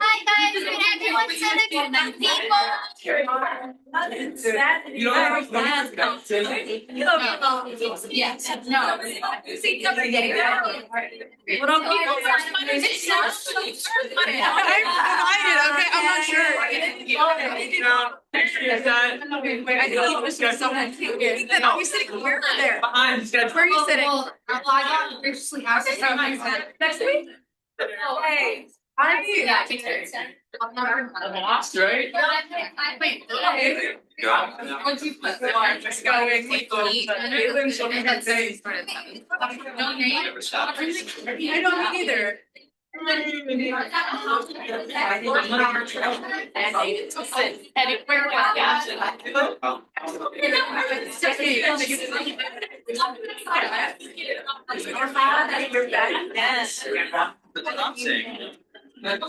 Hi guys, can everyone send a group of people? Yes. No. Okay, I'm not sure. Ethan, are you sitting here or there? Where are you sitting? I got graciously asked Next week? Hey, Lost, right? Once you put the line, just going. I don't either. Yes. I'm saying. Wait,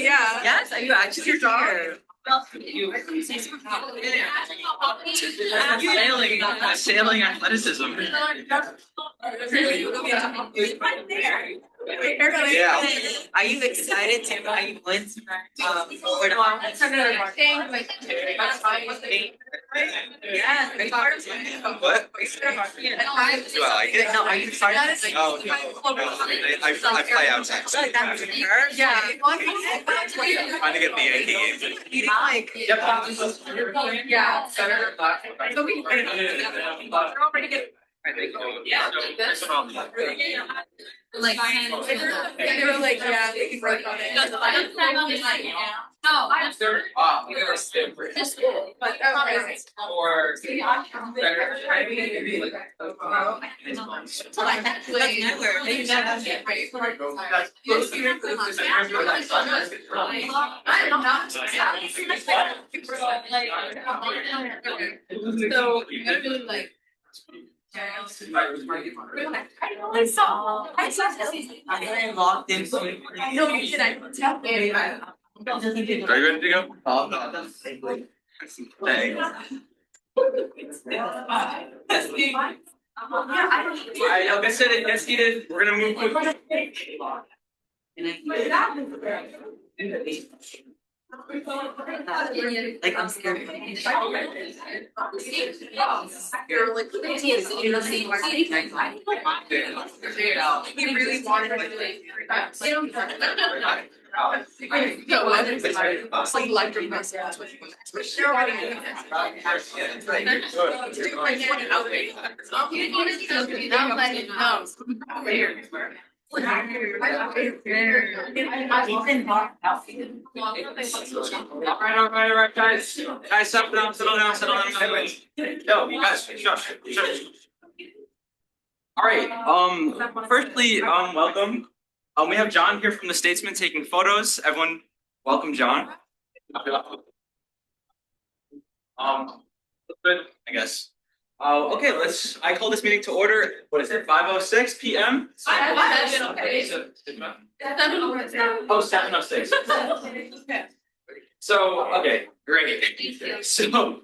yeah. Yes, are you actually here? Sailing athleticism. Yeah. Are you excited to know how you went? Yeah. What? Do I like it? No, are you excited? Oh, no. I play outside. Yeah. Trying to get the Yankee games in. Yeah. So we. Like, they were like, yeah, they can work on it. No, I But So you gotta really like. I saw locked in. No, you did. I tell me. Are you ready to go? Thanks. Alright, like I said, it gets heated. We're gonna move quickly. Like I'm scared. You're like, you really wanted to like electric myself. All right, guys. Guys, settle down. Yo, you guys, shush. All right. Firstly, welcome. We have John here from the Statesman taking photos. Everyone, welcome, John. Good, I guess. Okay, I call this meeting to order. What is it? 5:06 p.m. Oh, 7:06. So, okay, great. So,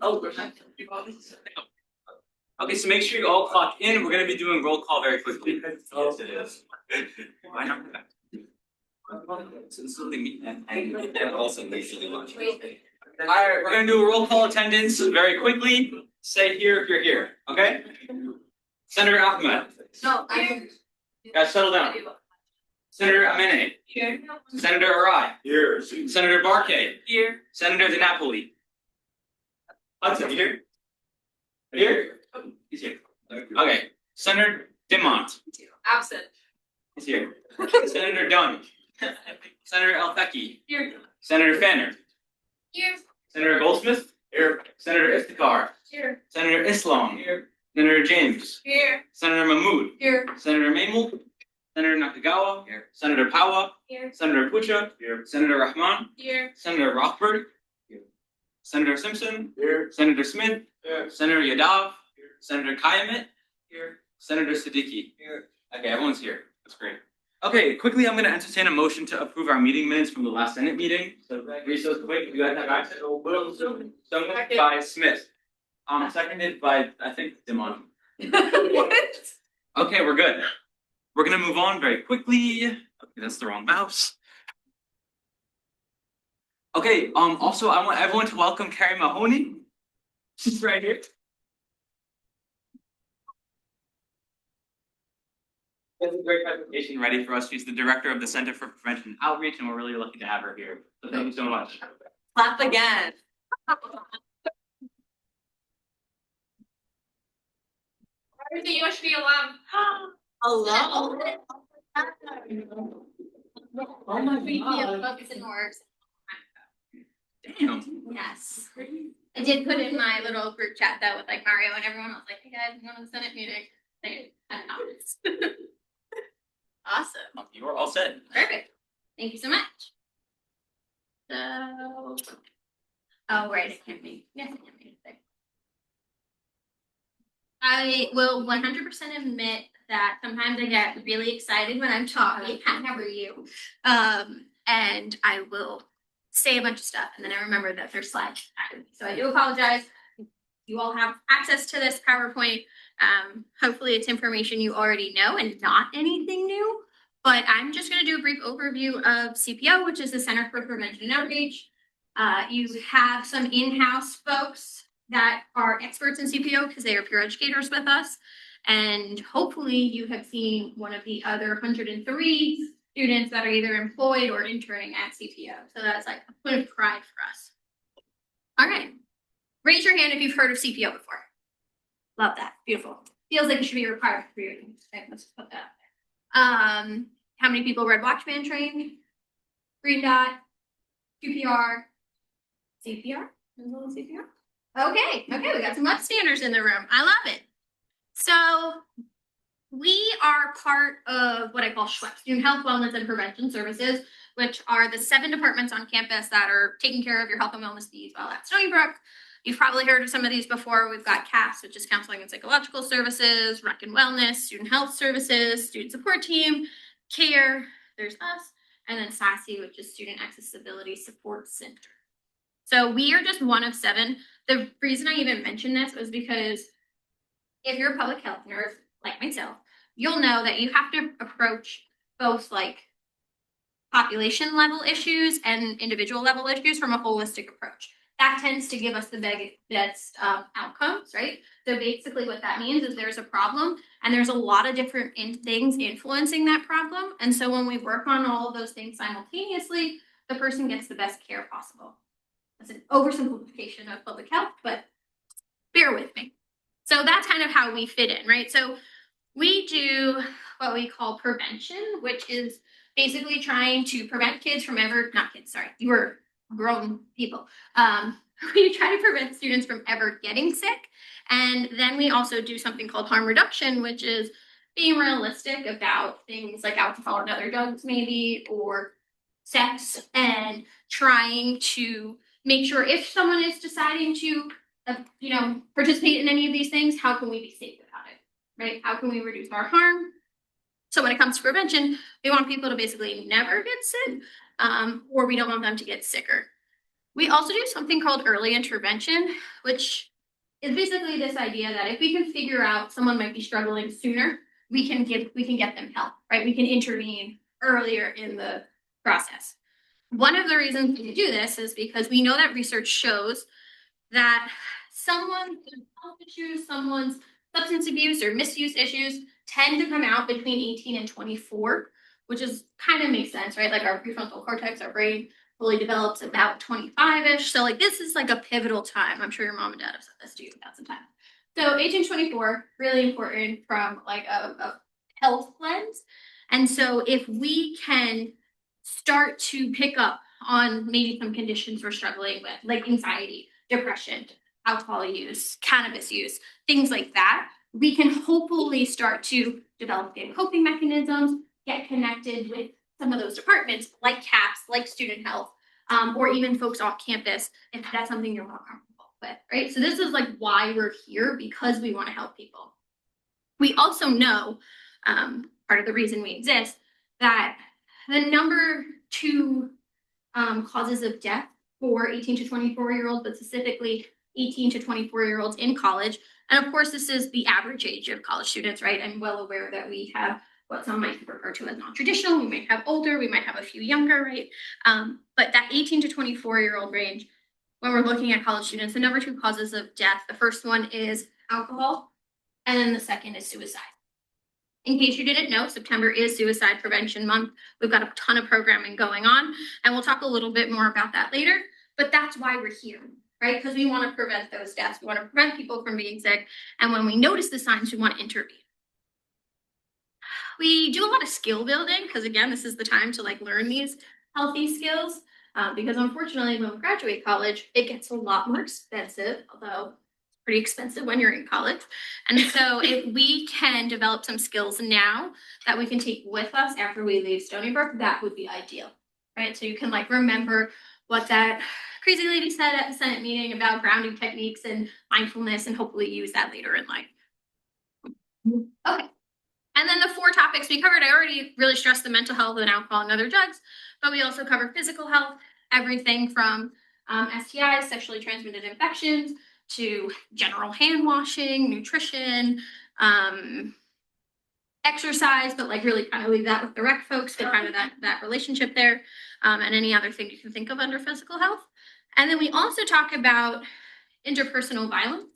okay, so make sure you all clock in. We're going to be doing roll call very quickly. Yes, it is. Why not? All right, we're going to do a roll call attendance very quickly. Say here if you're here, okay? Senator Ahmed. No, Guys, settle down. Senator Amene. Here. Senator Arai. Here. Senator Barkay. Here. Senator DiNapoli. Hudson, here? Here? He's here. Okay. Senator Dimont. Absent. He's here. Senator Dunn. Senator Alfecki. Here. Senator Fanner. Here. Senator Goldsmith. Here. Senator Iftikhar. Here. Senator Islam. Here. Senator James. Here. Senator Mahmood. Here. Senator Mamel. Senator Nakagawa. Here. Senator Pawa. Here. Senator Pucha. Here. Senator Rahman. Here. Senator Rothberg. Here. Senator Simpson. Here. Senator Smith. Here. Senator Yadav. Here. Senator Kyamet. Here. Senator Siddiqui. Here. Okay, everyone's here. That's great. Okay, quickly, I'm going to entertain a motion to approve our meeting minutes from the last Senate meeting. So, read those quick. You guys have access. So moved by Smith. Seconded by, I think, Dimon. What? Okay, we're good. We're gonna move on very quickly. Okay, that's the wrong mouse. Okay, also I want everyone to welcome Carrie Mahoney. She's right here. That's a great presentation ready for us. She's the director of the Center for Prevention and Outreach, and we're really lucky to have her here. So thank you so much. Clap again. Where's the USG alum? Hello. Oh my Yeah, focus and works. Damn. Yes. I did put in my little group chat though with like Mario and everyone. I was like, hey guys, I'm going to the Senate meeting. They had comments. Awesome. You are all set. Perfect. Thank you so much. So, oh right, it can't be. Yes, it can be. I will 100% admit that sometimes I get really excited when I'm talking. How are you? And I will say a bunch of stuff, and then I remember that there's slides. So I do apologize. You all have access to this PowerPoint. Hopefully, it's information you already know and not anything new. But I'm just going to do a brief overview of CPO, which is the Center for Prevention and Outreach. You have some in-house folks that are experts in CPO because they are peer educators with us. And hopefully you have seen one of the other 103 students that are either employed or interning at CPO. So that's like a point of pride for us. All right. Raise your hand if you've heard of CPO before. Love that. Beautiful. Feels like it should be required for you. Let's put that up there. How many people read Watchman trained? Green Dot, QPR, CPR? CPR? Okay, we got some upstanders in the room. I love it. So we are part of what I call SHWEP, Student Health, Wellness, and Prevention Services, which are the 7 departments on campus that are taking care of your health and wellness needs while at Stony Brook. You've probably heard of some of these before. We've got CAPS, which is Counseling and Psychological Services, Rec and Wellness, Student Health Services, Student Support Team, CARE, there's us, and then SASE, which is Student Accessibility Support Center. So we are just one of 7. The reason I even mention this was because if you're a public health nurse, like myself, you'll know that you have to approach both like population level issues and individual level issues from a holistic approach. That tends to give us the best outcomes, right? So basically what that means is there's a problem and there's a lot of different things influencing that problem. And so when we work on all of those things simultaneously, the person gets the best care possible. That's an oversimplification of public health, but bear with me. So that's kind of how we fit in, right? So we do what we call prevention, which is basically trying to prevent kids from you were grown people. We try to prevent students from ever getting sick. And then we also do something called harm reduction, which is being realistic about things like alcohol and other drugs maybe, or sex, and trying to make sure if someone is deciding to, participate in any of these things, how can we be safe about it, right? How can we reduce our harm? So when it comes to prevention, we want people to basically never get sick, or we don't want them to get sicker. We also do something called early intervention, which is basically this idea that if we can figure out someone might be struggling sooner, we can get them help, right? We can intervene earlier in the process. One of the reasons we do this is because we know that research shows that someone's health issues, someone's substance abuse or misuse issues tend to come out between 18 and 24, which is kind of makes sense, right? Like our prefrontal cortex, our brain fully develops about 25-ish. So like this is like a pivotal time. I'm sure your mom and dad have said this to you about some time. So 18 to 24, really important from like a health lens. And so if we can start to pick up on maybe some conditions we're struggling with, like anxiety, depression, alcohol use, cannabis use, things like that, we can hopefully start to develop coping mechanisms, get connected with some of those departments like CAPS, like student health, or even folks off campus if that's something you're more comfortable with, right? So this is like why we're here, because we want to help people. We also know, part of the reason we exist, that the number 2 causes of death for 18 to 24-year-olds, but specifically 18 to 24-year-olds in college. And of course, this is the average age of college students, right? I'm well aware that we have what some might refer to as non-traditional. We might have older, we might have a few younger, right? But that 18 to 24-year-old range, when we're looking at college students, the number 2 causes of death, the first one is alcohol, and then the second is suicide. In case you didn't know, September is Suicide Prevention Month. We've got a ton of programming going on, and we'll talk a little bit more about that later, but that's why we're here, right? Because we want to prevent those deaths. We want to prevent people from being sick, and when we notice the signs, we want to intervene. We do a lot of skill building, because again, this is the time to like learn these healthy skills, because unfortunately, when we graduate college, it gets a lot more expensive, although pretty expensive when you're in college. And so if we can develop some skills now that we can take with us after we leave Stony Brook, that would be ideal, right? So you can like remember what that crazy lady said at the Senate meeting about grounding techniques and mindfulness, and hopefully use that later in life. Okay. And then the 4 topics we covered, I already really stressed the mental health and alcohol and other drugs, but we also covered physical health, everything from STIs, sexually transmitted infections, to general hand washing, nutrition, exercise, but like really kind of leave that with the rec folks for kind of that relationship there, and any other thing you can think of under physical health. And then we also talk about interpersonal violence,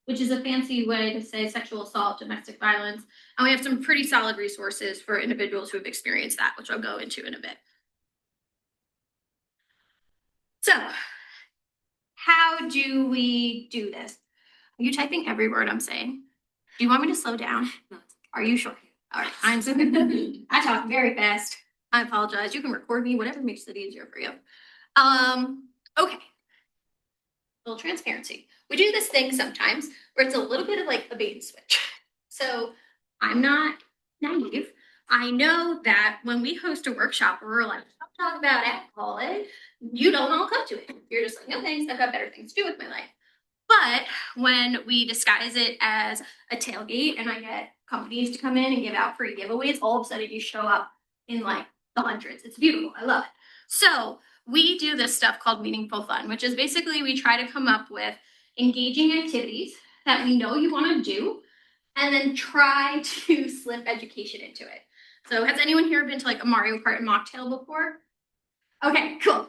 which is a fancy way to say sexual assault, domestic violence. And we have some pretty solid resources for individuals who have experienced that, which I'll go into in a bit. So, how do we do this? Are you typing every word I'm saying? Do you want me to slow down? Are you sure? All right, I talk very fast. I apologize. You can record me, whatever makes it easier for you. Okay. A little transparency. We do this thing sometimes where it's a little bit of like a bait and switch. So I'm not naive. I know that when we host a workshop where we're like, talk about alcohol, you don't all come to it. You're just like, no thanks, I've got better things to do with my life. But when we disguise it as a tailgate and I get companies to come in and give out free giveaways, all of a sudden you show up in like the hundreds. It's beautiful. I love it. So we do this stuff called meaningful fun, which is basically we try to come up with engaging activities that we know you want to do, and then try to slip education into it. So has anyone here been to like a Mario Kart mocktail before? Okay, cool.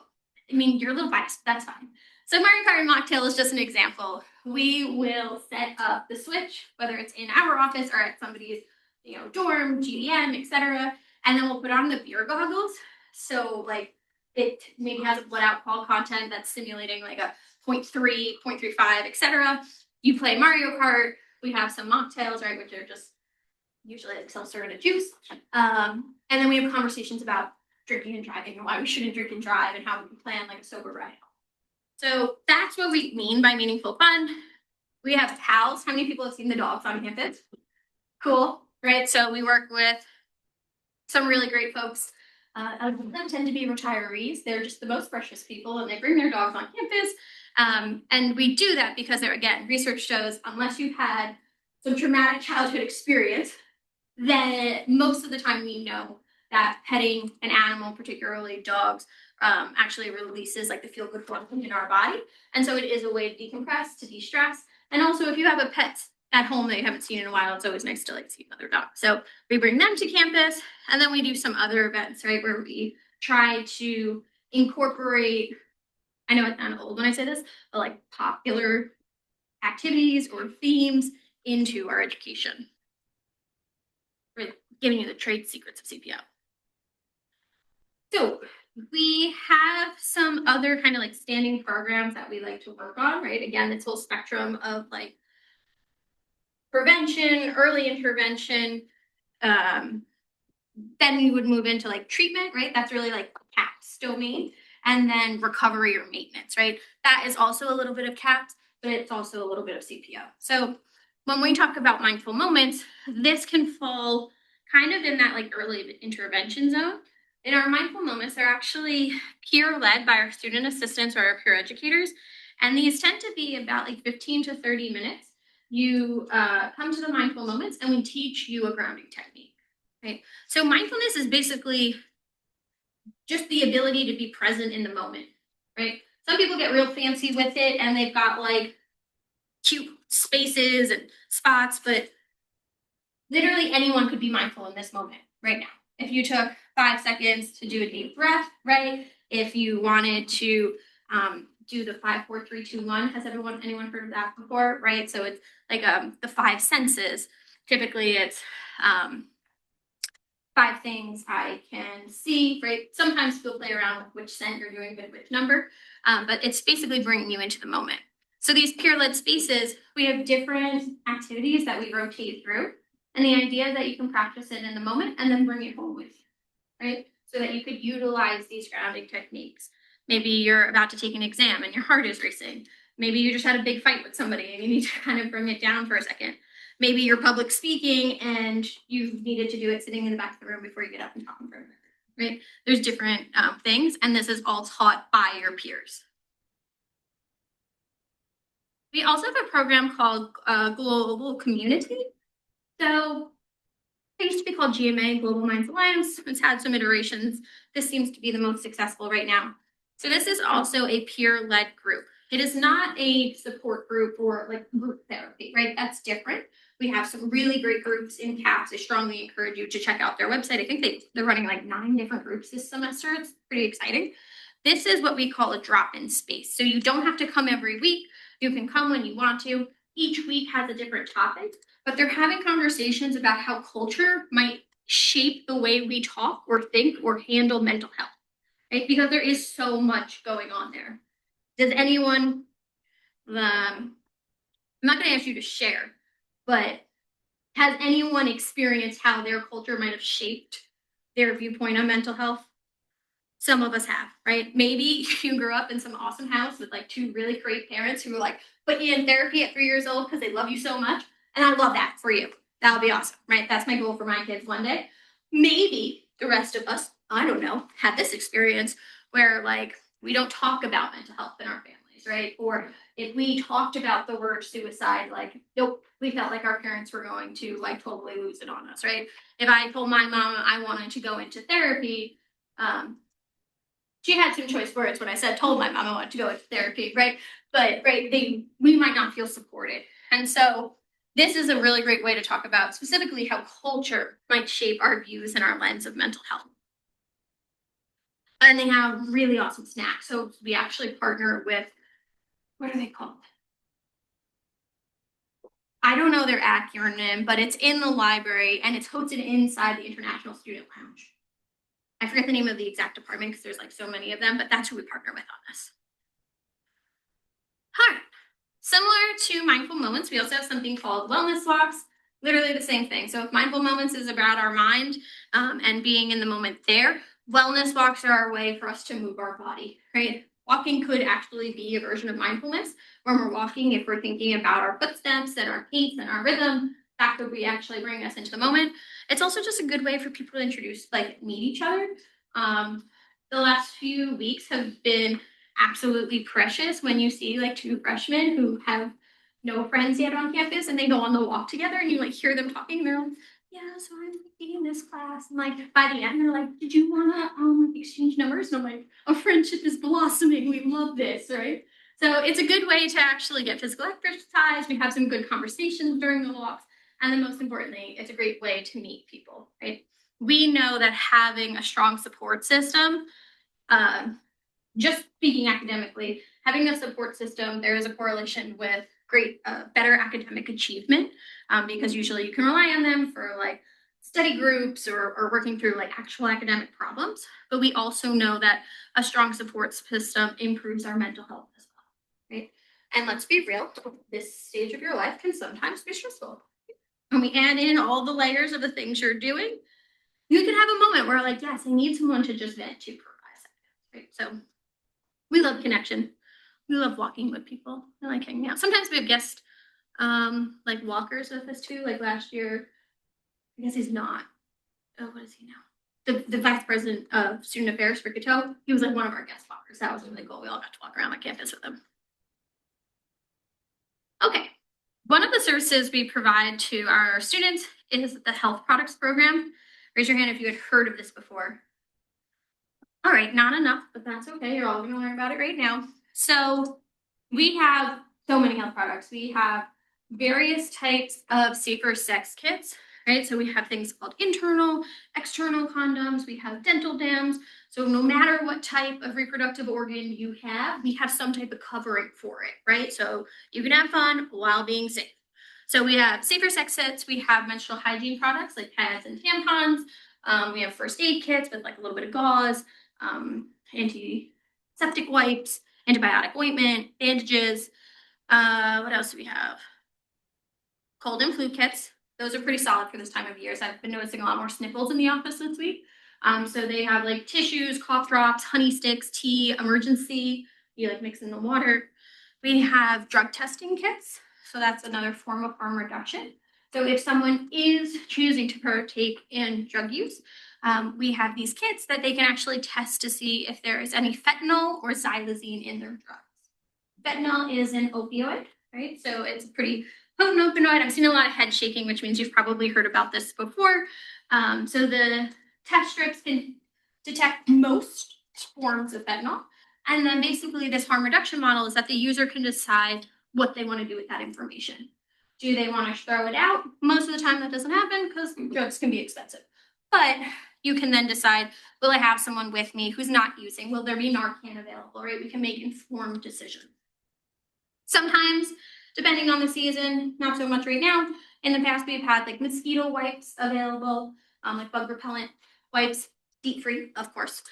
I mean, you're a little biased, that's fine. So Mario Kart mocktail is just an example. We will set up the switch, whether it's in our office or at somebody's, dorm, GDM, etc. And then we'll put on the beer goggles. So like it maybe has a blood alcohol content that's simulating like a 0.3, 0.35, etc. You play Mario Kart. We have some mocktails, right, which are just usually like seltzer and a juice. And then we have conversations about drinking and driving and why we shouldn't drink and drive and how we can plan like a sober ride. So that's what we mean by meaningful fun. We have pals. How many people have seen the dogs on campus? Cool, right? So we work with some really great folks. Them tend to be retirees. They're just the most precious people, and they bring their dogs on campus. And we do that because again, research shows unless you've had some traumatic childhood experience, then most of the time we know that petting an animal, particularly dogs, actually releases like the feel-good hormone in our body. And so it is a way to decompress, to de-stress. And also if you have a pet at home that you haven't seen in a while, it's always nice to like see another dog. So we bring them to campus, and then we do some other events, right, where we try to incorporate, I know it's kind of old when I say this, but like popular activities or themes into our education. We're giving you the trade secrets of CPO. So we have some other kind of like standing programs that we like to work on, right? Again, this whole spectrum of like prevention, early intervention. Then we would move into like treatment, right? That's really like CAPS domain. And then recovery or maintenance, right? That is also a little bit of CAPS, but it's also a little bit of CPO. So when we talk about mindful moments, this can fall kind of in that like early intervention zone. In our mindful moments, they're actually peer led by our student assistants or our peer educators. And these tend to be about like 15 to 30 minutes. You come to the mindful moments and we teach you a grounding technique. Right. So mindfulness is basically just the ability to be present in the moment. Right. Some people get real fancy with it and they've got like cute spaces and spots, but literally anyone could be mindful in this moment right now. If you took 5 seconds to do a deep breath, right? If you wanted to do the 5, 4, 3, 2, 1, has anyone heard of that before? Right. So it's like the 5 senses. Typically, it's 5 things I can see. Right. Sometimes you'll play around with which scent you're doing with which number, but it's basically bringing you into the moment. So these peer-led spaces, we have different activities that we rotate through. And the idea that you can practice it in the moment and then bring it home with you, right? So that you could utilize these grounding techniques. Maybe you're about to take an exam and your heart is racing. Maybe you just had a big fight with somebody and you need to kind of bring it down for a second. Maybe you're public speaking and you needed to do it sitting in the back of the room before you get up and talk in front of everyone, right? There's different things, and this is all taught by your peers. We also have a program called Global Community. So it used to be called GMA, Global Minds Alliance. It's had some iterations. This seems to be the most successful right now. So this is also a peer-led group. It is not a support group or like group therapy, right? That's different. We have some really great groups in CAPS. I strongly encourage you to check out their website. I think they're running like 9 different groups this semester. It's pretty exciting. This is what we call a drop-in space. So you don't have to come every week. You can come when you want to. Each week has a different topic, but they're having conversations about how culture might shape the way we talk or think or handle mental health, right? Because there is so much going on there. Does anyone, I'm not going to ask you to share, but has anyone experienced how their culture might have shaped their viewpoint on mental health? Some of us have, right? Maybe you grew up in some awesome house with like 2 really great parents who were like put you in therapy at 3 years old because they love you so much. And I love that for you. That would be awesome, right? That's my goal for my kids one day. Maybe the rest of us, I don't know, had this experience where like we don't talk about mental health in our families, right? Or if we talked about the word suicide, like, nope, we felt like our parents were going to like totally lose it on us, right? If I told my mom I wanted to go into therapy, she had some choice words when I told my mom I wanted to go into therapy, right? But right, we might not feel supported. And so this is a really great way to talk about specifically how culture might shape our views and our lens of mental health. And they have really awesome snacks. So we actually partner with, what are they called? I don't know their acronym, but it's in the library and it's hosted inside the International Student Lounge. I forget the name of the exact department because there's like so many of them, but that's who we partner with on this. All right. Similar to mindful moments, we also have something called wellness walks, literally the same thing. So if mindful moments is about our mind and being in the moment there, wellness walks are our way for us to move our body, right? Walking could actually be a version of mindfulness. When we're walking, if we're thinking about our footsteps and our pace and our rhythm, that could be actually bring us into the moment. It's also just a good way for people to meet each other. The last few weeks have been absolutely precious when you see like 2 freshmen who have no friends yet on campus and they go on the walk together and you like hear them talking and they're like, yeah, so I'm in this class. And like by the end, they're like, did you wanna exchange numbers? And I'm like, a friendship is blossoming. We love this, right? So it's a good way to actually get physical exercise. We have some good conversations during the walks. And then most importantly, it's a great way to meet people, right? We know that having a strong support system, just speaking academically, having a support system, there is a correlation with better academic achievement because usually you can rely on them for like study groups or working through like actual academic problems. But we also know that a strong support system improves our mental health as well, right? And let's be real, this stage of your life can sometimes be stressful. When we add in all the layers of the things you're doing, you can have a moment where like, yes, I need someone to just vent to for 5 seconds, right? So we love connection. We love walking with people. I like hanging out. Sometimes we have guest like walkers with us too. Like last year, I guess he's not what is he now? The vice president of student affairs for Cato. He was like one of our guest speakers. That was really cool. We all got to walk around the campus with him. Okay. One of the services we provide to our students is the health products program. Raise your hand if you had heard of this before. All right, not enough, but that's okay. You're all going to learn about it right now. So we have so many health products. We have various types of safer sex kits, right? So we have things called internal, external condoms. We have dental dams. So no matter what type of reproductive organ you have, we have some type of covering for it, right? So you can have fun while being safe. So we have safer sex sets. We have menstrual hygiene products like pads and tampons. We have first aid kits with like a little bit of gauze, antiseptic wipes, antibiotic ointment, bandages. What else do we have? Cold and flu kits. Those are pretty solid for this time of year. So I've been noticing a lot more sniffles in the office this week. So they have like tissues, cough drops, honey sticks, tea, emergency. You like mix in the water. We have drug testing kits. So that's another form of harm reduction. So if someone is choosing to partake in drug use, we have these kits that they can actually test to see if there is any fentanyl or xylazine in their drugs. Fentanyl is an opioid, right? So it's a pretty potent opioid. I'm seeing a lot of head shaking, which means you've probably heard about this before. So the test strips can detect most forms of fentanyl. And then basically this harm reduction model is that the user can decide what they want to do with that information. Do they want to throw it out? Most of the time that doesn't happen because drugs can be expensive. But you can then decide, will I have someone with me who's not using? Will there be Narcan available, right? We can make informed decisions. Sometimes, depending on the season, not so much right now. In the past, we've had like mosquito wipes available, like bug repellent wipes, DEET free, of course.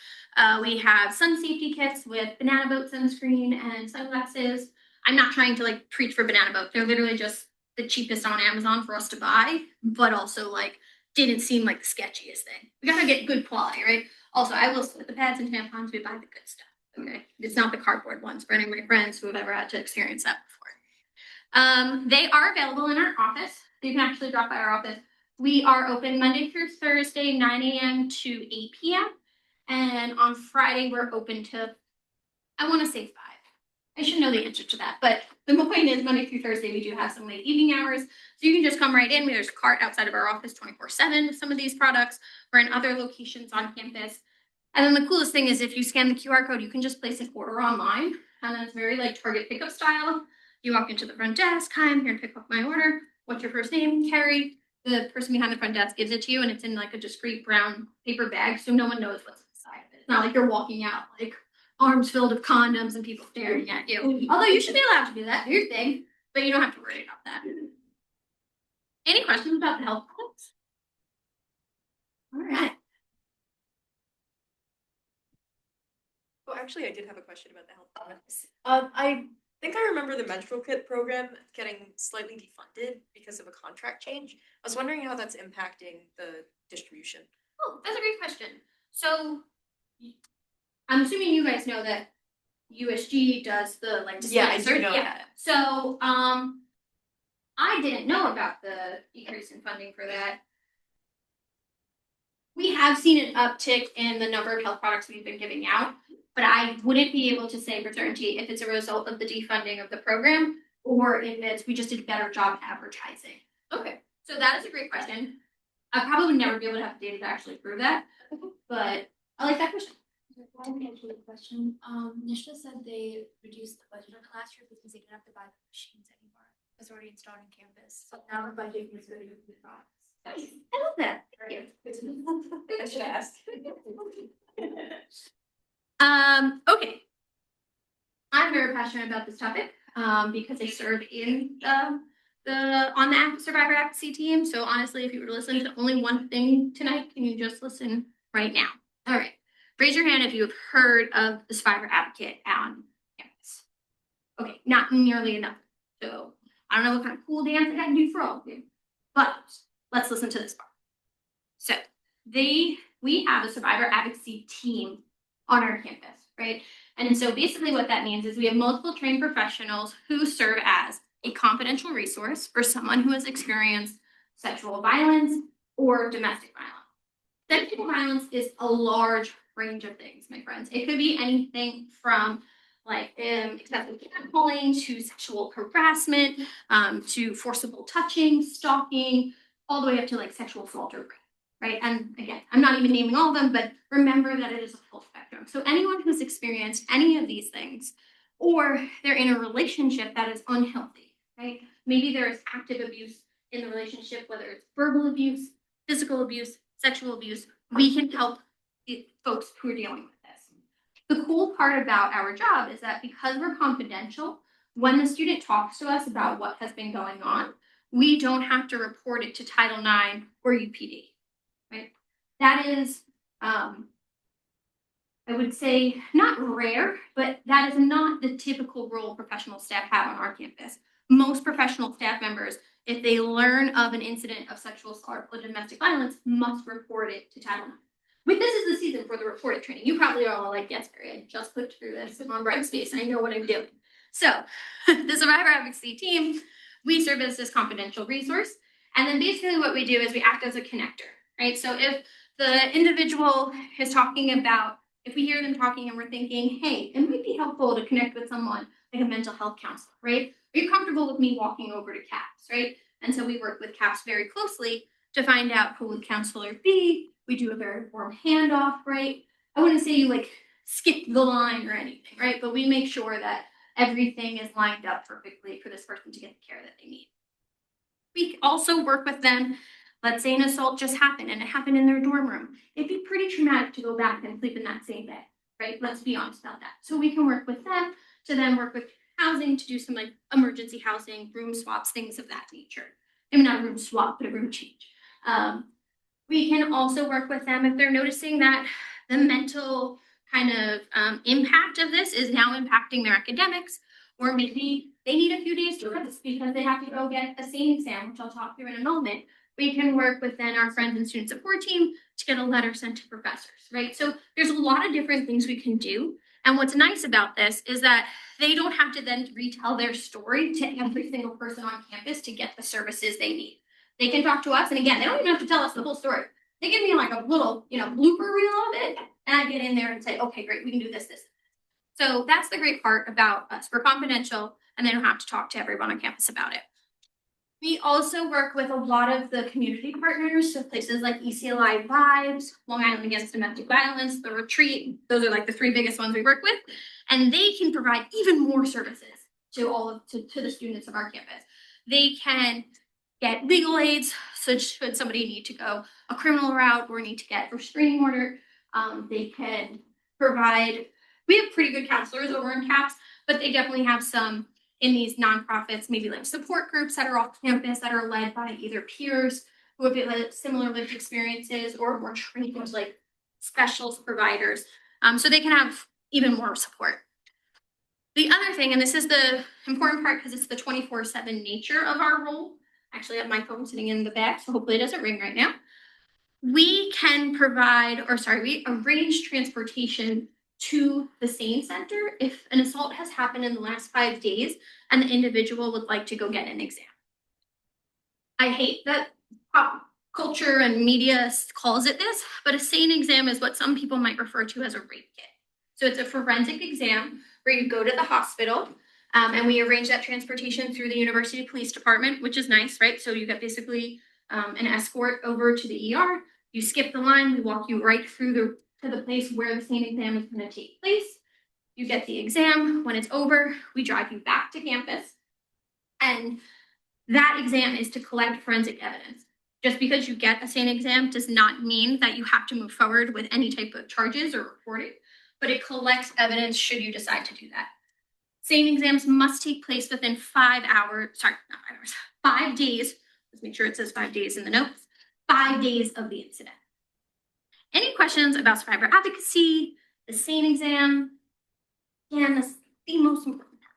We have sun safety kits with banana boat sunscreen and sunglasses. I'm not trying to like preach for banana boat. They're literally just the cheapest on Amazon for us to buy, but also like didn't seem like the sketchiest thing. We gotta get good quality, right? Also, I will say with the pads and tampons, we buy the good stuff. Okay, it's not the cardboard ones for any of my friends who have ever had to experience that before. They are available in our office. You can actually drop by our office. We are open Monday through Thursday, 9 a.m. to 8 p.m. And on Friday, we're open to, I want to say 5. I should know the answer to that, but the point is Monday through Thursday, we do have some late evening hours. So you can just come right in. There's a cart outside of our office 24/7 with some of these products. We're in other locations on campus. And then the coolest thing is if you scan the QR code, you can just place an order online. And then it's very like Target pickup style. You walk into the front desk, hi, I'm here to pick up my order. What's your first name? Carrie. The person behind the front desk gives it to you and it's in like a discreet brown paper bag. So no one knows what's inside of it. It's not like you're walking out like arms filled with condoms and people staring at you. Although you should be allowed to do that. Do your thing, but you don't have to worry about that. Any questions about the health products? All right. Oh, actually, I did have a question about the health products. I think I remember the menstrual kit program getting slightly defunded because of a contract change. I was wondering how that's impacting the distribution. Oh, that's a great question. So I'm assuming you guys know that USG does the like Yeah, I do dispenser. know Yeah. that. So I didn't know about the decrease in funding for that. We have seen an uptick in the number of health products we've been giving out, but I wouldn't be able to say for certainty if it's a result of the defunding of the program or if it's we just did a better job advertising. Okay. So that is a great question. I probably would never be able to have the data to actually prove that, but I like that question. I can answer the question. Nisha said they reduced the budget on it last year because they didn't have to buy the machines anymore. It's already installed on campus. So now the budget is going to be products. I love that. Thank you. I should ask. Okay. I'm very passionate about this topic because I serve in on the Survivor Advocacy team. So honestly, if you were to listen to only one thing tonight, can you just listen right now? All right. Raise your hand if you've heard of the Survivor Advocate on campus. Okay, not nearly enough. So I don't know what kind of cool dance I got to do for all of you, but let's listen to this part. So we have a Survivor Advocacy team on our campus, right? And so basically what that means is we have multiple trained professionals who serve as a confidential resource for someone who has experienced sexual violence or domestic violence. Sexual violence is a large range of things, my friends. It could be anything from like excessive catcalling to sexual harassment, to forcible touching, stalking, all the way up to like sexual assault or rape, right? And again, I'm not even naming all of them, but remember that it is a full spectrum. So anyone who's experienced any of these things, or they're in a relationship that is unhealthy, right? Maybe there is active abuse in the relationship, whether it's verbal abuse, physical abuse, sexual abuse, we can help the folks who are dealing with this. The cool part about our job is that because we're confidential, when the student talks to us about what has been going on, we don't have to report it to Title IX or UPD, right? That is, I would say, not rare, but that is not the typical role professional staff have on our campus. Most professional staff members, if they learn of an incident of sexual assault or domestic violence, must report it to Title IX. But this is the season for the reported training. You probably are all like, yes, Barry, I just put through this on Brightspace and I know what I'm doing. So the Survivor Advocacy team, we serve as this confidential resource. And then basically what we do is we act as a connector, right? So if the individual is talking about, if we hear them talking and we're thinking, hey, it might be helpful to connect with someone like a mental health counselor, right? Are you comfortable with me walking over to CAPS, right? And so we work with CAPS very closely to find out who would counselor be. We do a very warm handoff, right? I wouldn't say you like skip the line or anything, right? But we make sure that everything is lined up perfectly for this person to get the care that they need. We also work with them. Let's say an assault just happened and it happened in their dorm room. It'd be pretty traumatic to go back and sleep in that same bed, right? Let's be honest about that. So we can work with them to then work with housing to do some like emergency housing, room swaps, things of that nature. Maybe not a room swap, but a room change. We can also work with them if they're noticing that the mental kind of impact of this is now impacting their academics, or maybe they need a few days to rest because they have to go get a SANE exam, which I'll talk through in a moment. We can work with then our friends and student support team to get a letter sent to professors, right? So there's a lot of different things we can do. And what's nice about this is that they don't have to then retell their story to every single person on campus to get the services they need. They can talk to us, and again, they don't even have to tell us the whole story. They give me like a little, blooper reel of it, and I get in there and say, okay, great, we can do this. So that's the great part about us. We're confidential, and they don't have to talk to everyone on campus about it. We also work with a lot of the community partners, so places like ECLI Vibes, Long Island Against Domestic Violence, The Retreat. Those are like the 3 biggest ones we work with, and they can provide even more services to the students of our campus. They can get legal aids, so should somebody need to go a criminal route or need to get a restraining order, they can provide. We have pretty good counselors over in CAPS, but they definitely have some in these nonprofits, maybe like support groups that are off campus that are led by either peers who have had similar lived experiences or more trained like specialist providers, so they can have even more support. The other thing, and this is the important part because it's the 24/7 nature of our role. Actually, I have my phone sitting in the back, so hopefully it doesn't ring right now. We can we arrange transportation to the SANE Center if an assault has happened in the last 5 days and the individual would like to go get an exam. I hate that pop culture and media calls it this, but a SANE exam is what some people might refer to as a rape kit. So it's a forensic exam where you go to the hospital, and we arrange that transportation through the University Police Department, which is nice, right? So you get basically an escort over to the ER. You skip the line. We walk you right through to the place where the SANE exam is going to take place. You get the exam. When it's over, we drive you back to campus. And that exam is to collect forensic evidence. Just because you get a SANE exam does not mean that you have to move forward with any type of charges or reporting, but it collects evidence should you decide to do that. SANE exams must take place within 5 hours, 5 days. Let's make sure it says 5 days in the notes. 5 days of the incident. Any questions about survivor advocacy, the SANE exam, and the most important part?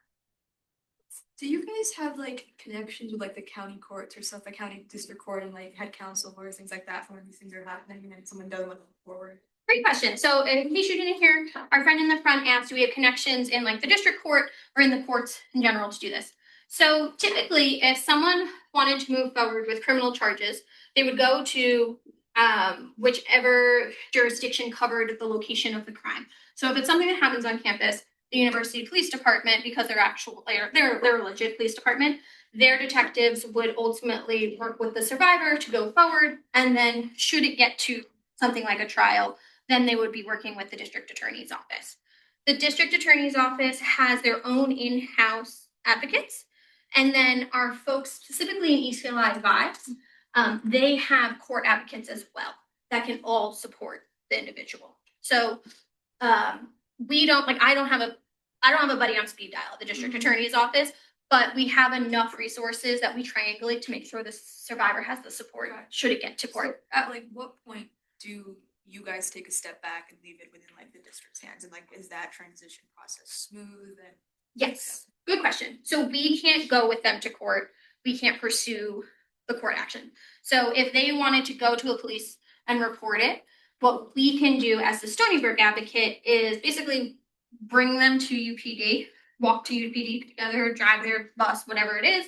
Do you guys have like connections with like the county courts or Suffolk County District Court and like head counsel or things like that for when these things are happening and someone doesn't want to move forward? Great question. So in case you didn't hear, our friend in the front asked, do we have connections in like the district court or in the courts in general to do this? So typically, if someone wanted to move forward with criminal charges, they would go to whichever jurisdiction covered the location of the crime. So if it's something that happens on campus, the university police department, because they're a legit police department, their detectives would ultimately work with the survivor to go forward, and then should it get to something like a trial, then they would be working with the district attorney's office. The district attorney's office has their own in-house advocates, and then our folks, specifically in ECLI Vibes, they have court advocates as well that can all support the individual. So we don't I don't have a buddy on speed dial at the district attorney's office, but we have enough resources that we triangulate to make sure the survivor has the support should it get to court. At like what point do you guys take a step back and leave it within like the district's hands, and like is that transition process smooth? And Yes, good question. So we can't go with them to court. We can't pursue the court action. So if they wanted to go to the police and report it, what we can do as the Stony Brook advocate is basically bring them to UPD, walk to UPD together, drive their bus, whatever it is.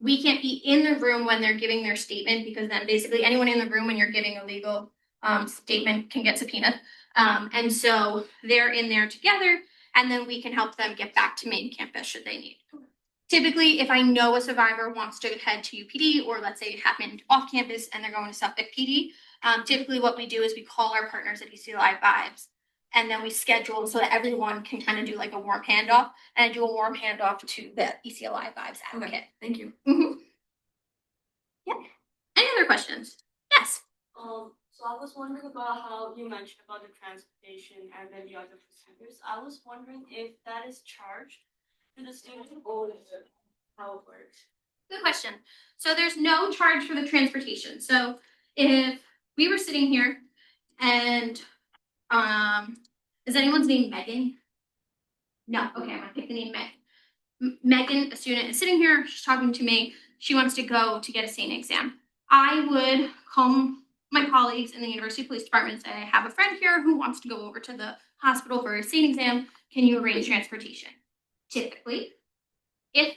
We can't be in the room when they're giving their statement, because then basically anyone in the room when you're giving a legal statement can get subpoenaed. And so they're in there together, and then we can help them get back to main campus should they need. Typically, if I know a survivor wants to head to UPD, or let's say it happened off campus and they're going to Suffolk PD, typically what we do is we call our partners at ECLI Vibes, and then we schedule so that everyone can kind of do like a warm handoff, and I do a warm handoff to the ECLI Vibes advocate. thank you. Yeah. Any other questions? Yes. So I was wondering about how you mentioned about the transportation and then the other procedures. I was wondering if that is charged to the student or how it works. Good question. So there's no charge for the transportation. So if we were sitting here and is anyone's name Megan? No. Okay, I'm gonna pick the name Meg. Megan, a student, is sitting here. She's talking to me. She wants to go to get a SANE exam. I would call my colleagues in the University Police Department and say, I have a friend here who wants to go over to the hospital for a SANE exam. Can you arrange transportation? Typically, if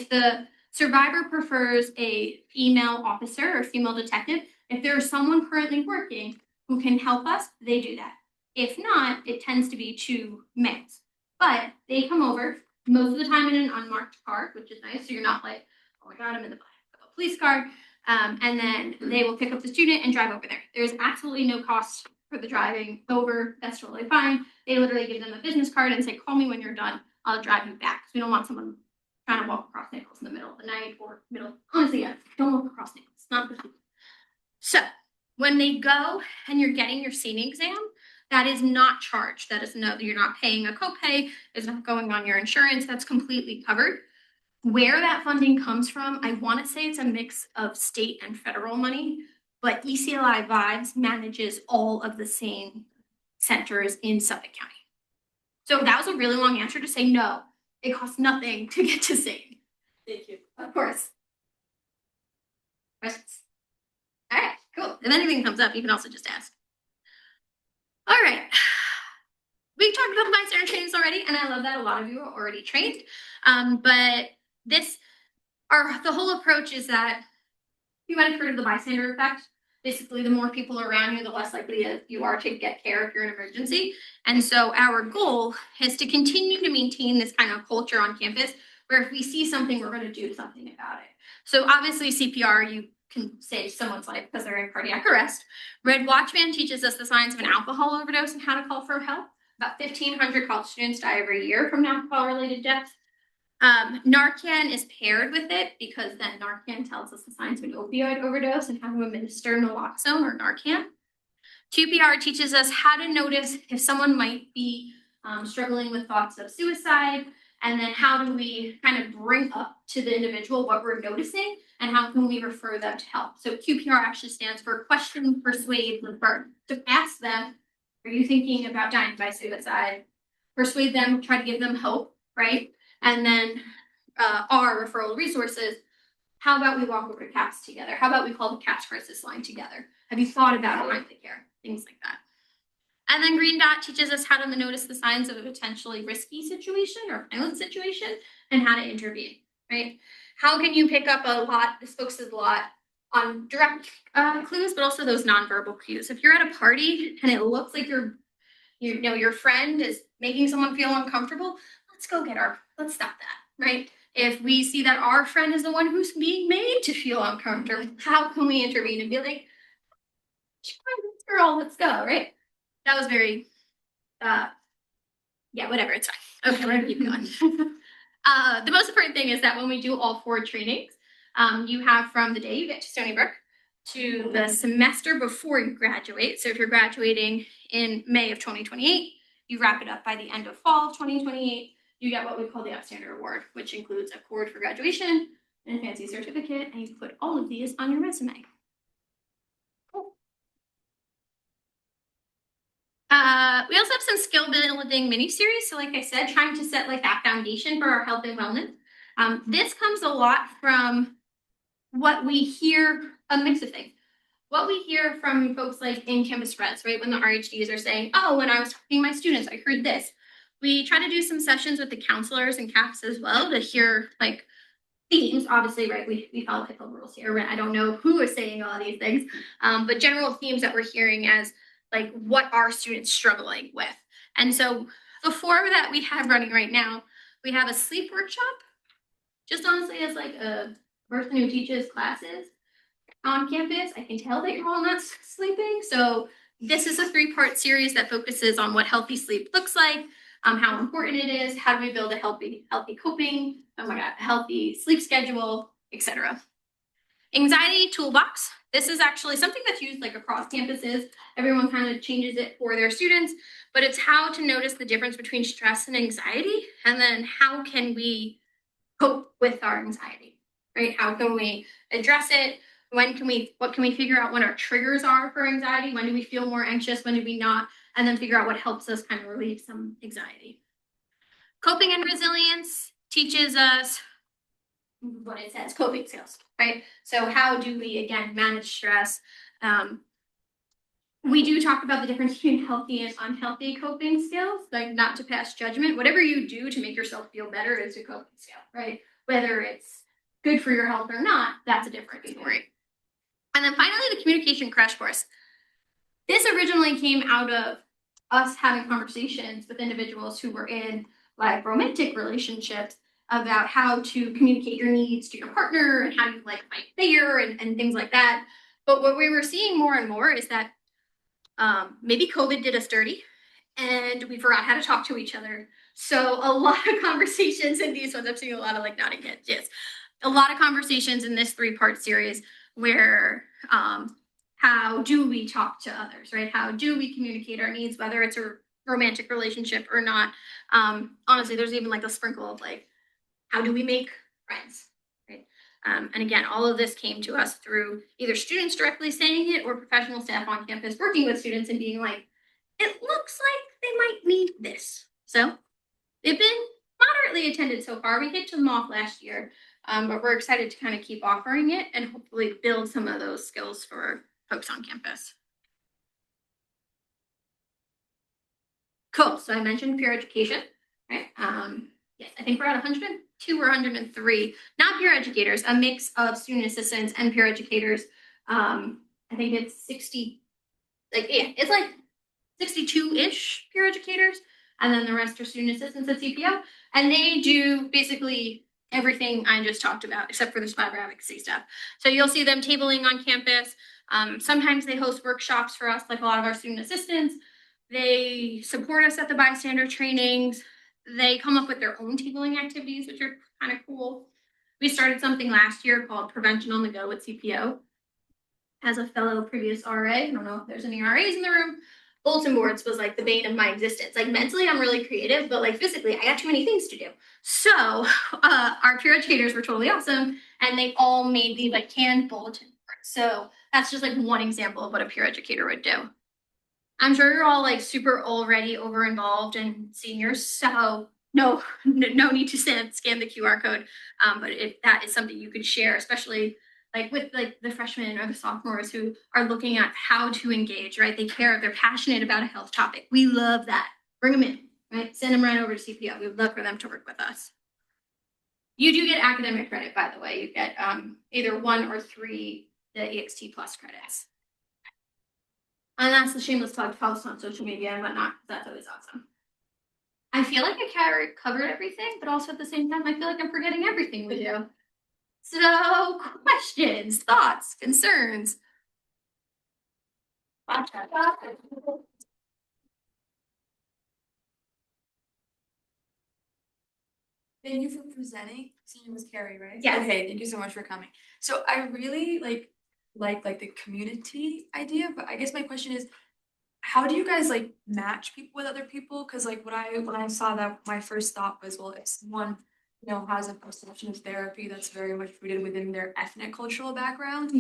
the survivor prefers a female officer or female detective, if there is someone currently working who can help us, they do that. If not, it tends to be two males. But they come over most of the time in an unmarked car, which is nice. So you're not like, oh my God, I'm in the back of a police car. And then they will pick up the student and drive over there. There's absolutely no cost for the driving over. That's totally fine. They literally give them a business card and say, call me when you're done. I'll drive you back. So we don't want someone trying to walk across Nichols in the middle of the night or honestly, yeah, don't walk across Nichols. It's not good. So when they go and you're getting your SANE exam, that is not charged. That is you're not paying a copay. It's not going on your insurance. That's completely covered. Where that funding comes from, I want to say it's a mix of state and federal money, but ECLI Vibes manages all of the SANE centers in Suffolk County. So that was a really long answer to say no. It costs nothing to get to SANE. Thank you. Of course. Questions? All right, cool. If anything comes up, you can also just ask. All right. We talked about the bystander trainings already, and I love that a lot of you are already trained. But the whole approach is that you might have heard of the bystander effect. Basically, the more people around you, the less likely you are to get care if you're in an emergency. And so our goal is to continue to maintain this kind of culture on campus where if we see something, we're going to do something about it. So obviously CPR, you can save someone's life because they're in cardiac arrest. Red Watchman teaches us the signs of an alcohol overdose and how to call for help. About 1,500 college students die every year from alcohol-related deaths. Narcan is paired with it because then Narcan tells us the signs of an opioid overdose and how to administer naloxone or Narcan. QPR teaches us how to notice if someone might be struggling with thoughts of suicide, and then how do we kind of bring up to the individual what we're noticing and how can we refer them to help. So QPR actually stands for question, persuade, refer. To ask them, are you thinking about dying by suicide? Persuade them, try to give them hope, right? And then our referral resources, how about we walk over to CAPS together? How about we call the CAPS crisis line together? Have you thought about timely care? Things like that. And then Green Dot teaches us how to notice the signs of a potentially risky situation or violent situation and how to intervene, right? How can you pick up a lot? This focuses a lot on direct clues, but also those nonverbal cues. If you're at a party and it looks like your friend is making someone feel uncomfortable, let's stop that, right? If we see that our friend is the one who's being made to feel uncomfortable, how can we intervene and be like, girl, let's go, right? That was very, yeah, whatever, it's fine. Okay, we're gonna keep going. The most important thing is that when we do all 4 trainings, you have from the day you get to Stony Brook to the semester before you graduate. So if you're graduating in May of 2028, you wrap it up by the end of fall of 2028. You get what we call the Upstander Award, which includes a cord for graduation and a fancy certificate, and you put all of these on your resume. Cool. We also have some skill building mini series. So like I said, trying to set like that foundation for our health and wellness. This comes a lot from what we hear, a mix of things. What we hear from folks like in campus spreads, right? When the RHDs are saying, oh, when I was talking to my students, I heard this. We try to do some sessions with the counselors and CAFs as well to hear like themes, obviously, right? We follow HIPAA rules here. I don't know who is saying all of these things, but general themes that we're hearing as like what are students struggling with. And so the 4 that we have running right now, we have a sleep workshop, just honestly as like a person who teaches classes on campus. I can tell that you're all not sleeping. So this is a 3-part series that focuses on what healthy sleep looks like, how important it is, how do we build a healthy coping, a healthy sleep schedule, etc. Anxiety toolbox. This is actually something that's used like across campuses. Everyone kind of changes it for their students, but it's how to notice the difference between stress and anxiety, and then how can we cope with our anxiety, right? How can we address it? What can we figure out when our triggers are for anxiety? When do we feel more anxious? When do we not? And then figure out what helps us kind of relieve some anxiety. Coping and resilience teaches us what it says, coping skills, right? So how do we, again, manage stress? We do talk about the difference between healthy and unhealthy coping skills, like not to pass judgment. Whatever you do to make yourself feel better is a coping skill, right? Whether it's good for your health or not, that's a different story. And then finally, the communication crash course. This originally came out of us having conversations with individuals who were in like romantic relationships about how to communicate your needs to your partner and how you like fight fair and things like that. But what we were seeing more and more is that maybe COVID did us dirty and we forgot how to talk to each other. So a lot of conversations in these ones, I'm seeing a lot of like nodding heads, yes. A lot of conversations in this 3-part series where how do we talk to others, right? How do we communicate our needs, whether it's a romantic relationship or not? Honestly, there's even like a sprinkle of like, how do we make friends, right? And again, all of this came to us through either students directly saying it or professional staff on campus working with students and being like, it looks like they might need this. So they've been moderately attended so far. We kicked them off last year, but we're excited to kind of keep offering it and hopefully build some of those skills for folks on campus. Cool. So I mentioned peer education, right? Yes, I think we're at 102 or 103, not peer educators, a mix of student assistants and peer educators. I think it's 60, it's like 62-ish peer educators, and then the rest are student assistants at CPO, and they do basically everything I just talked about, except for the fiber advocacy stuff. So you'll see them tabling on campus. Sometimes they host workshops for us, like a lot of our student assistants. They support us at the bystander trainings. They come up with their own tabling activities, which are kind of cool. We started something last year called Prevention on the Go with CPO. As a fellow previous RA, I don't know if there's any RAs in the room, bulletin boards was like the bane of my existence. Like mentally, I'm really creative, but like physically, I got too many things to do. So our peer educators were totally awesome, and they all made these like canned bulletin boards. So that's just like one example of what a peer educator would do. I'm sure you're all like super already over involved and seniors, so no need to scan the QR code. But if that is something you could share, especially like with like the freshmen or the sophomores who are looking at how to engage, right? They care, they're passionate about a health topic. We love that. Bring them in, right? Send them right over to CPO. We would love for them to work with us. You do get academic credit, by the way. You get either 1 or 3 the EXT Plus credits. And that's the shameless plug to post on social media and whatnot. That's always awesome. I feel like I covered everything, but also at the same time, I feel like I'm forgetting everything we do. So, questions, thoughts, concerns? Thank you for presenting. So your name is Carrie, right? Yes. Okay, thank you so much for coming. So I really like the community idea, but I guess my question is, how do you guys like match people with other people? Because like when I saw that, my first thought was, well, if someone has a perception of therapy that's very much rooted within their ethnic cultural background,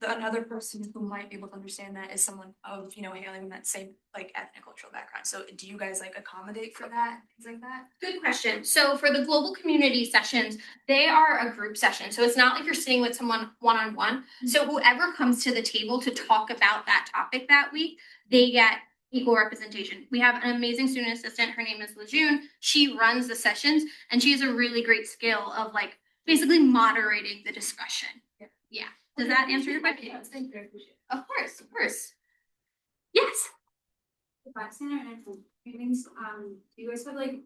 another person who might be able to understand that is someone of hailing from that same like ethnic cultural background. So do you guys like accommodate for that, things like that? Good question. So for the global community sessions, they are a group session. So it's not like you're sitting with someone one-on-one. So whoever comes to the table to talk about that topic that week, they get equal representation. We have an amazing student assistant. Her name is Lejeune. She runs the sessions and she has a really great skill of like basically moderating the discussion. Yeah. Does that answer your question? Yes, thank you, I appreciate it. Of course, of course. Yes. The bystander and trainings, do you guys have like,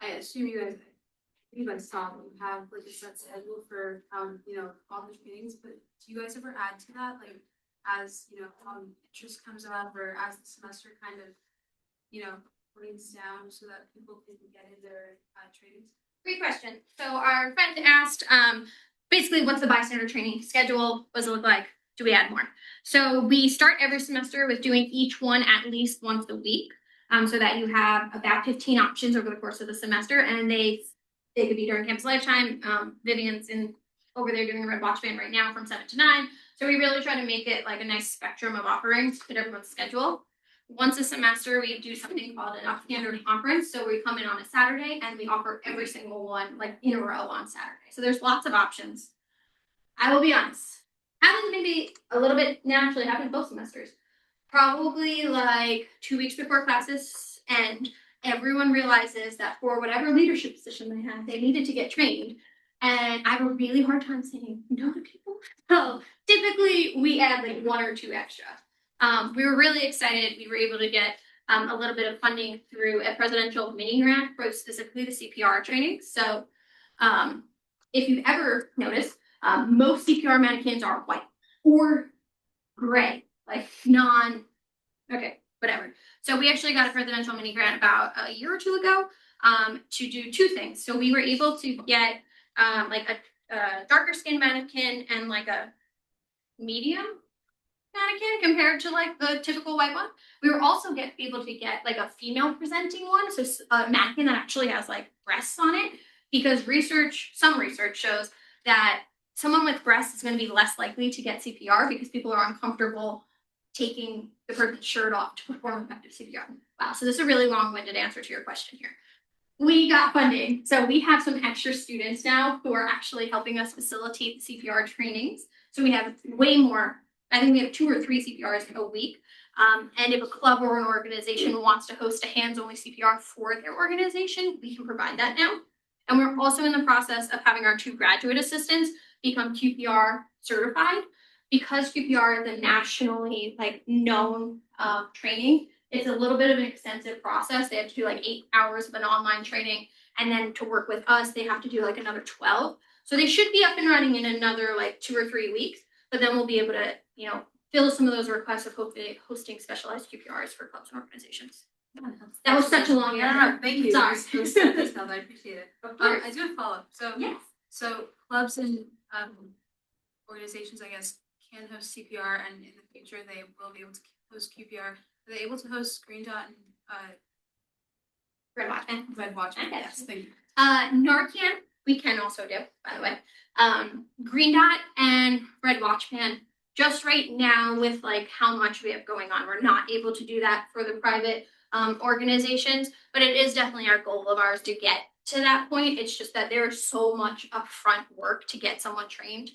I assume you guys saw that you have like a set schedule for all the trainings, but do you guys ever add to that, like as interest comes up or as the semester kind of brings down so that people can get in their trainings? Great question. So our friend asked, basically, what's the bystander training schedule? What does it look like? Do we add more? So we start every semester with doing each one at least once a week, so that you have about 15 options over the course of the semester, and they could be during campus lifetime. Vivian's over there doing the Red Watch Band right now from 7 to 9. So we really try to make it like a nice spectrum of offerings to fit everyone's schedule. Once a semester, we do something called an standard conference. So we come in on a Saturday and we offer every single one like in a row on Saturday. So there's lots of options. I will be honest. Happens maybe a little bit naturally happens both semesters. Probably like 2 weeks before classes, and everyone realizes that for whatever leadership position they have, they needed to get trained. And I have a really hard time saying no to people. So typically we add like 1 or 2 extra. We were really excited. We were able to get a little bit of funding through a presidential mini grant for specifically the CPR training. So if you've ever noticed, most CPR mannequins are white or gray, like whatever. So we actually got a presidential mini grant about a year or 2 ago to do 2 things. So we were able to get like a darker skin mannequin and like a medium mannequin compared to like the typical white one. We were also able to get like a female presenting one, so a mannequin that actually has like breasts on it, because some research shows that someone with breasts is going to be less likely to get CPR because people are uncomfortable taking the person's shirt off to perform effective CPR. Wow, so this is a really long-winded answer to your question here. We got funding, so we have some extra students now who are actually helping us facilitate the CPR trainings. So we have way more. I think we have 2 or 3 CPRs a week. And if a club or an organization wants to host a hands-only CPR for their organization, we can provide that now. And we're also in the process of having our 2 graduate assistants become QPR certified. Because QPR is a nationally known training, it's a little bit of an extensive process. They have to do 8 hours of an online training, and then to work with us, they have to do another 12. So they should be up and running in another 2 or 3 weeks. But then we'll be able to, fill some of those requests of hosting specialized QPRs for clubs and organizations. That was such a long answer. Thank you. Sorry. It was so detailed. I appreciate it. course. I do have a follow-up. So Yes. So clubs and organizations, I guess, can host CPR, and in the future they will be able to host QPR. Are they able to host Green Dot and Red Watchman. Red Watchman? Okay. Yes, thank you. Narcan, we can also do, by the way. Green Dot and Red Watchman, just right now with how much we have going on, we're not able to do that for the private organizations, but it is definitely our goal of ours to get to that point. It's just that there's so much upfront work to get someone trained.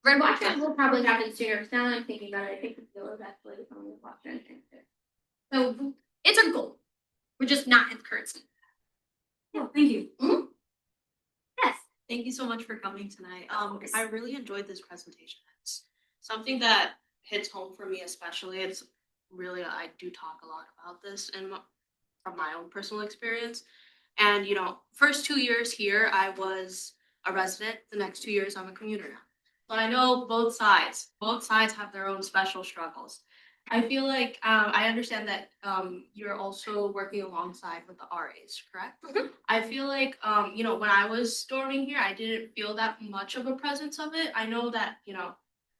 Red Watchman will probably happen sooner, because now that I'm thinking about it, I think the deal is actually becoming Red Watchman. So it's a goal. We're just not in the current state. Yeah, thank you. Yes. Thank you so much for coming tonight. I really enjoyed this presentation. something that hits home for me especially, it's really, I do talk a lot about this and from my own personal experience. And, first 2 years here, I was a resident. The next 2 years, I'm a commuter now. But I know both sides. Both sides have their own special struggles. I feel like I understand that you're also working alongside with the RAs, correct? Mhm. I feel like, when I was storming here, I didn't feel that much of a presence of it. I know that,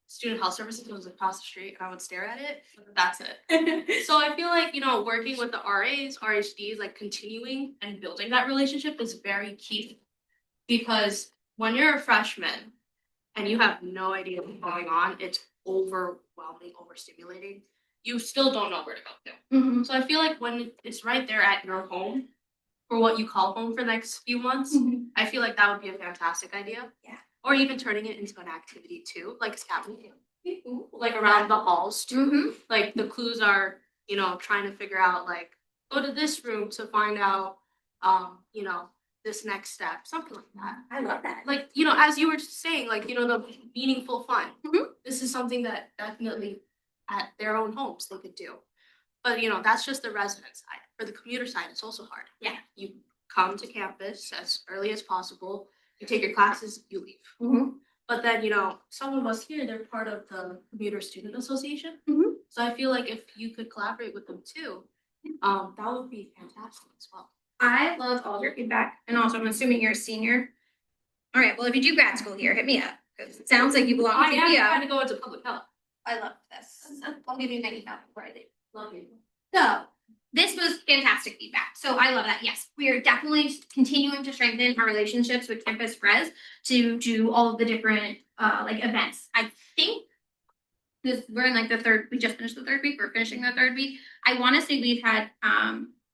student health services was across the street and I would stare at it. That's it. So I feel like, working with the RAs, RHDs, like continuing and building that relationship is very key. Because when you're a freshman and you have no idea what's going on, it's overwhelming, overstimulating. You still don't know where to go to. Mhm. So I feel like when it's right there at your home, for what you call home for the next few months, Mhm. I feel like that would be a fantastic idea. Yeah. Or even turning it into an activity too, like a scout meeting. Like around the halls too. Mhm. Like the clues are, trying to figure out like go to this room to find out this next step, something like that. I love that. Like, as you were saying, like, the meaningful fun. Mhm. This is something that definitely at their own homes they could do. But, that's just the resident side. For the commuter side, it's also hard. Yeah. You come to campus as early as possible, you take your classes, you leave. Mhm. But then, some of us here, they're part of the Commuter Student Association. Mhm. So I feel like if you could collaborate with them too, that would be fantastic as well. I love all your feedback, and also I'm assuming you're a senior. All right. Well, if you do grad school here, hit me up. 'Cause it sounds like you belong I to am CPO. trying to go into public health. I love this. I'll give you my email before I leave. Love you. So this was fantastic feedback. So I love that. Yes, we are definitely continuing to strengthen our relationships with Campus Res to do all of the different like events. I think we're in like the third. We just finished the third week. We're finishing the third week. I want to say we've had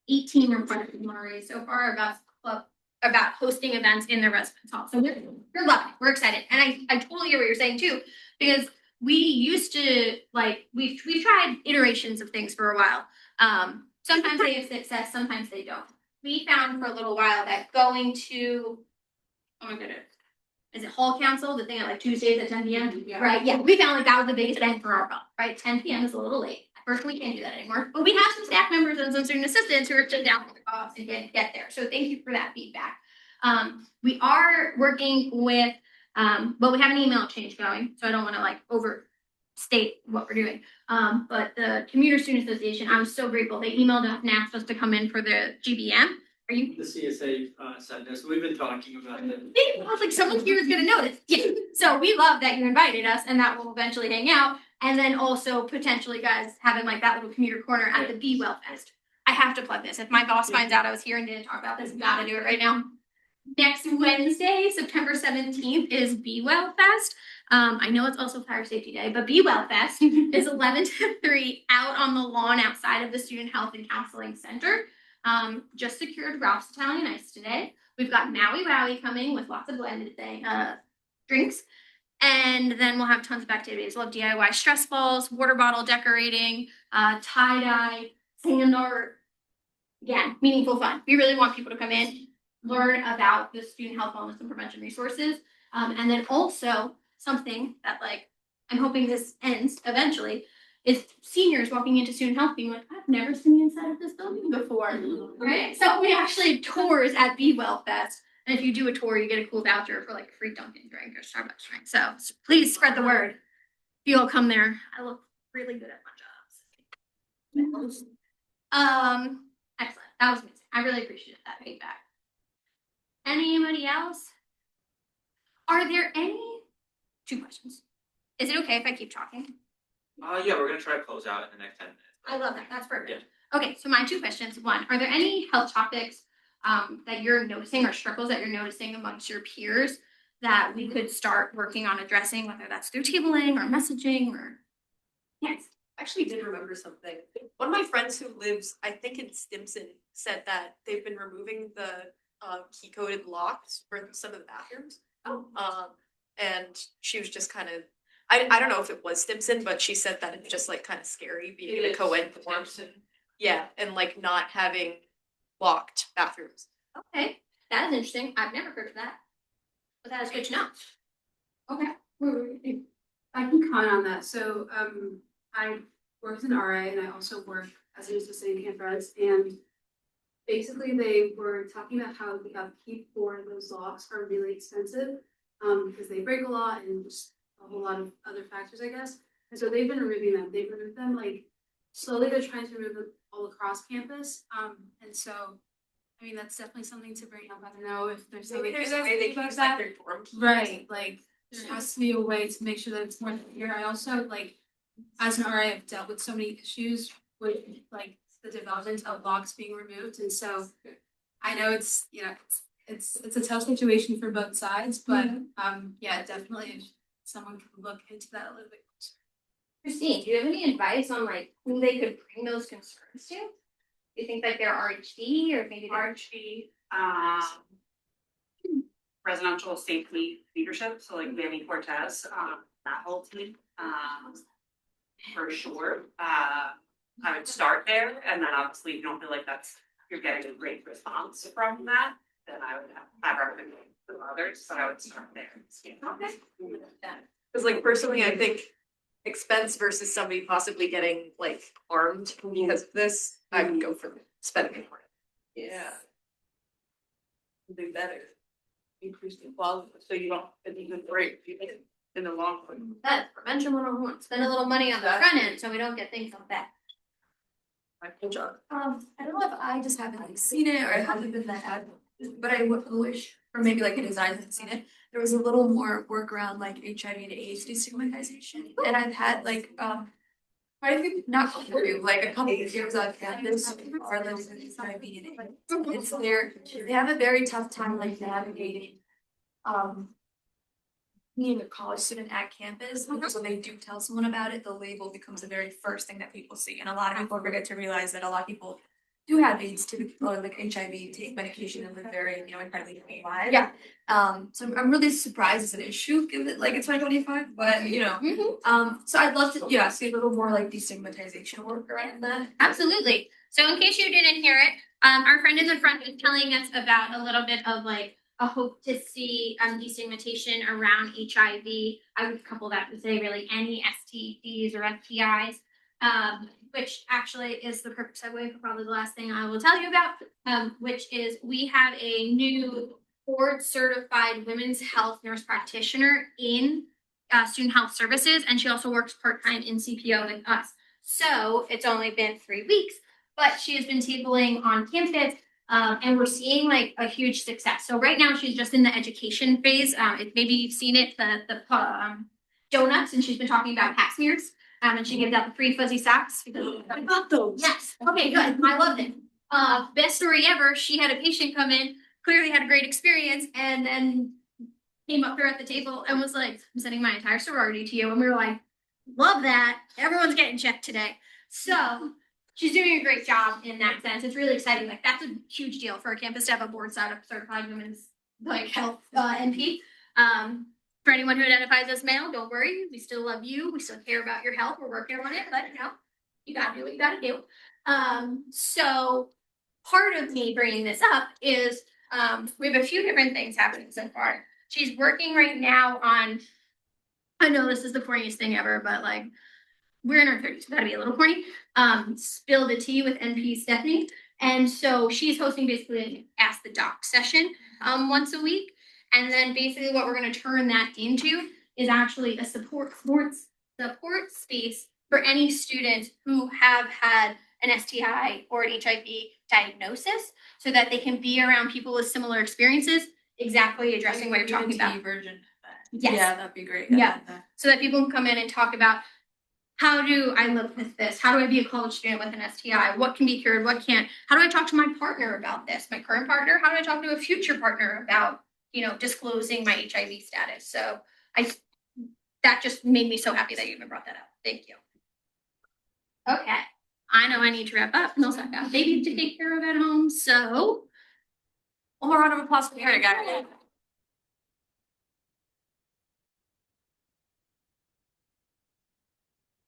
18 requests from RAs so far about hosting events in the residence hall. So we're loving it. We're excited, and I totally hear what you're saying too, because we used to like we've tried iterations of things for a while. Sometimes they have success, sometimes they don't. We found for a little while that going to oh my goodness, is it Hall Council, the thing at like Tuesdays at 10 p.m. Yeah. Right? Yeah, we found like that was the biggest bang for our buck. Right, 10 p.m. is a little late. Personally, can't do that anymore. But we have some staff members and some student assistants who are just down for the cause and get there. So thank you for that feedback. We are working with, well, we have an email exchange going, so I don't want to like overstate what we're doing. But the Commuter Student Association, I'm so grateful. They emailed us and asked us to come in for the GBM. Are you? The CSA said this. We've been talking about it. I was like, someone here is going to notice. Yeah. So we love that you invited us, and that we'll eventually hang out. And then also potentially, guys, having like that little commuter corner at the Be Well Fest. I have to plug this. If my boss finds out I was here and didn't talk about this, gotta do it right now. Next Wednesday, September 17th, is Be Well Fest. I know it's also Fire Safety Day, but Be Well Fest is 11 to 3 out on the lawn outside of the Student Health and Counseling Center. Just secured Ralph's Italian Ice today. We've got Maui Wowie coming with lots of blended drinks. And then we'll have tons of activities. We'll have DIY stress balls, water bottle decorating, tie-dye, sand art. Again, meaningful fun. We really want people to come in, learn about the student health, wellness, and prevention resources. And then also something that like I'm hoping this ends eventually is seniors walking into student health being like, I've never seen the inside of this building before. Right? So we actually have tours at Be Well Fest. And if you do a tour, you get a cool voucher for like a free Dunkin' drink or Starbucks drink. So please spread the word. If you all come there, I look really good at my jobs. Excellent. That was amazing. I really appreciated that feedback. Anybody else? Are there any 2 questions? Is it okay if I keep talking? Yeah, we're gonna try to close out in the next 10 minutes. I love that. That's perfect. Okay, so my 2 questions. One, are there any health topics that you're noticing or struggles that you're noticing amongst your peers that we could start working on addressing, whether that's through tabling or messaging or yes. I actually did remember something. One of my friends who lives, I think in Stimson, said that they've been removing the key coded locks for some of the bathrooms. And she was just kind of, I don't know if it was Stimson, but she said that it's just like kind of scary being in a co-ed dorm. Yeah, and like not having locked bathrooms. Okay, that is interesting. I've never heard of that, but that is good to know. Okay. I can comment on that. So, I work as an RA and I also work as an assistant in camp guards. And basically they were talking about how the upkeep for those locks are really expensive, because they break a lot and just a whole lot of other factors, I guess. And so they've been removing them. They've removed them like slowly. They're trying to remove them all across campus. And so, I mean, that's definitely something to bring up. I don't know if there's Maybe something there's a way they can about use like that. their dorm keys. Right, like there has to be a way to make sure that it's more secure. I also like, as an RA, I've dealt with so many issues with like the development of locks being removed, and so I know it's, you know, it's a tough situation for both sides, but yeah, definitely if someone can look into that a little bit. Christine, do you have any advice on like who they could bring those concerns to? Do you think like their RHD or maybe their RHD, residential safety leadership, so like Manny Cortez, that whole team, for sure. I would start there, and then obviously if you don't feel like you're getting a great response from that, then I would have recommended to others, so I would start there. Okay. Cause like personally, I think expense versus somebody possibly getting like harmed because of this, I would go for spending more. Yeah. Do better. Increase the quality, so you don't, it's even break in the long run. That's prevention 101. Spend a little money on the front end so we don't get things like that. Good job. I don't know if I just haven't like seen it or I haven't been that ad, but I would wish, or maybe like a design hasn't seen it. There was a little more work around like HIV and AIDS destigmatization, and I've had like quite a few, not quite a few, like a couple of years on campus are living with HIV and AIDS. It's they have a very tough time like navigating being a college student at campus, because when they do tell someone about it, the label becomes the very first thing that people see. And a lot of people forget to realize that a lot of people do have AIDS, typically, or like HIV, take medication and live very, you know, incredibly happy lives. Yeah. So I'm really surprised it's an issue, given that like it's 2025, but you know. Mm-hmm. So I'd love to, yeah, see a little more like destigmatization work around that. Absolutely. So in case you didn't hear it, our friend in the front was telling us about a little bit of like a hope to see destigmatization around HIV. I would couple that with say really any STDs or STIs, which actually is the perfect segue for probably the last thing I will tell you about, which is we have a new board certified women's health nurse practitioner in student health services, and she also works part-time in CPO with us. So it's only been 3 weeks, but she has been tabling on campus, and we're seeing like a huge success. So right now she's just in the education phase. Maybe you've seen it, the donuts, and she's been talking about pap smears. And she gives out the free fuzzy socks. I got those. Yes. Okay, good. I love it. Best story ever. She had a patient come in, clearly had a great experience, and then came up there at the table and was like, I'm sending my entire sorority to you. And we were like, love that. Everyone's getting checked today. So she's doing a great job in that sense. It's really exciting. Like that's a huge deal for a campus to have a board certified women's like health NP. For anyone who identifies as male, don't worry. We still love you. We still care about your health. We're working on it, but you know, you gotta do what you gotta do. So part of me bringing this up is we have a few different things happening so far. She's working right now on, I know this is the corniest thing ever, but like we're in our 30s, so gotta be a little corny. Spill the tea with NP Stephanie. And so she's hosting basically an Ask the Doc session once a week. And then basically what we're going to turn that into is actually a support space for any students who have had an STI or an HIV diagnosis, so that they can be around people with similar experiences, exactly addressing what you're talking about. Version. Yes. Yeah, that'd be great. Yeah. So that people can come in and talk about, how do I live with this? How do I be a college student with an STI? What can be cured? What can't? How do I talk to my partner about this? My current partner? How do I talk to a future partner about, you know, disclosing my HIV status? So that just made me so happy that you even brought that up. Thank you. Okay. I know I need to wrap up, and also I've got babies to take care of at home. So One more round of applause for Harry, guys.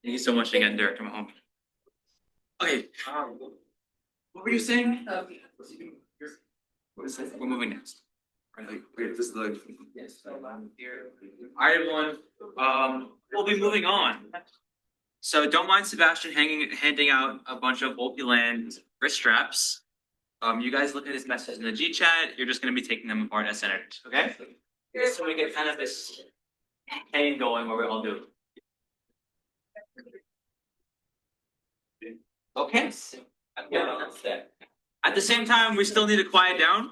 Thank you so much again, Derek. I'm home. Okay. What were you saying? What is it? We're moving next. Wait, this is the. Yes, so I'm here. All right, everyone, we'll be moving on. So don't mind Sebastian handing out a bunch of Volpyland wrist straps. You guys look at his message in the G chat. You're just gonna be taking them apart as senators, okay? So we get kind of this chain going where we all do. Okay. Yeah, that's that. At the same time, we still need to quiet down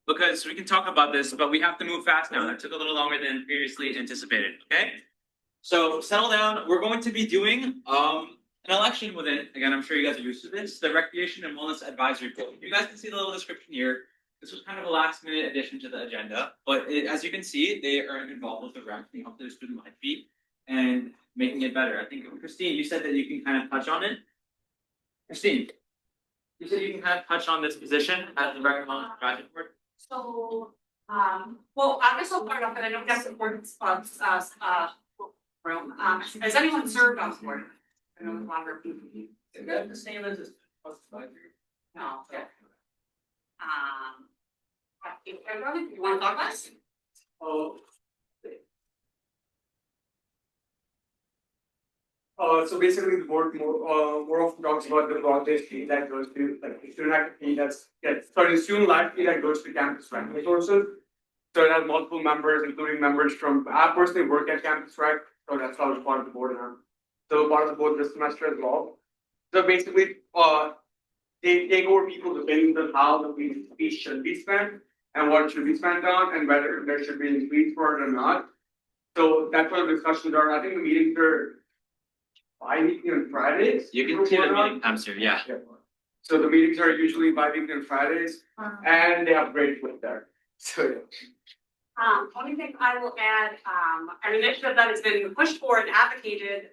because we can talk about this, but we have to move fast now. That took a little longer than previously anticipated. Okay. So settle down. We're going to be doing an election within. Again, I'm sure you guys are used to this. The Recreation and Wellness Advisory Board. You guys can see the little description here. This was kind of a last minute addition to the agenda, but as you can see, they are involved with the rec, up to the student life feed and making it better. I think Christine, you said that you can kind of touch on it. Christine, you said you can kind of touch on this position as the Rec and Wellness Advisory Board. So, well, I guess I'll start off, and I don't guess the board spots, room. Has anyone served on the board? I know longer people. The same as this. No, yeah. If everyone, you wanna talk about this? So basically the board more often talks about the broad-based fee that goes to like the student active fee the student life fee that goes to campus rec resources. So it has multiple members, including members from I personally work at campus rec, so that's how I was part of the board now. So part of the board this semester as well. So basically they take over people's opinions on how the fee should be spent and what it should be spent on and whether there should be an increase for it or not. So that's what the discussions are. I think the meetings are bi-weekly on Fridays. You can see the meeting times here, yeah. So the meetings are usually bi-weekly on Fridays, and they have great food there. So Only thing I will add, an initiative that has been pushed for and advocated,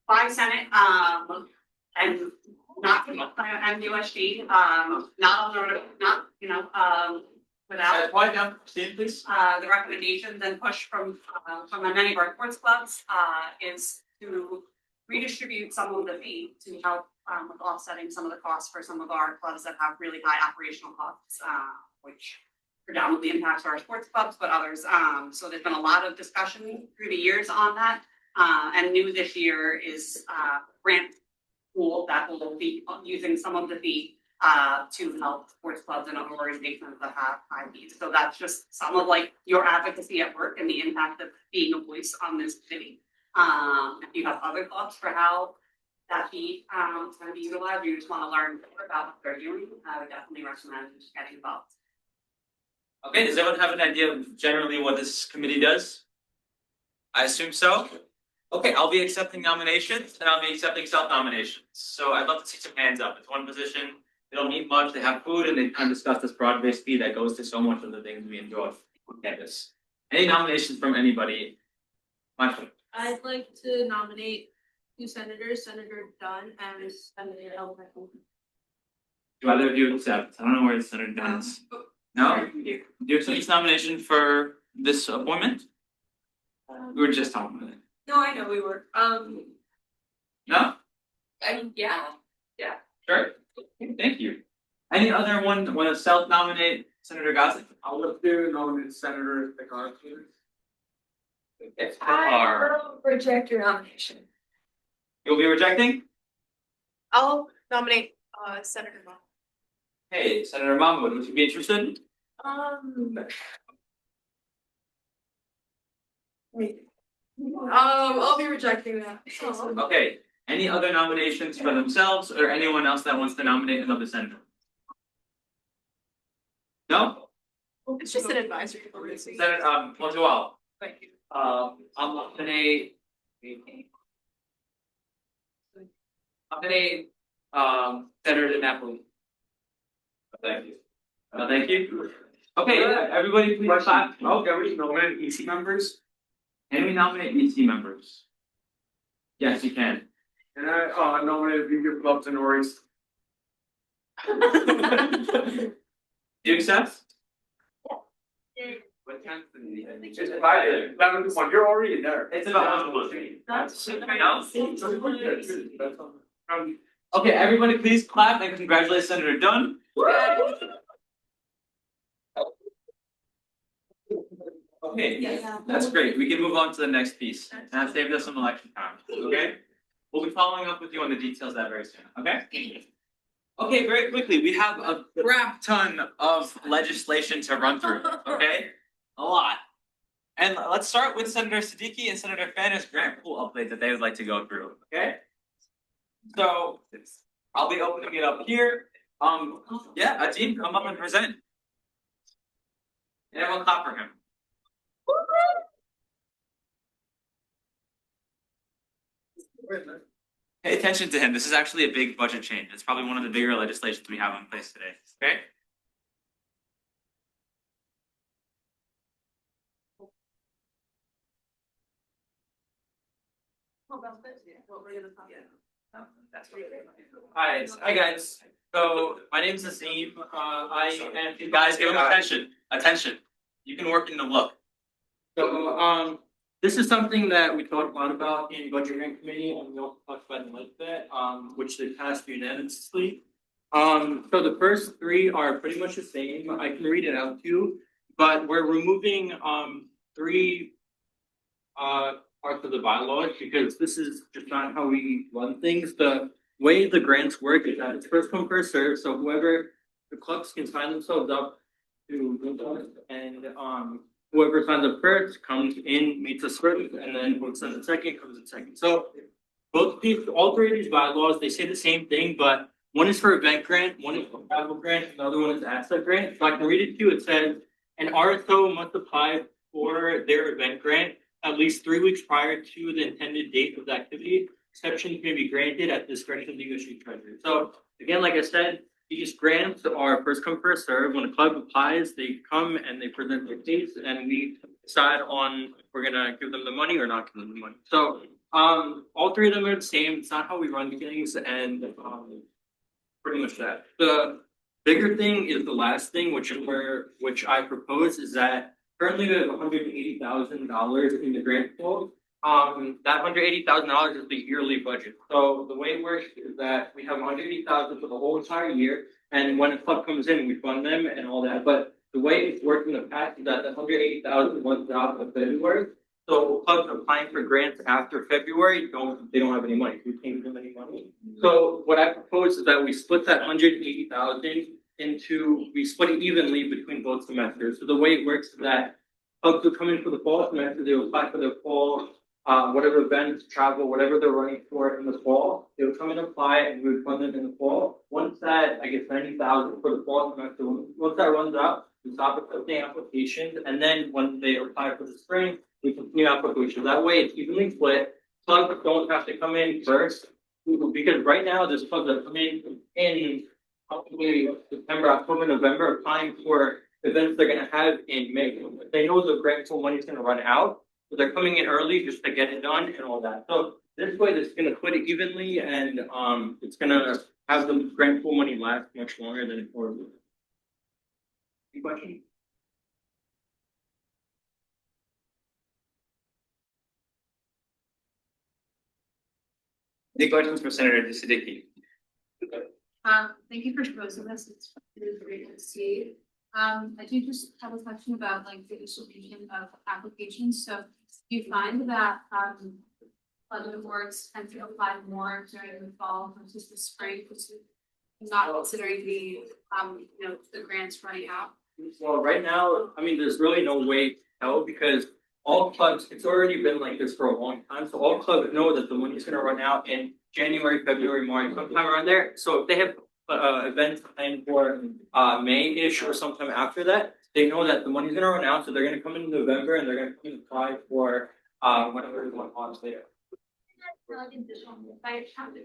by Senate, and not, and USG, not on the, not, without. Quiet down, Christine, please. The recommendations and push from many of our sports clubs, is to redistribute some of the fee to help, with offsetting some of the costs for some of our clubs that have really high operational costs, which predominantly impacts our sports clubs, but others. So there's been a lot of discussion through the years on that. And new this year is, grant pool that will be using some of the fee to help sports clubs and other organizations that have high fees. So that's just some of like your advocacy at work and the impact of being a voice on this city. If you have other thoughts for how that fee is going to be utilized, you just want to learn more about what they're doing, I would definitely recommend getting involved. Okay, does everyone have an idea of generally what this committee does? I assume so. Okay, I'll be accepting nominations and I'll be accepting self-nominations. So I'd love to see some hands up. It's one position. They don't need much. They have food and they kind of discuss this broad-based fee that goes to so much of the things we enjoy on campus. Any nominations from anybody? Michael. I'd like to nominate two senators, Senator Dunn and Senator Elbrecht. Do either of you accept? I don't know where the Senator Dunn is. No? Do you accept this nomination for this appointment? We were just talking about it. No, I know we were. No? I mean, yeah. Sure. Thank you. Any other one want to self-nominate Senator Gossett? I'll look to nominate Senator Picard. It's Pilar. Reject your nomination. You'll be rejecting? I'll nominate Senator Mo. Hey, Senator Mahmoud, would you be interested? I'll be rejecting that. Okay. Any other nominations for themselves or anyone else that wants to nominate another senator? No? It's just an advisory board. Senator, Montual. Thank you. I'll nominate. Senator Napoli. Thank you. Thank you. Okay, everybody please clap. Oh, can we nominate EC members? Can we nominate EC members? Yes, you can. And I nominate VP Clubs and Oris. Do you accept? What time is it? It's 11 to 1. You're already there. It's about 1 to 1. Okay, everybody please clap and congratulate Senator Dunn. Okay, that's great. We can move on to the next piece. And I've saved us some election time, okay? We'll be following up with you on the details of that very soon, okay? Okay, very quickly, we have a crap ton of legislation to run through, okay? A lot. And let's start with Senator Siddiqui and Senator Fanna's grant pool update that they would like to go through, okay? So, I'll be opening it up here. Yeah, Adeem, come up and present. And everyone clap for him. Pay attention to him. This is actually a big budget change. It's probably one of the bigger legislations we have in place today. Okay? Hi guys. So my name's Azim. And guys, give him attention. You can work in the look. So this is something that we talked a lot about in budget hearing committee, and we also talked about in like that, which they passed unanimously. So the first three are pretty much the same. I can read it out to you, but we're removing three parts of the bylaws because this is just not how we run things. The way the grants work is that it's first come first serve. So whoever the clubs can sign themselves up to and whoever signs up first comes in, meets us first, and then whoever signs up second comes in second. So all three of these bylaws, they say the same thing, but one is for event grant, one is for travel grant, and the other one is asset grant. So I can read it to you. It says an RSO must apply for their event grant at least 3 weeks prior to the intended date of the activity. Exceptions may be granted at the discretion of the USG Treasurer. So again, like I said, these grants are first come, first serve. When a club applies, they come and they present their case, and we decide on if we're gonna give them the money or not give them the money. So all three of them are the same. It's not how we run things, and pretty much that. The bigger thing is the last thing, which I propose is that currently we have $180,000 in the grant pool. That $180,000 is the yearly budget. So the way it works is that we have $180,000 for the whole entire year, and when a club comes in, we fund them and all that. But the way it's worked in the past is that the $180,000 runs out of February. So clubs applying for grants after February they don't have any money. We can't give them any money. So what I propose is that we split that $180,000 we split it evenly between both semesters. So the way it works is that clubs will come in for the fall semester, they will apply for their fall, whatever events, travel, whatever they're running for in the fall, they would come and apply and we would fund them in the fall. Once that, I guess 90,000 for the fall semester, once that runs out, we stop accepting applications, and then when they apply for the spring, we continue applications. That way it's evenly split. Clubs don't have to come in first, because right now there's clubs that come in probably September, October, November, applying for events they're going to have in May. They know the grant pool money is going to run out, so they're coming in early just to get it done and all that. So this way, this is going to split it evenly, and it's going to have the grant pool money last much longer than it would. Any questions? Any questions for Senator Siddiqui? Thank you for proposing this. It's really great to see. I do just have a question about like the distribution of applications. So do you find that other boards tend to apply more during the fall versus the spring, not considering the the grants running out? Well, right now, I mean, there's really no way to tell because all clubs, it's already been like this for a long time. So all clubs know that the money's going to run out in January, February, March, sometime around there. So if they have events planned for May-ish or sometime after that, they know that the money's going to run out. So they're going to come in November and they're going to come and apply for whatever they want on later.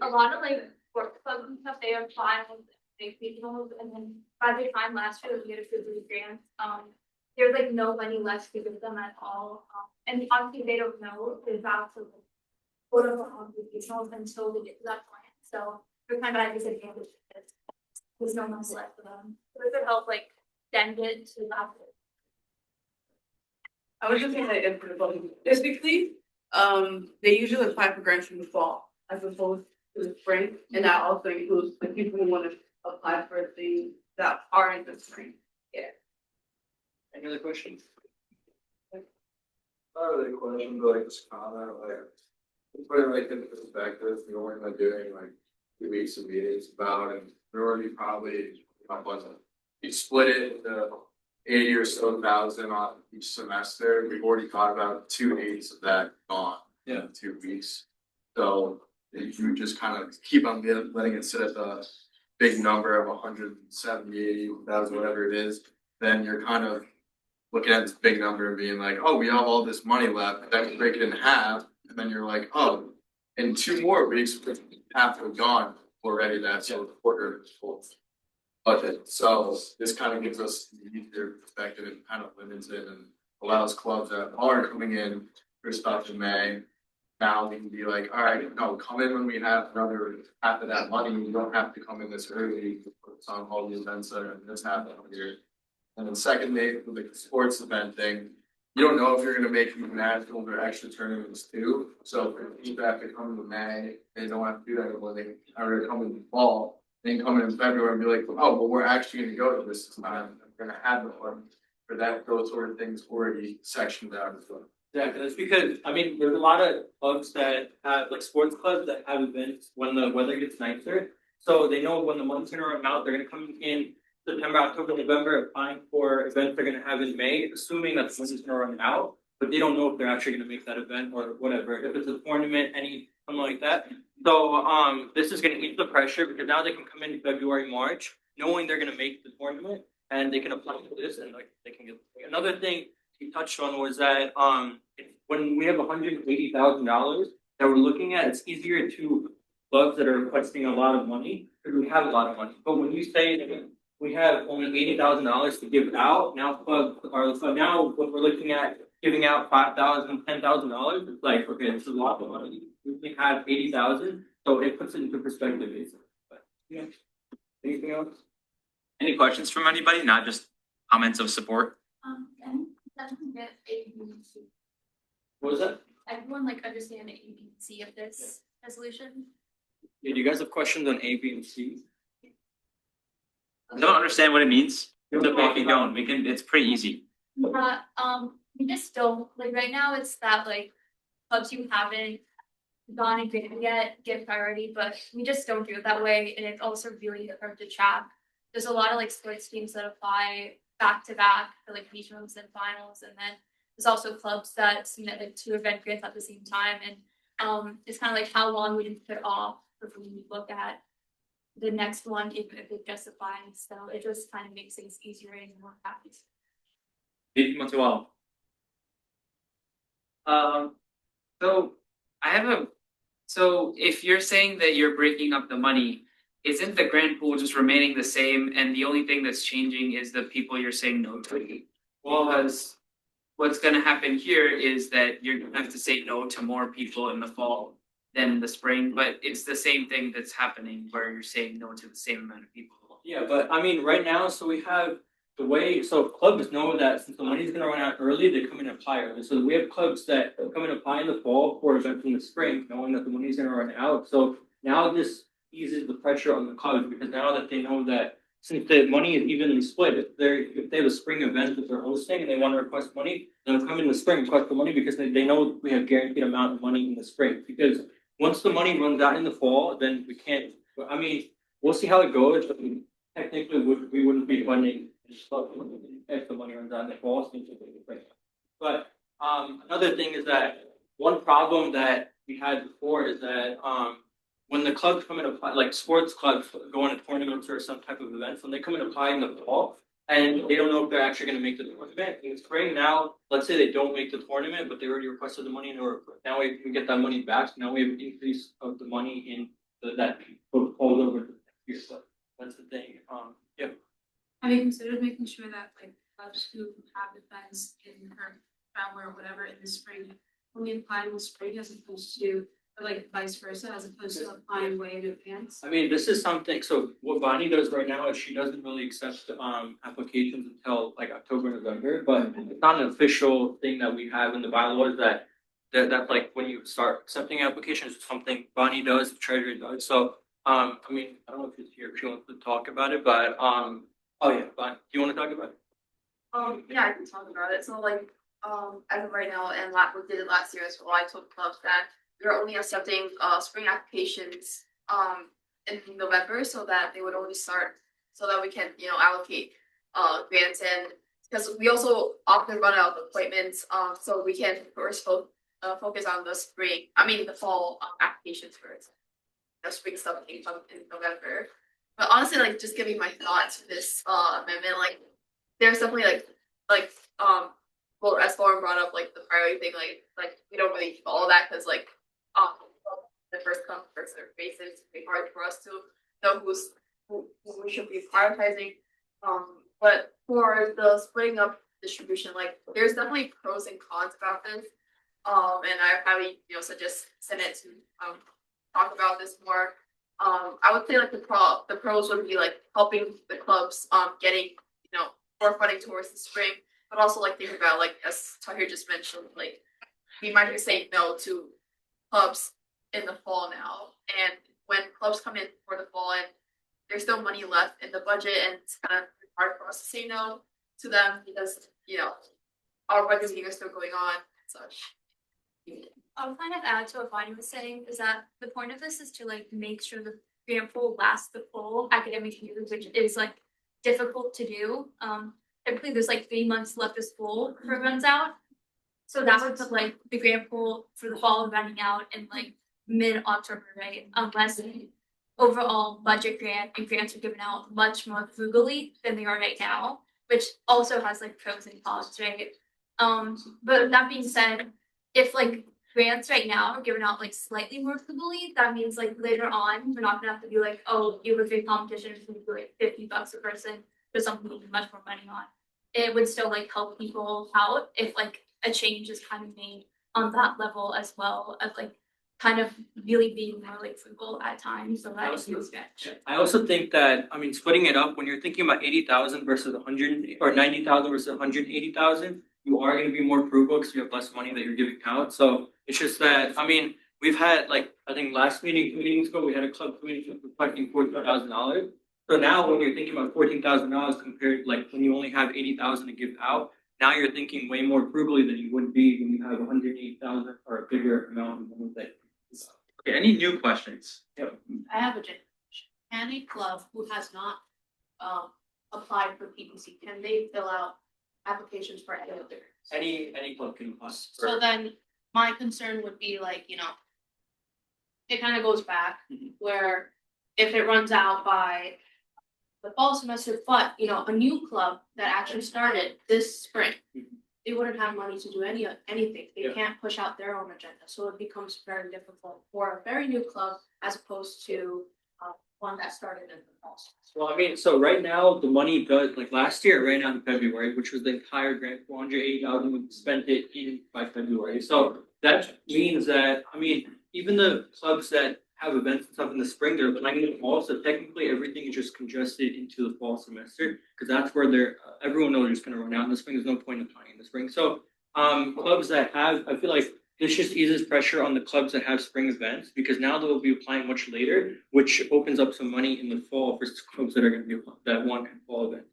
A lot of like sports clubs and stuff, they apply with big people, and then by the time last year we had a good grant, there's like no money left to give them at all. And obviously they don't know the value of quote unquote obligations until they get to that point. So they're kind of at a disadvantage because there's no money left for them. So it could help like them get to that. I was just gonna say, typically, they usually apply for grants in the fall as opposed to the spring, and that also includes the people who want to apply for things that are in the spring. Yeah. Any other questions? Not really a question, but like just comment, like, to put it like into perspective, we only been doing like 2 weeks of meetings about, and we're already probably, you split it into 80 or so thousand on each semester, we've already got about 2/8 of that gone. Yeah. In 2 weeks. So if you just kind of keep on letting it sit at the big number of 170, 80,000, whatever it is, then you're kind of looking at this big number and being like, oh, we have all this money left, then you break it in half, and then you're like, oh, in 2 more weeks, half of gone already, that's a quarter of the full budget. So this kind of gives us the easier perspective and kind of limits it and allows clubs that are coming in for stuff in May. Now we can be like, all right, no, come in when we have another half of that money, you don't have to come in this early, focus on all the events that are in this half of the year. And then secondly, with the sports event thing, you don't know if you're gonna make nationals or extra tournaments too. So if people have to come in May, they don't have to do that anymore, they are come in the fall, then come in February and be like, oh, well, we're actually gonna go to this time, we're gonna have the fun for that, those sort of things already sectioned out as well. Yeah, that's because, I mean, there's a lot of clubs that have, like sports clubs that have events when the weather gets nicer. So they know when the month's gonna run out, they're gonna come in September, October, November, applying for events they're gonna have in May, assuming that the month's gonna run out. But they don't know if they're actually gonna make that event or whatever, if it's a tournament, something like that. So, this is gonna ease the pressure because now they can come in February, March, knowing they're gonna make the tournament and they can apply for this and like they can get. Another thing he touched on was that when we have $180,000 that we're looking at, it's easier to clubs that are requesting a lot of money because we have a lot of money. But when you say that we have only $80,000 to give out, now clubs are so now what we're looking at giving out $5,000, $10,000. It's like, okay, this is a lot of money. We have 80,000, so it puts it into perspective basically. But yeah, anything else? Any questions from anybody? Not just comments of support. And doesn't get A, B, and C. What was that? Everyone like understand A, B, and C of this resolution? Yeah, do you guys have questions on A, B, and C? I don't understand what it means. It's okay if you don't. We can. It's pretty easy. We just don't, like, right now, it's that, like, clubs you haven't gone and been yet get priority, but we just don't do it that way, and it's also really hard to track. There's a lot of, like, sports teams that apply back to back for, like, regionals and finals, and then there's also clubs that submit, like, 2 event grants at the same time, and, it's kind of like how long we didn't put off before we look at the next one, even if it just applies, so it just kind of makes things easier and more happy. So I have so if you're saying that you're breaking up the money, isn't the grant pool just remaining the same and the only thing that's changing is the people you're saying no to? Because what's gonna happen here is that you're gonna have to say no to more people in the fall than in the spring, but it's the same thing that's happening where you're saying no to the same amount of people. Yeah, but I mean, right now, so we have the way, so clubs know that since the money's gonna run out early, they come in and apply early. So we have clubs that come in and apply in the fall for events in the spring, knowing that the money's gonna run out. So now this eases the pressure on the clubs because now that they know that since the money is evenly split, if they have a spring event that they're hosting and they want to request money, they'll come in the spring and request the money because they know we have guaranteed amount of money in the spring. Because once the money runs out in the fall, then we can't, I mean, we'll see how it goes, but technically we wouldn't be funding if the money runs out in the fall. But another thing is that one problem that we had before is that when the clubs come and apply, like sports clubs go into tournaments or some type of events, when they come and apply in the fall and they don't know if they're actually going to make the tournament in the spring. Now, let's say they don't make the tournament, but they already requested the money, and now we can get that money back. So now we have an increase of the money in that falls over the next year. So that's the thing. Yeah. Have you considered making sure that like clubs who have events in or travel or whatever in the spring only apply in the spring as opposed to, or like vice versa, as opposed to applying way in advance? I mean, this is something, so what Bonnie does right now is she doesn't really accept applications until like October, November, but it's not an official thing that we have in the bylaws that like when you start accepting applications, it's something Bonnie does, the treasurer does. So I mean, I don't know if she's here, if she wants to talk about it, but oh yeah, Bonnie, do you want to talk about it? Yeah, I can talk about it. So like as of right now, and we did it last year as well, I told clubs that we are only accepting spring applications in November, so that they would only start, so that we can, allocate grants, and because we also often run out of appointments, so we can first focus on the fall applications first. The spring stuff can come in November. But honestly, like, just giving my thoughts to this amendment, like, there's definitely like well, as Lauren brought up, like the priority thing, like we don't really follow that, because like the first come first served basis, it's pretty hard for us to know who we should be prioritizing. But for the splitting up distribution, like, there's definitely pros and cons about this. And I probably, suggest Senate to talk about this more. I would say, like, the pros would be like helping the clubs getting, more funding towards the spring, but also like think about, like, as Tahir just mentioned, like we might be saying no to clubs in the fall now, and when clubs come in for the fall and there's no money left in the budget, and it's kind of hard for us to say no to them because our budget meeting is still going on and such. I'll kind of add to what Bonnie was saying, is that the point of this is to like make sure the grant pool lasts the full academic year, which is like difficult to do. Typically there's like 3 months left of school before it runs out. So that would put like the grant pool for the fall running out in like mid-October, right? Unless the overall budget grant and grants are given out much more frugally than they are right now, which also has like pros and cons, right? But that being said, if like grants right now are given out like slightly more frugally, that means like later on we're not gonna have to be like, oh, you have a big competition, it's gonna be like $50 a person for something you need much more money on. It would still like help people out if like a change is kind of made on that level as well, of like kind of really being more like frugal at times, so that is no sketch. I also think that, I mean, splitting it up, when you're thinking about 80,000 versus 100, or 90,000 versus 180,000, you are going to be more frugal because you have less money that you're giving out. So it's just that, I mean, we've had, like, I think last meetings ago, we had a club committee reflecting $14,000. So now when you're thinking about $14,000 compared, like, when you only have 80,000 to give out, now you're thinking way more frugally than you would be when you have 180,000 or a bigger amount of money. Okay, any new questions? I have a question. Can a club who has not applied for PPC, can they fill out applications for any other? Any club can apply. So then my concern would be like, it kind of goes back where if it runs out by the fall semester, but a new club that actually started this spring, they wouldn't have money to do anything. They can't push out their own agenda. So it becomes very difficult for a very new club as opposed to one that started in the fall. Well, I mean, so right now the money does, like last year, right now in February, which was the entire grant, 480,000, we spent it in by February. So that means that, I mean, even the clubs that have events and stuff in the spring, they're planning in the fall. So technically everything is just congested into the fall semester, because that's where everyone knows it's going to run out in the spring. There's no point in planning in the spring. So clubs that have, I feel like this just eases pressure on the clubs that have spring events, because now they'll be applying much later, which opens up some money in the fall for clubs that are going to be that want fall event.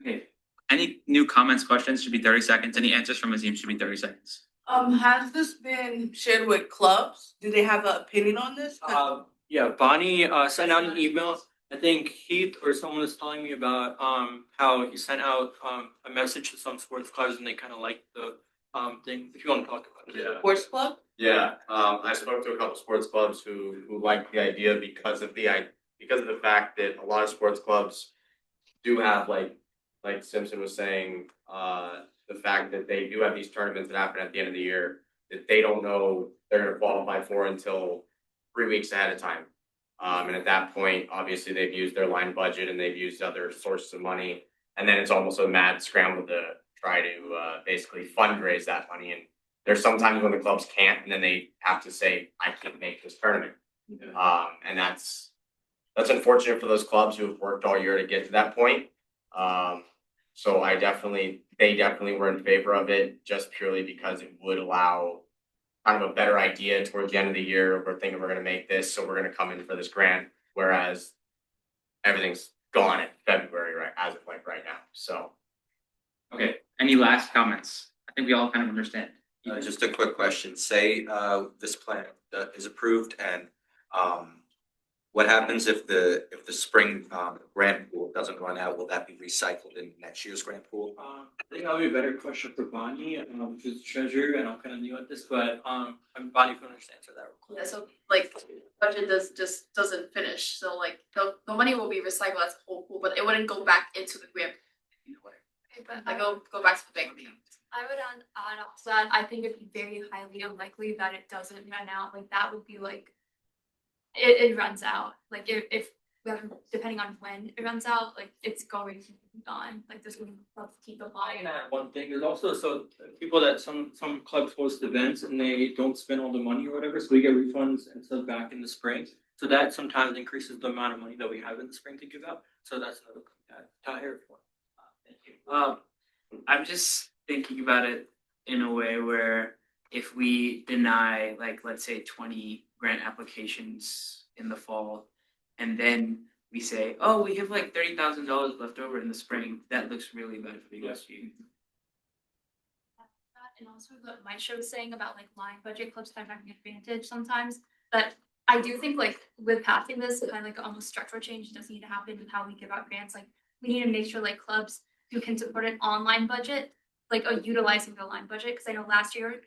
Okay. Any new comments, questions? Should be 30 seconds. Any answers from the team should be 30 seconds. Has this been shared with clubs? Do they have an opinion on this? Yeah, Bonnie sent out an email. I think Heath or someone was telling me about how he sent out a message to some sports clubs and they kind of liked the thing. If you want to talk about it. Yeah. Sports club? Yeah, I spoke to a couple sports clubs who liked the idea because of the fact that a lot of sports clubs do have, like Simpson was saying, the fact that they do have these tournaments that happen at the end of the year that they don't know they're going to qualify for until 3 weeks ahead of time. And at that point, obviously they've used their line budget and they've used other sources of money, and then it's almost a mad scramble to try to basically fundraise that money. And there's sometimes when the clubs can't, and then they have to say, I can't make this tournament. And that's unfortunate for those clubs who have worked all year to get to that point. So they definitely were in favor of it, just purely because it would allow kind of a better idea towards the end of the year. We're thinking we're going to make this, so we're going to come in for this grant, whereas everything's gone in February, right, as of like right now. So Okay, any last comments? I think we all kind of understand. Just a quick question, say, this plan is approved and, what happens if the spring, grant pool doesn't run out, will that be recycled in next year's grant pool? I think that'll be a better question for Bonnie, who's the treasurer, and I'm kind of new at this, but, Bonnie can understand answer that real quick. Yeah, so like budget doesn't finish, so like the money will be recycled as a whole pool, but it wouldn't go back into the grant. You know what? But Like go back to the bank account. I would add on to that, I think it'd be very highly unlikely that it doesn't run out, like that would be like. It runs out, like if depending on when it runs out, like it's going to be gone, like there's gonna have to keep I applying. can add one thing, there's also people that some clubs host events and they don't spend all the money or whatever, so we get refunds and stuff back in the spring. So that sometimes increases the amount of money that we have in the spring to give out, so that's another thing that I hear for. Thank you. I'm just thinking about it in a way where if we deny, like, let's say 20 grant applications in the fall, and then we say, oh, we have like $30,000 left over in the spring, that looks really bad for the USG. And also what my show was saying about like line budget clubs kind of having an advantage sometimes, but I do think like with passing this, kind of like almost structural change does need to happen with how we give out grants, like we need to make sure like clubs who can support an online budget, like utilizing the line budget, because I know last year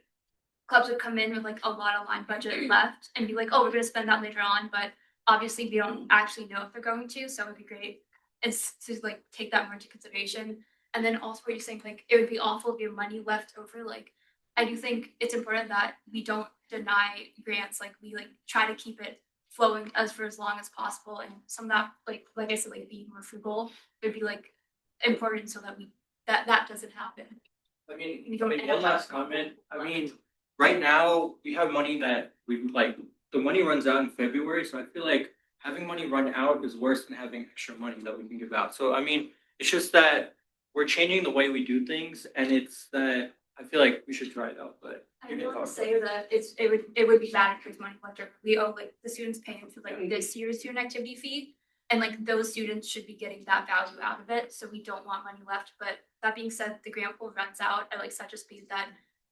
clubs would come in with like a lot of line budget left and be like, oh, we're gonna spend that later on, but obviously we don't actually know if they're going to, so it'd be great is to like take that more into consideration. And then also what you're saying, like it would be awful if you have money left over. Like I do think it's important that we don't deny grants, like we like try to keep it flowing for as long as possible. And some of that like I said, like being more frugal would be like important so that that doesn't happen. I mean, You don't end one up last comment, I mean, right now, we have money that we like, the money runs out in February, so I feel like having money run out is worse than having extra money that we can give out. So I mean, it's just that we're changing the way we do things, and it's that I feel like we should try it out, but. I don't want to say that it would be bad if there's money left over. We owe like the students paying for like this year's student activity fee. And like those students should be getting that value out of it. So we don't want money left. But that being said, the grant pool runs out at like such a speed that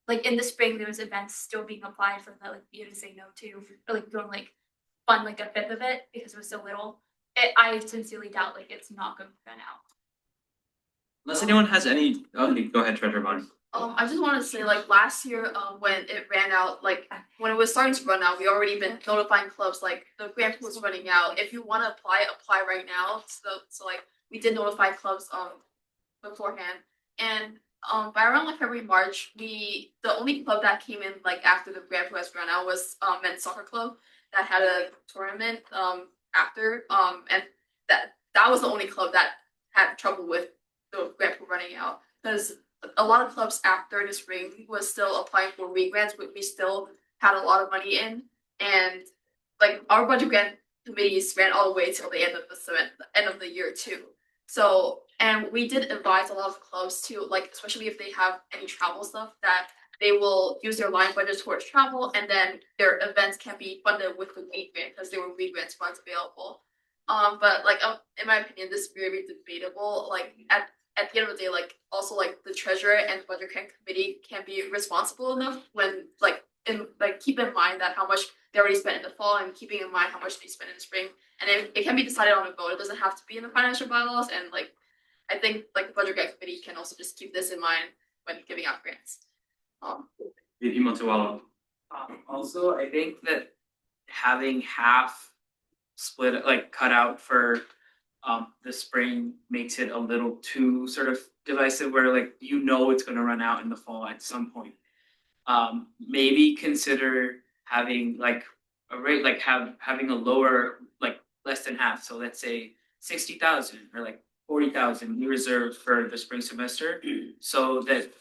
like in the spring there was events still being applied for that like we had to say no to, or like don't like fund like a fifth of it because it was so little. I sincerely doubt like it's not going to run out. Unless anyone has any, okay, go ahead, Treasurer Bonnie. I just want to say, like last year, when it ran out, like when it was starting to run out, we already been notifying clubs like the grant pool is running out. If you want to apply right now. So like we did notify clubs beforehand, and by around like February March, the only club that came in like after the grant pool has run out was men's soccer club that had a tournament after and that was the only club that had trouble with the grant pool running out because a lot of clubs after the spring was still applying for re-grants, but we still had a lot of money in, and like our budget grant committees ran all the way till the end of end of the year too. So, and we did advise a lot of clubs to like, especially if they have any travel stuff, that they will use their line budget towards travel, and then their events can be funded with the re-grant because there were re-grants funds available. But like in my opinion, this is very debatable. Like at the end of the day, like also like the treasurer and budget committee can be responsible enough when like keep in mind that how much they already spent in the fall and keeping in mind how much they spent in the spring, and it can be decided on a vote. It doesn't have to be in the financial bylaws, and like I think like the budget committee can also just keep this in mind when giving out grants. Also, I think that having half split, like cut out for the spring makes it a little too sort of divisive where like it's going to run out in the fall at some point. Maybe consider having like a rate like having a lower like less than half, so let's say 60,000 or like 40,000 reserved for the spring semester, so that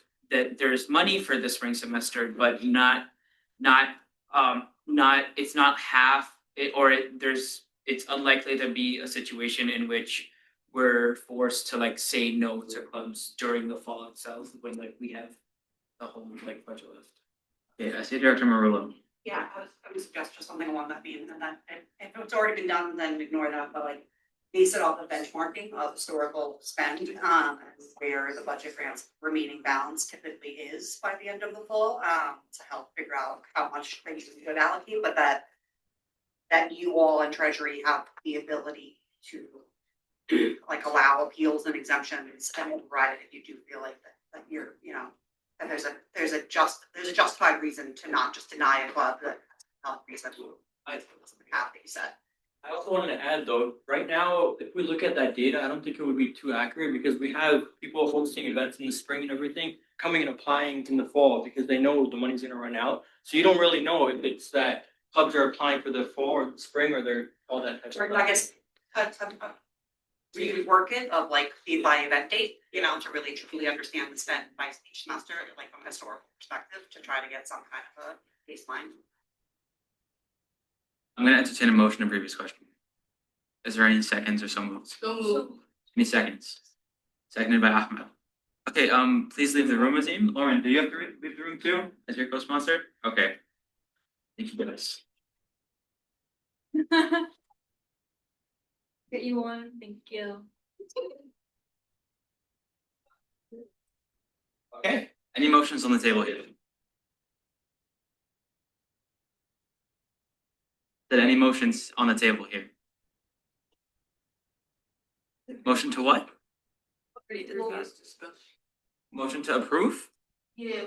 there's money for the spring semester, but not it's not half it, or it's unlikely to be a situation in which we're forced to like say no to clubs during the fall itself when like we have the whole like budget left. Okay, I see Director Marulo. Yeah, I would suggest just something along that vein, and that if it's already been done, then ignore that, but like base it off of benchmarking of historical spend, where the budget grants remaining balance typically is by the end of the fall, to help figure out how much things we could allocate, but that you all in Treasury have the ability to like allow appeals and exemptions and override it if you do feel like that you're, you know, that there's a justified reason to not just deny a club that reason I have that you said. I also wanted to add though, right now, if we look at that data, I don't think it would be too accurate because we have people hosting events in the spring and everything coming and applying in the fall because they know the money's gonna run out. So you don't really know if it's that clubs are applying for the fall or the spring or they're all that type of Or stuff. I guess rework it of like the by event date, you know, to really truly understand the spend by each semester, like from a historical perspective, to try to get some kind of a baseline. I'm gonna entertain a motion in previous question. Is there any seconds or so moved? Any seconds? Seconded by Ahmed. Okay, please leave the room, Azim. Lauren, do you have to leave the room too, as your co-sponsor? Okay. Thank you, guys. Get you one, thank you. Okay, any motions on the table here? Did any motions on the table here? Motion to what? Motion to approve? Yeah,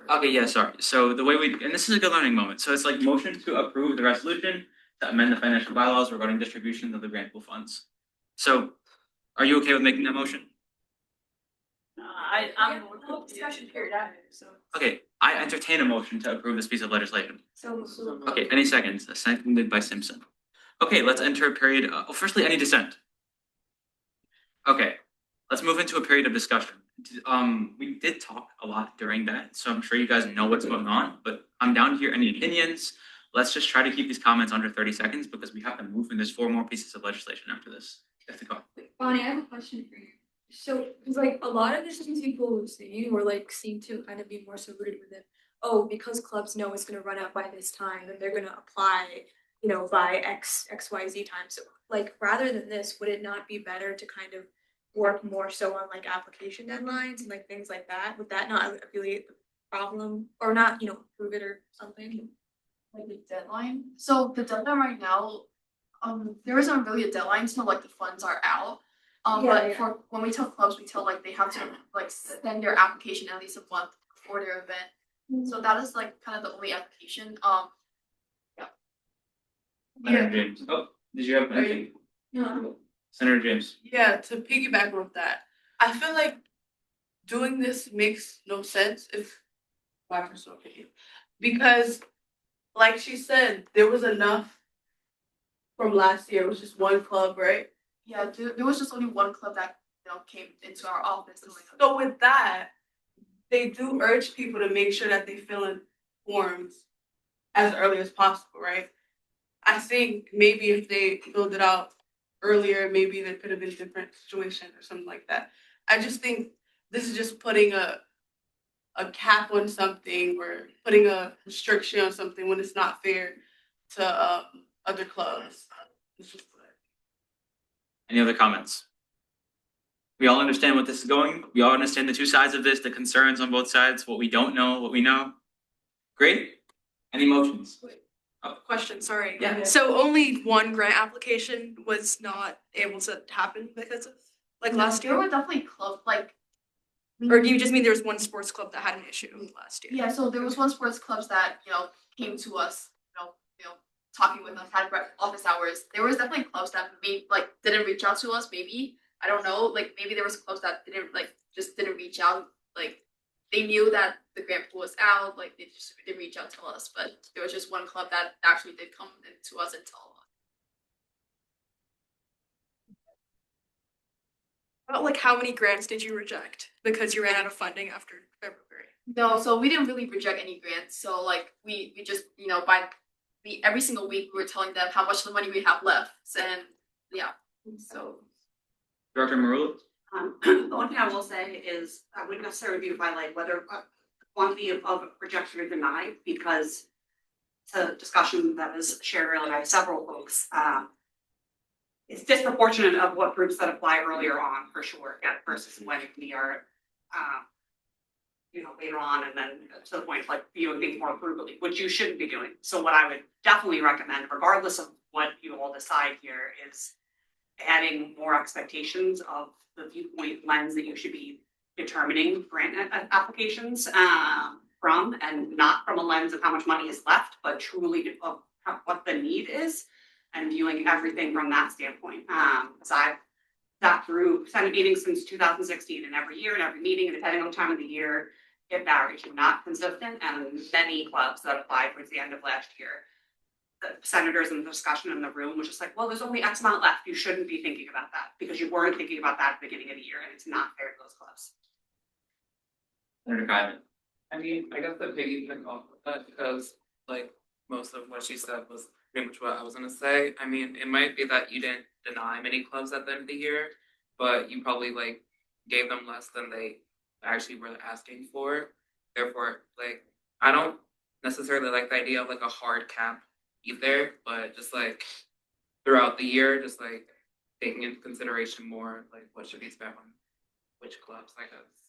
Okay, yeah, sorry. So the way we, and this is a good learning moment. So it's like motion to approve the resolution to amend the financial bylaws regarding distribution of the grant pool funds. So are you okay with making that motion? I'm discussion period after, so. Okay, I entertain a motion to approve this piece of legislation. So. Okay, any seconds? Seconded by Simpson. Okay, let's enter a period. Firstly, any dissent? Okay, let's move into a period of discussion. We did talk a lot during that, so I'm sure you guys know what's going on, but I'm down to hear any opinions. Let's just try to keep these comments under 30 seconds because we have to move and there's 4 more pieces of legislation after this. You have to go. Bonnie, I have a question for you. So, cause like a lot of the things people were saying were like seem to kind of be more so rooted with it. Oh, because clubs know it's gonna run out by this time and they're gonna apply, you know, by XYZ time. So like rather than this, would it not be better to kind of work more so on like application deadlines and like things like that? Would that not alleviate the problem or not, you know, prove it or something? Like the deadline, so the deadline right now, there isn't really a deadline till like the funds are out. But for when we tell clubs, we tell like they have to like send their application at least a month before their event. So that is like kind of the only application, Senator James. Oh, did you have anything? No. Senator James. Yeah, to piggyback off that, I feel like doing this makes no sense if my personal opinion. Because like she said, there was enough from last year. It was just one club, right? Yeah, there was just only one club that, you know, came into our office. And, like, So with that, they do urge people to make sure that they fill in forms as early as possible, right? I think maybe if they filled it out earlier, maybe there could have been a different situation or something like that. I just think this is just putting a cap on something or putting a restriction on something when it's not fair to other clubs. It's just Any other comments? We all understand what this is going. We all understand the 2 sides of this, the concerns on both sides, what we don't know, what we know. Great. Any motions? Question, sorry. Yeah. So only one grant application was not able to happen because of like last there year? were definitely clubs like. Or do you just mean there was one sports club that had an issue last year? Yeah, so there was one sports clubs that, you know, came to us, you know, talking with us, had office hours. There was definitely clubs that maybe like didn't reach out to us, maybe. I don't know, like maybe there was clubs that didn't like just didn't reach out. Like they knew that the grant pool was out, like they just didn't reach out to us, but there was just one club that actually did come to us and tell us. About like how many grants did you reject because you ran out of funding after February? No, so we didn't really reject any grants. So like we just, you know, every single week we were telling them how much of the money we have left. And yeah. So Director Marula? The one thing I will say is I wouldn't necessarily be by like whether quantity of rejection or denied, because it's a discussion that was shared earlier by several folks. it's disproportionate of what groups that apply earlier on for sure, yeah, versus when we are, later on and then to the point like viewing things more frugally, which you shouldn't be doing. So what I would definitely recommend, regardless of what you all decide here, is adding more expectations of the viewpoint lens that you should be determining grant applications from, and not from a lens of how much money is left, but truly of what the need is, and viewing everything from that standpoint. Because I've sat through Senate meetings since 2016, and every year and every meeting, and depending on the time of the year, it varies. You're not consistent, and many clubs that applied towards the end of last year, the senators in the discussion in the room was just like, well, there's only X amount left. You shouldn't be thinking about that because you weren't thinking about that at the beginning of the year, and it's not fair to those clubs. Senator Kaiman. I mean, I guess the piggyback off of that, because like most of what she said was pretty much what I was gonna say. I mean, it might be that you didn't deny many clubs at the end of the year, but you probably like gave them less than they actually were asking for. Therefore, like I don't necessarily like the idea of like a hard cap either, but just like throughout the year, just like taking into consideration more like what should be spent on which clubs, I guess.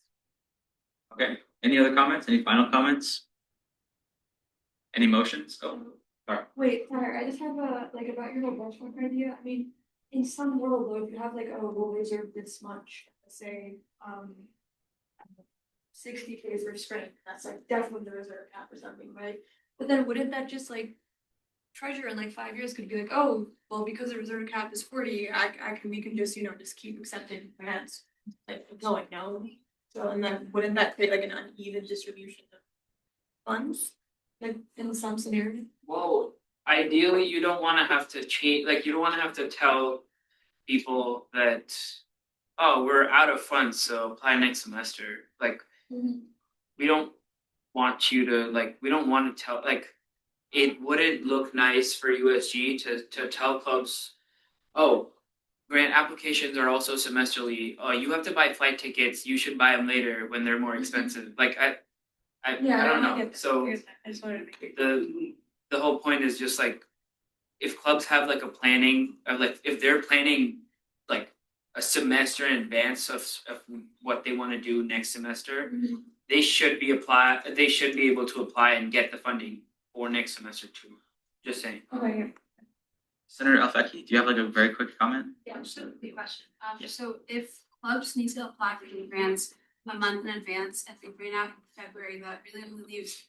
Okay, any other comments? Any final comments? Any motions? Oh, sorry. Wait, sorry, I just have a, like, about your whole benchmark idea, I mean, in some world, though, if you have like, oh, we'll reserve this much, say, 60K for sprint, that's like definitely the reserve cap or something, right? But then wouldn't that just like, treasurer in like 5 years could be like, oh, well, because the reserve cap is 40, we can just, just keep accepting grants, like, going, no? So, and then wouldn't that create like an uneven distribution of funds, like, in some scenario? Well, ideally, you don't want to have to change. Like, you don't want to have to tell people that, oh, we're out of funds, so apply next semester. Like, we don't want you to like. We don't want to tell like. It wouldn't look nice for USG to tell clubs, oh, grant applications are also semesterly. Oh, you have to buy flight tickets. You should buy them later when they're more expensive. Like I don't know. So I just wanted to make it. the whole point is just like if clubs have like a planning or like if they're planning like a semester in advance of what they want to do next semester, they should be able to apply and get the funding for next semester too. Just saying. Okay, Senator Alfecchi, do you have like a very quick comment? Yeah, just a quick question. So if clubs need to apply for the grants a month in advance, if they ran out in February, that really only leaves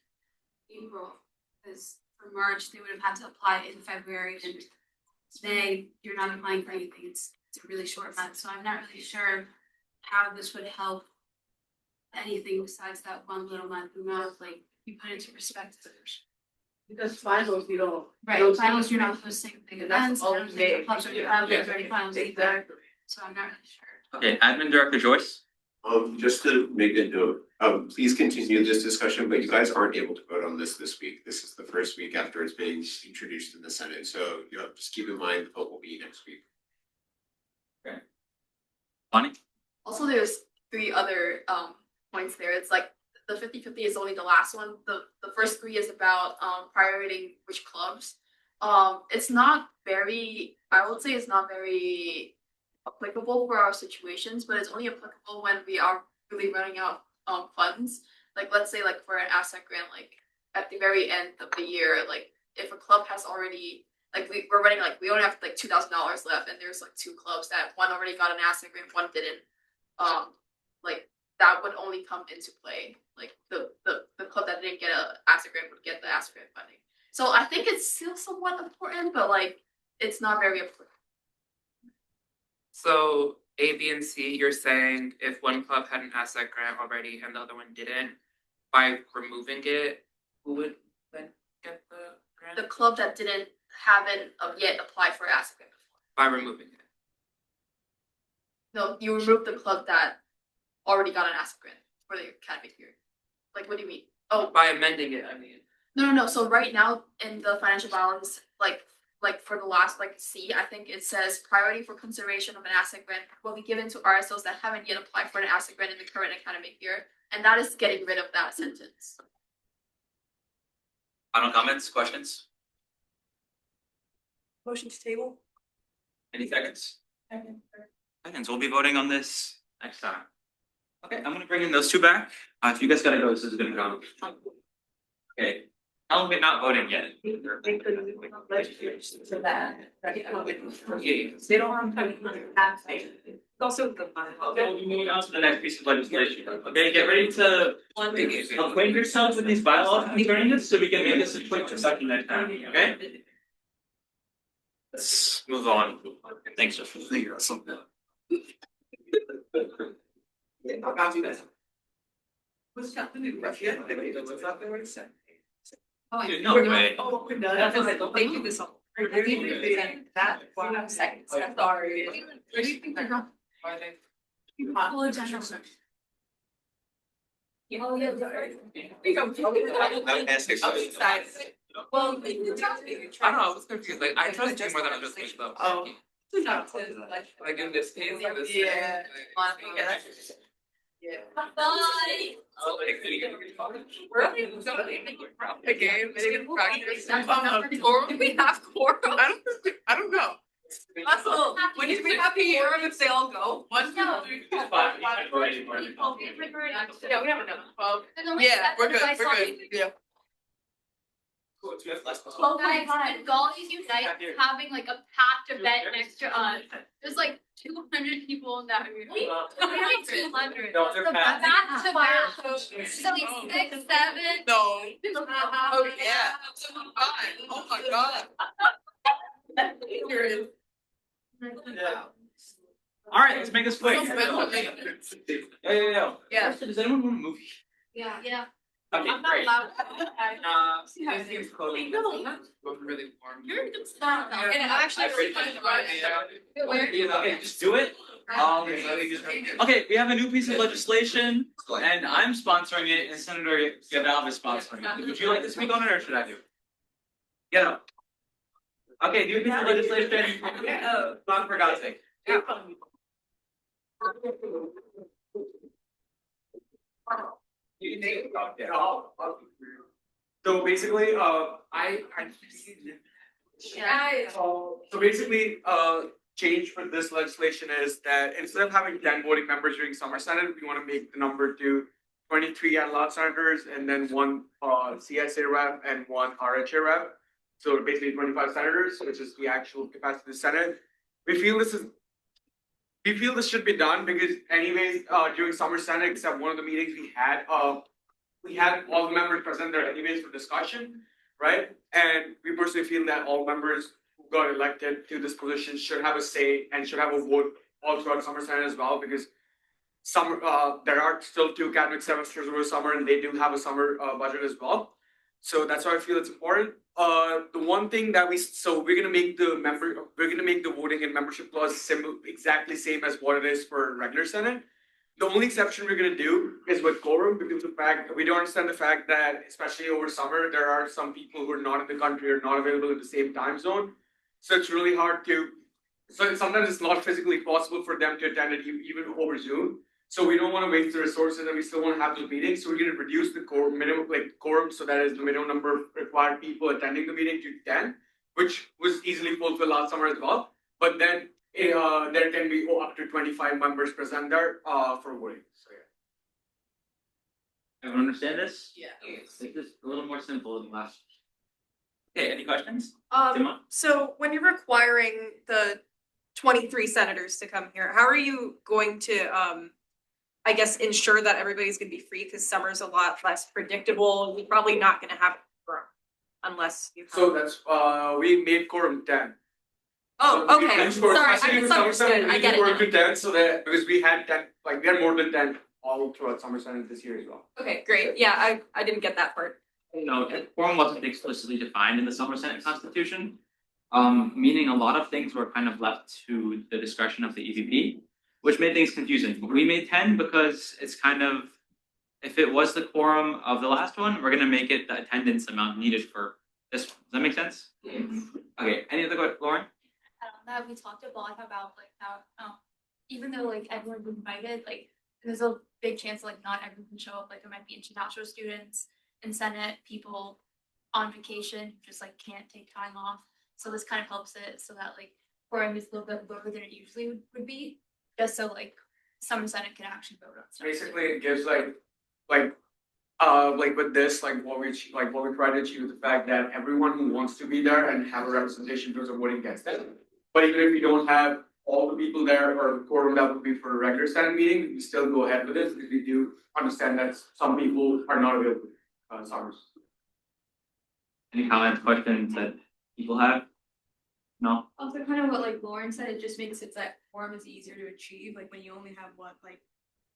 April. Because for March, they would have had to apply in February, and today you're not applying for anything. It's a really short month, so I'm not really sure how this would help anything besides that one little month. The amount of like you put into perspective. Because finals, you don't. Right, finals, you're not hosting big And that's events, all I don't think day. the clubs are having Yeah. very finals either, Exactly. so I'm not really sure. Okay, Admin Director Joyce. Just to make a note, please continue this discussion, but you guys aren't able to vote on this week. This is the first week after it's being introduced in the Senate, so just keep in mind the vote will be next week. Okay. Bonnie? Also, there's 3 other points there. It's like the 50-50 is only the last one. The first 3 is about prioritizing which clubs. It's not very, I would say it's not very applicable for our situations, but it's only applicable when we are really running out funds. Like let's say like for an asset grant, like at the very end of the year, like if a club has already like we're running like we only have like $2,000 left, and there's like 2 clubs that one already got an asset grant, one didn't. Like that would only come into play. Like the club that didn't get an asset grant would get the asset grant funding. So I think it's still somewhat important, but like it's not very applicable. So A, B, and C, you're saying if one club had an asset grant already and the other one didn't, by removing it, who would then get the grant? The club that haven't yet applied for asset grant before. By removing it. No, you remove the club that already got an asset grant for the academic year. Like, what do you mean? Oh, By amending it, I mean. No. So right now in the financial balance, like for the last like C, I think it says priority for consideration of an asset grant will be given to RSOs that haven't yet applied for an asset grant in the current academic year, and that is getting rid of that sentence. Final comments, questions? Motion to table? Any seconds? Seconds, we'll be voting on this next time. Okay, I'm gonna bring in those two back. If you guys gotta go, this is gonna go. Okay, how long we not voting yet? So that. They don't have time to pass it. It's also the fun. Okay, we'll be moving on to the next piece of legislation. Okay, get ready to acquaint yourselves with these bylaws concerning this, so we can make this a quick discussion next time, okay? Let's move on. Thanks, Jeff. Figure out something. I'll got you guys. What's happening? Russia? Dude, no way. Oh, we're done. Thank you this all. That, wow, seconds, I'm sorry. Where do you think they're going? Full agenda. Oh, yeah. Well, I don't know, I was confused, like, I trust you more than others, though. Oh. Like in this case, like this. Yeah. Yeah. Bye. Really? The game, they didn't practice. Quorum, we have quorum. I don't know. Also, when do we have quorum if they all go? One, two, No. three, It's fine. Yeah, we have enough. Yeah, we're good, yeah. Oh my god, Gullies Unite having like a packed event next to us. There's like 200 people in that room. We have 200. No, they're packed. Back to back. So like 6, 7. No. Oh, yeah. Oh, my God. All right, let's make this quick. Yo. Yeah. Does anyone want a movie? Yeah. Okay, I'm not great. allowed. This seems closing. Looking really warm. You're a good stop. And I'm actually really fun to run. Okay, just do it. Okay, we have a new piece of legislation, and I'm sponsoring it, and Senator Yadav is sponsoring it. Would you like to speak on it, or should I do? Get up. Okay, new piece of legislation. Not for God's sake. So basically, so basically, change for this legislation is that instead of having 10 voting members during summer senate, we want to make the number to 23 at-large senators and then one CSA rep and one RHA rep. So basically 25 senators, which is the actual capacity of the Senate. We feel this should be done because anyways, during summer senate, except one of the meetings we had all the members present there anyways for discussion, right? And we personally feel that all members who got elected to this position should have a say and should have a vote all throughout summer senate as well, because summer, there are still 2 academic semesters over summer and they do have a summer budget as well. So that's why I feel it's important. The one thing that we're gonna make the voting and membership clause exactly same as what it is for regular Senate. The only exception we're gonna do is with quorum, because of the fact we don't understand the fact that especially over summer there are some people who are not in the country or not available in the same time zone. So it's really hard to. So sometimes it's not physically possible for them to attend it even over Zoom. So we don't want to waste the resources and we still want to have those meetings. So we're going to reduce the quorum so that is the minimum number of required people attending the meeting to 10, which was easily fulfilled last summer as well. But then there can be up to 25 members present there for voting. So yeah. Everyone understand this? Yeah. Make this a little more simple than last. Okay, any questions? So when you're requiring the 23 senators to come here, how are you going to, I guess, ensure that everybody's gonna be free? Because summer's a lot less predictable. You're probably not gonna have quorum unless you have. So that's we made quorum 10. Oh, So we okay. changed quorum- Sorry, I especially with summer misunderstood. Senate, we I get made it quorum now. to 10 so that because we had 10, like we had more than 10 all throughout summer Senate this year as well. Okay, great. Yeah, I didn't get that part. No, quorum wasn't explicitly defined in the Summer Senate Constitution. Meaning a lot of things were kind of left to the discretion of the EVP, which made things confusing. We made 10 because it's kind of, if it was the quorum of the last one, we're gonna make it the attendance amount needed for this. Does that make sense? Okay, any other questions, Lauren? That we talked a lot about like how even though like everyone's invited, like there's a big chance like not everyone can show up. Like there might be international students in Senate, people on vacation who just like can't take time off. So this kind of helps it so that like quorum is a little bit lower than it usually would be, just so like some Senate can actually vote on stuff. Basically, it gives like with this, what we try to achieve is the fact that everyone who wants to be there and have a representation in terms of voting gets there. But even if we don't have all the people there or the quorum that would be for a regular Senate meeting, we still go ahead with it because we do understand that some people are not available. Summers. Any comments, questions that people have? No? Also, kind of what like Lauren said, it just makes it that quorum is easier to achieve, like when you only have like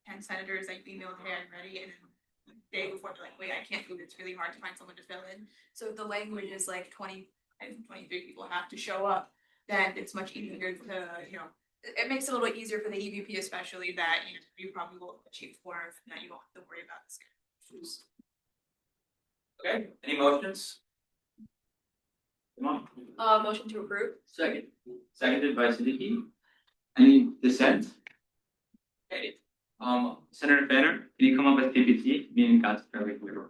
10 senators that you emailed, hey, I'm ready, and then the day before they're like, wait, I can't move, it's really hard to find someone to fill in. So if the language is like 20 and 23 people have to show up, then it's much easier to, it makes it a little easier for the EVP especially that, you probably will achieve quorum and that you won't have to worry about this. Okay, any motions? Come on. Motion to approve. Second. Seconded by Siddiqui. Any dissent? Okay, Senator Banner, can you come up with PPT, meaning God's fairly clear?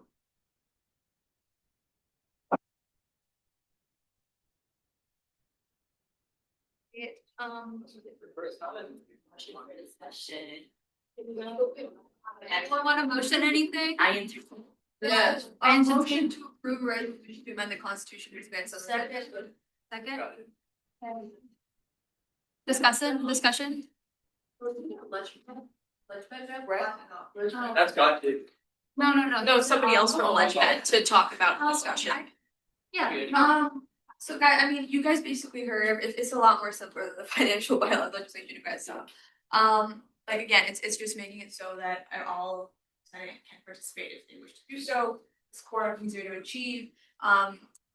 Anyone want to motion anything? I answer. Yeah, I motion to approve a resolution to amend the constitution to expand Southern. Second. Discussion? That's got to. No, somebody else from Ledge had to talk about the discussion. Yeah, So guys, I mean, you guys basically heard, it's a lot more simpler than the financial bylaw legislation you guys saw. Like again, it's just making it so that all Senate can participate if they wish to do so. It's quorum easier to achieve.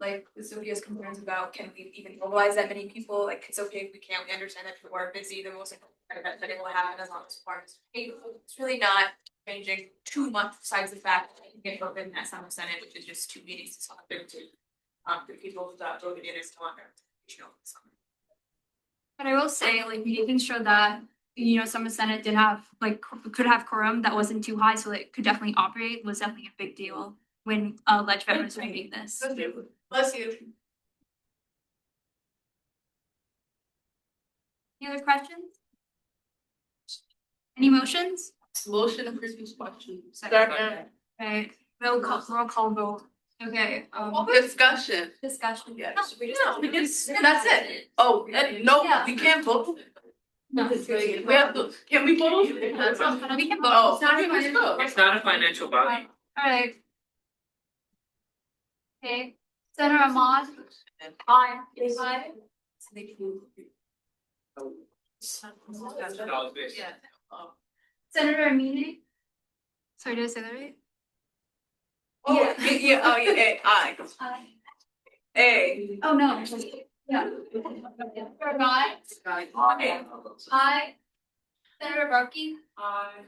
Like with Sophia's concerns about can we even mobilize that many people? Like it's okay if we can't, we understand that people are busy, the most important event that it will happen as long as quorum is paid. It's really not changing too much besides the fact that you can get open at summer Senate, which is just 2 meetings to talk to. The people that voted in is still on representation over the summer. but I will say, like, making sure that, some Senate did have, like, could have quorum that wasn't too high, so it could definitely operate, was definitely a big deal when, Ledge was making this. Bless you. Any other questions? Any motions? Motion of Christmas question. Right, roll call vote. Okay, Discussion. discussion. Yes. No, we just, That's it. Oh, no, Yeah. we can't vote. No. We have to, can we vote? We can vote. Oh, It's not a let's financial- go. It's not a financial body. Alright. Okay, Senator Ahmad. Aye. Aye. Senator Amini. Sorry, did I say that right? Oh, yeah, oh, yeah, aye. Aye. A. Oh, no. Yeah. Senator Guy. Aye. Senator Barkey. Aye.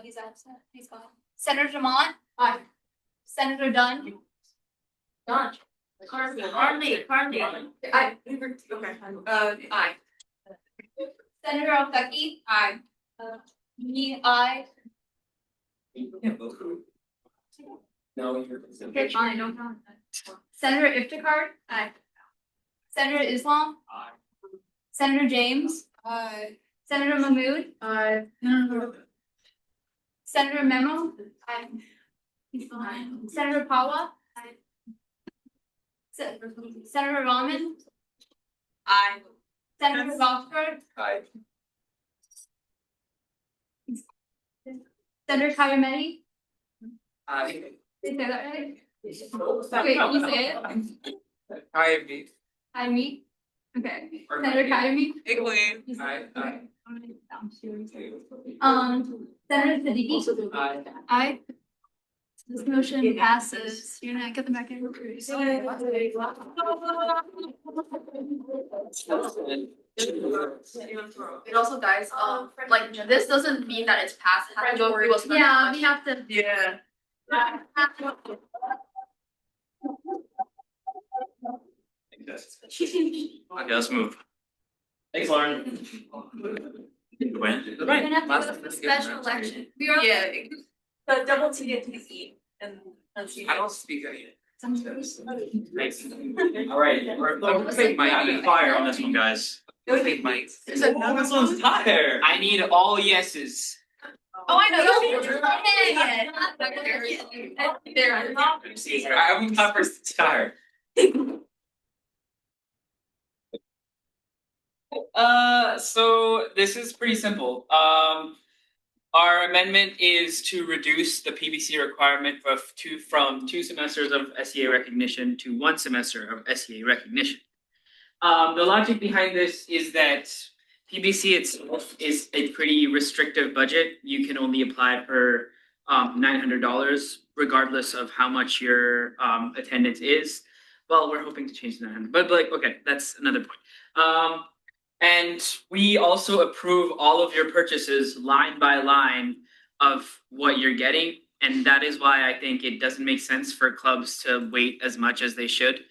He's absent, he's gone. Senator Demont. Aye. Senator Dunn. Done. Carly. I, we were, okay, Aye. Senator Alfecki. Aye. Me, aye. No, you're. Okay, fine, no problem. Senator Iftikhar. Aye. Senator Islam. Aye. Senator James. aye. Senator Mahmood. Aye. Senator Memo. Aye. He's behind. Senator Pawa. Aye. Senator Rahman. Aye. Senator Roxford. Aye. Senator Kayameti. Aye. Did I say that right? Wait, can you say it? I me. Okay. Senator Kayami. Igwe. Aye. Senator Siddiqui. Aye. Aye. This motion passes. You're not get them back in. And also, guys, like, this doesn't mean that it's passed, it has to go through a special Yeah, we election. have to. Yeah. Okay, let's move. Thanks, Lauren. Gwen? We're gonna have to go to the special election. We are. Yeah, the double T to the E and. I don't speak any. Thanks. All right, we're rapid fire on this one, guys. Okay, Mike. There's another This one's higher. I need all yeses. Oh, I know. I'm not first tired. So this is pretty simple. Our amendment is to reduce the PBC requirement from 2 semesters of SEA recognition to 1 semester of SEA recognition. The logic behind this is that PBC itself is a pretty restrictive budget. You can only apply for $900 regardless of how much your attendance is. Well, we're hoping to change that, but like, okay, that's another point. And we also approve all of your purchases line by line of what you're getting. And that is why I think it doesn't make sense for clubs to wait as much as they should.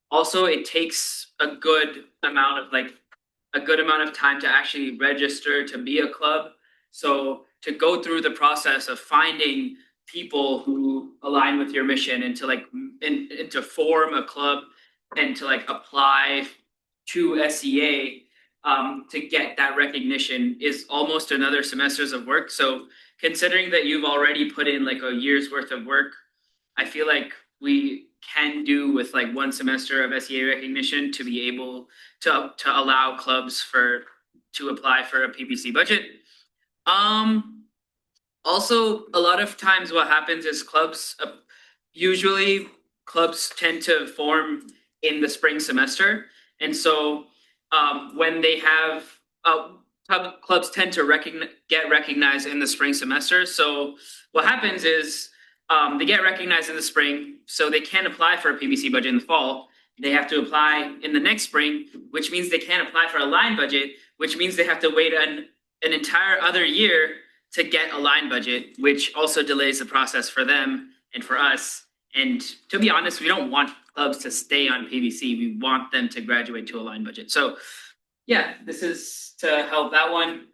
Also, it takes a good amount of time to actually register to be a club. So to go through the process of finding people who align with your mission and to form a club and to like apply to SEA to get that recognition is almost another semesters of work. So considering that you've already put in like a year's worth of work, I feel like we can do with like 1 semester of SEA recognition to be able to allow clubs to apply for a PPC budget. Also, a lot of times what happens is usually clubs tend to form in the spring semester. And so when they have clubs tend to get recognized in the spring semester. So what happens is they get recognized in the spring, so they can't apply for a PBC budget in the fall. They have to apply in the next spring, which means they can't apply for a line budget, which means they have to wait an entire other year to get a line budget, which also delays the process for them and for us. And to be honest, we don't want clubs to stay on PBC. We want them to graduate to a line budget. So yeah, this is to help that one.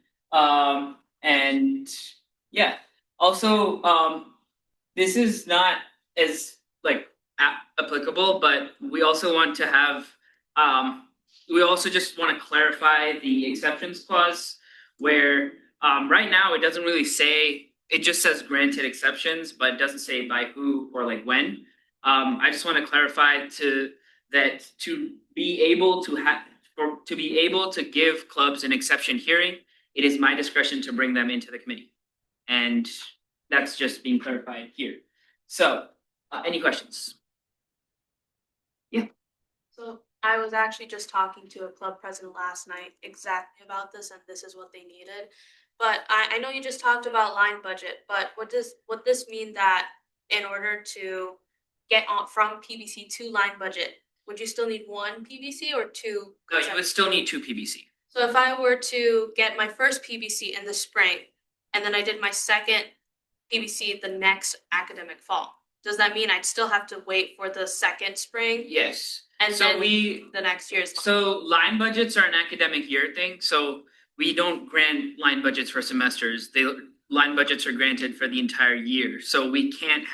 And yeah, also, this is not as like applicable, but we also want to have, we also just want to clarify the exceptions clause where right now it doesn't really say, it just says granted exceptions, but it doesn't say by who or like when. I just want to clarify to be able to give clubs an exception hearing, it is my discretion to bring them into the committee. And that's just being clarified here. So, any questions? Yeah. So I was actually just talking to a club president last night exactly about this, and this is what they needed. But I know you just talked about line budget, but would this mean that in order to get on from PBC to line budget, would you still need 1 PBC or 2? No, you would still need 2 PBC. So if I were to get my first PBC in the spring, and then I did my second PBC the next academic fall, does that mean I'd still have to wait for the second spring? Yes. And so then the next year's. So line budgets are an academic year thing. So we don't grant line budgets for semesters. Line budgets are granted for the entire year. So we can't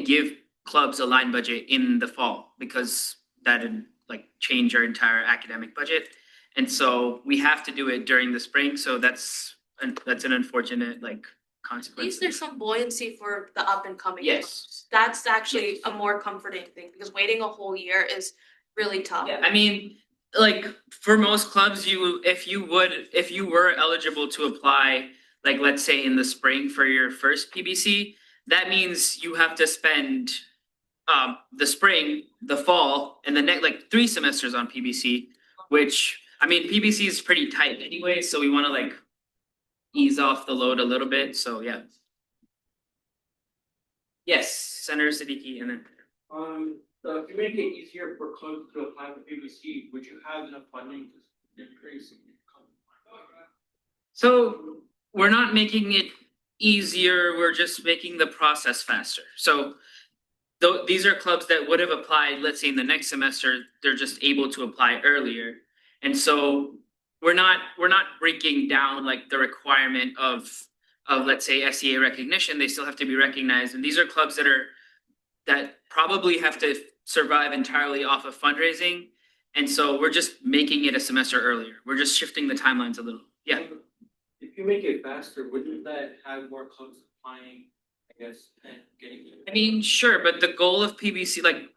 give clubs a line budget in the fall because that'd like change our entire academic budget. And so we have to do it during the spring. So that's an unfortunate like consequence. At least there's some buoyancy for the up and coming. Yes. Clubs. That's actually a more comforting thing because waiting a whole year is really tough. Yeah, I mean, like for most clubs, if you were eligible to apply, like let's say in the spring for your first PBC, that means you have to spend the spring, the fall, and the next like 3 semesters on PBC, which I mean PBC is pretty tight anyway, so we want to like ease off the load a little bit. So yeah. Yes, Senator Siddiqui, and then To make it easier for clubs to apply for PBC, would you have enough funding to increase? So we're not making it easier, we're just making the process faster. So these are clubs that would have applied, let's say in the next semester, they're just able to apply earlier. And so we're not breaking down like the requirement of let's say SEA recognition. They still have to be recognized. And these are clubs that probably have to survive entirely off of fundraising. And so we're just making it a semester earlier. We're just shifting the timelines a little. Yeah. If you make it faster, wouldn't that have more clubs applying, I guess, and getting? I mean, sure, but the goal of PBC, like,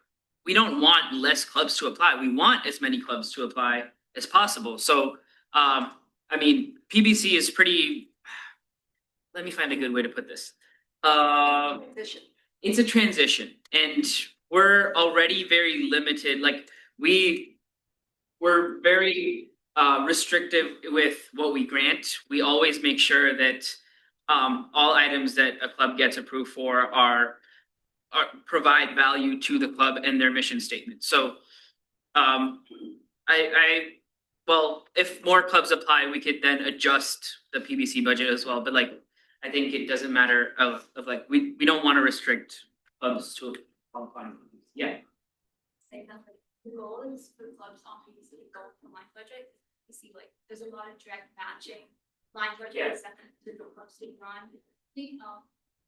we don't want less clubs to apply. We want as many clubs to apply as possible. So, I mean, PBC is pretty. Let me find a good way to put this. It's a transition, and we're already very limited. Like we're very restrictive with what we grant. We always make sure that all items that a club gets approved for are provide value to the club and their mission statement. So, I well, if more clubs apply, we could then adjust the PBC budget as well. But like, I think it doesn't matter of like we don't want to restrict clubs to qualifying. Yeah. Say that like the goal is for clubs on PVC to go from line budget. You see like there's a lot of direct matching line budgets that the clubs did run. I think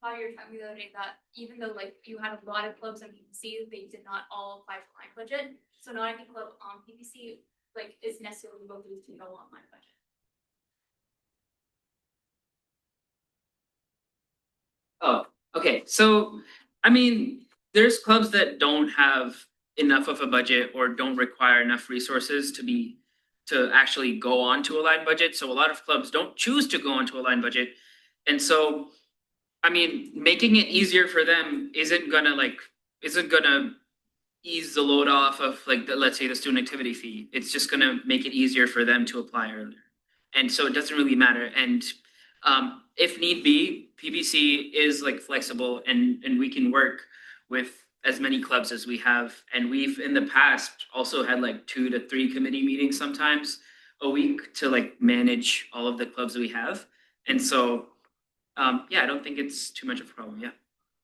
how you're telling me the other day that even though like you had a lot of clubs on PVC, they did not all apply for line budget. So not every club on PVC like is necessarily voted to go on line budget. Oh, okay. So, I mean, there's clubs that don't have enough of a budget or don't require enough resources to actually go on to a line budget. So a lot of clubs don't choose to go onto a line budget. And so, I mean, making it easier for them isn't gonna ease the load off of like let's say the student activity fee. It's just gonna make it easier for them to apply earlier. And so it doesn't really matter. And if need be, PBC is like flexible and we can work with as many clubs as we have. And we've in the past also had like 2 to 3 committee meetings sometimes a week to like manage all of the clubs that we have. And so yeah, I don't think it's too much of a problem. Yeah.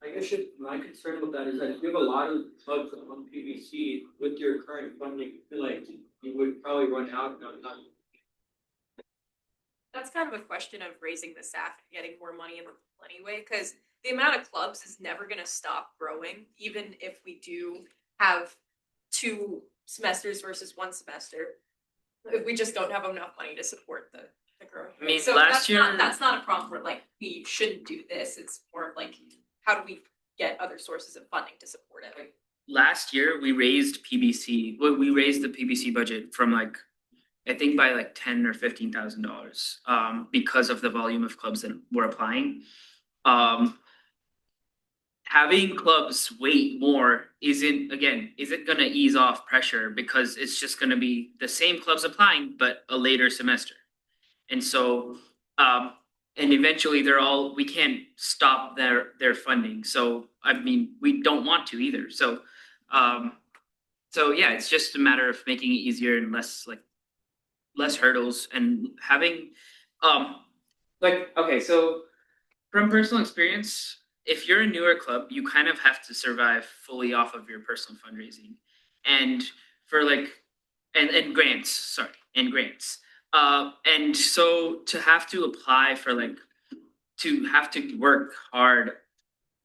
I guess my concern with that is that if you have a lot of clubs on PVC with your current funding, I feel like you would probably run out on time. That's kind of a question of raising the staff and getting more money in the pool anyway, because the amount of clubs is never gonna stop growing, even if we do have 2 semesters versus 1 semester. If we just don't have enough money to support the growth. I mean, So last that's year- that's not a problem where like we shouldn't do this. It's more of like how do we get other sources of funding to support it? Last year we raised PBC. Well, we raised the PBC budget from like I think by like $10,000 or $15,000 because of the volume of clubs that were applying. Having clubs wait more isn't gonna ease off pressure because it's just gonna be the same clubs applying but a later semester. And so and eventually we can't stop their funding. So I mean we don't want to either. So yeah, it's just a matter of making it easier and less hurdles and having like okay, so from personal experience, if you're a newer club, you kind of have to survive fully off of your personal fundraising. And for like and grants, and grants. And so to have to apply for like to have to work hard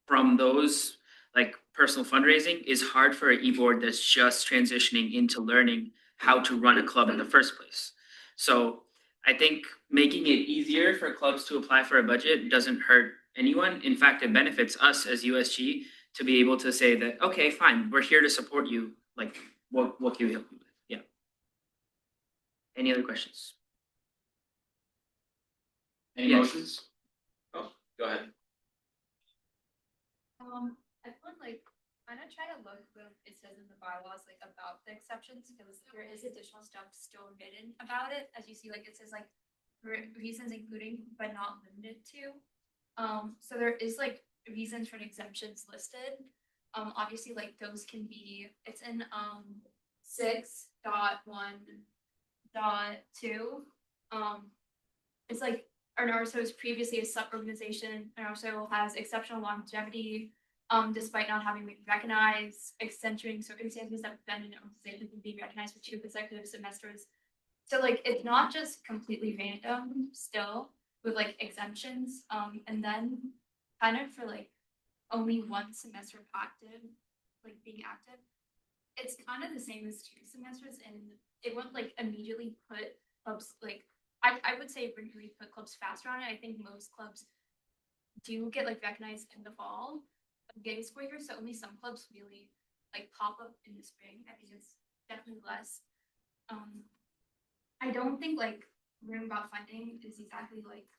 from those like personal fundraising is hard for an e-board that's just transitioning into learning how to run a club in the first place. So I think making it easier for clubs to apply for a budget doesn't hurt anyone. In fact, it benefits us as USG to be able to say that, okay, fine, we're here to support you. Like, what can we help you with? Yeah. Any other questions? Any Yes. motions? Oh, go ahead. I would like kind of try to look what it says in the bylaws like about the exceptions because there is additional stuff still written about it. As you see, like it says like reasons including but not limited to. So there is like reasons for exemptions listed. Obviously like those can be it's in 6.1.2. It's like an RSO is previously a sub-organization. An RSO has exceptional longevity, despite not having been recognized, accentuating circumstances that prevent an organization from being recognized for 2 consecutive semesters. So like it's not just completely random still with like exemptions. And then kind of for like only 1 semester active, like being active, it's kind of the same as 2 semesters, and it won't like immediately put clubs like I would say it wouldn't really put clubs faster on it. I think most clubs do get like recognized in the fall of getting school year, so only some clubs really like pop up in the spring. I think it's definitely less. I don't think like room about funding is exactly like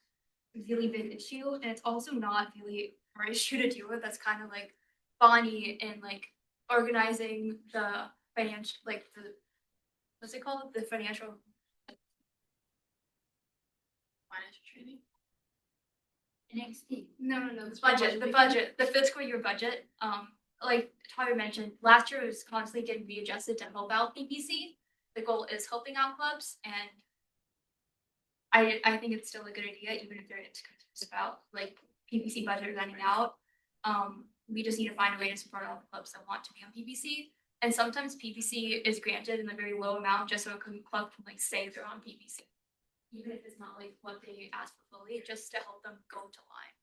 a really big issue, and it's also not really our issue to deal with. That's kind of like Bonnie and like organizing the financial, like the what's it called, the financial training. No, the fiscal year budget. Like Tyler mentioned, last year it was constantly getting readjusted to help out PPC. The goal is helping out clubs, and I think it's still a good idea, even if there is concerns about like PPC budget running out. We just need to find a way to support all the clubs that want to be on PPC. And sometimes PPC is granted in a very low amount just so a club can like say they're on PPC. Even if it's not like what they ask for fully, just to help them go to line.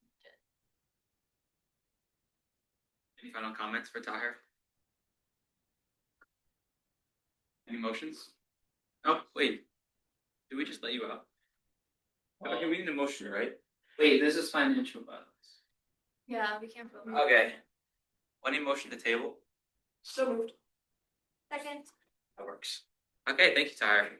Any final comments for Tahir? Any motions? Oh, wait. Did we just let you out? Okay, we need a motion, right? Wait, this is financial violence. Yeah, we can't vote. Okay. Any motion to table? So moved. Second. That works. Okay, thank you, Tahir.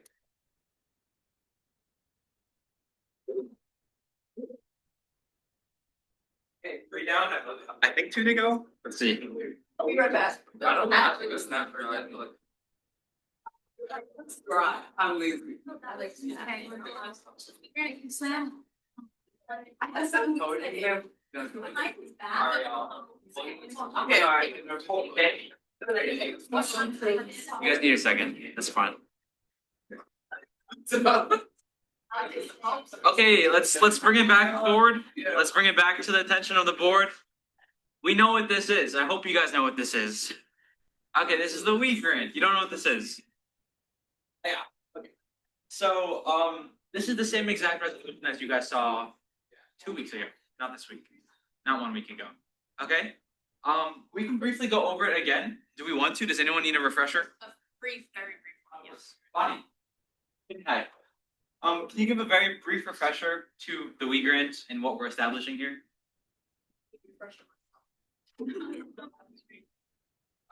Okay, 3 down. I think 2 to go. Let's see. I'll be right back. I don't have to. It's not for like. I'm lazy. I have something to say. Okay, all right. Okay. You guys need a second. That's fine. Okay, let's bring it back forward. Let's bring it back to the attention of the board. We know what this is. I hope you guys know what this is. Okay, this is the WE grant. You don't know what this is? Yeah. Okay. So this is the same exact resolution as you guys saw 2 weeks ago, not this week, not 1 week ago. Okay. We can briefly go over it again. Do we want to? Does anyone need a refresher? Very brief. Yes. Bonnie. Hi. Can you give a very brief refresher to the WE grant and what we're establishing here?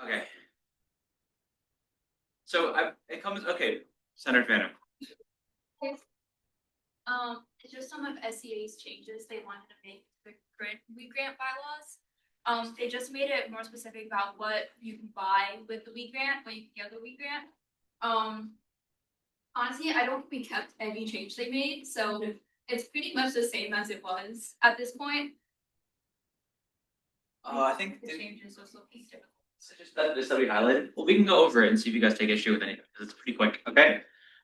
Okay. So it comes. Okay, Senator Phantom. It's just some of SEA's changes they wanted to make to the WE grant bylaws. They just made it more specific about what you can buy with the WE grant, what you can get the WE grant. Honestly, I don't think we kept any change they made, so it's pretty much the same as it was at this point. I think The changes was looking difficult. so just that we highlighted. Well, we can go over it and see if you guys take issue with anything because it's pretty quick. Okay.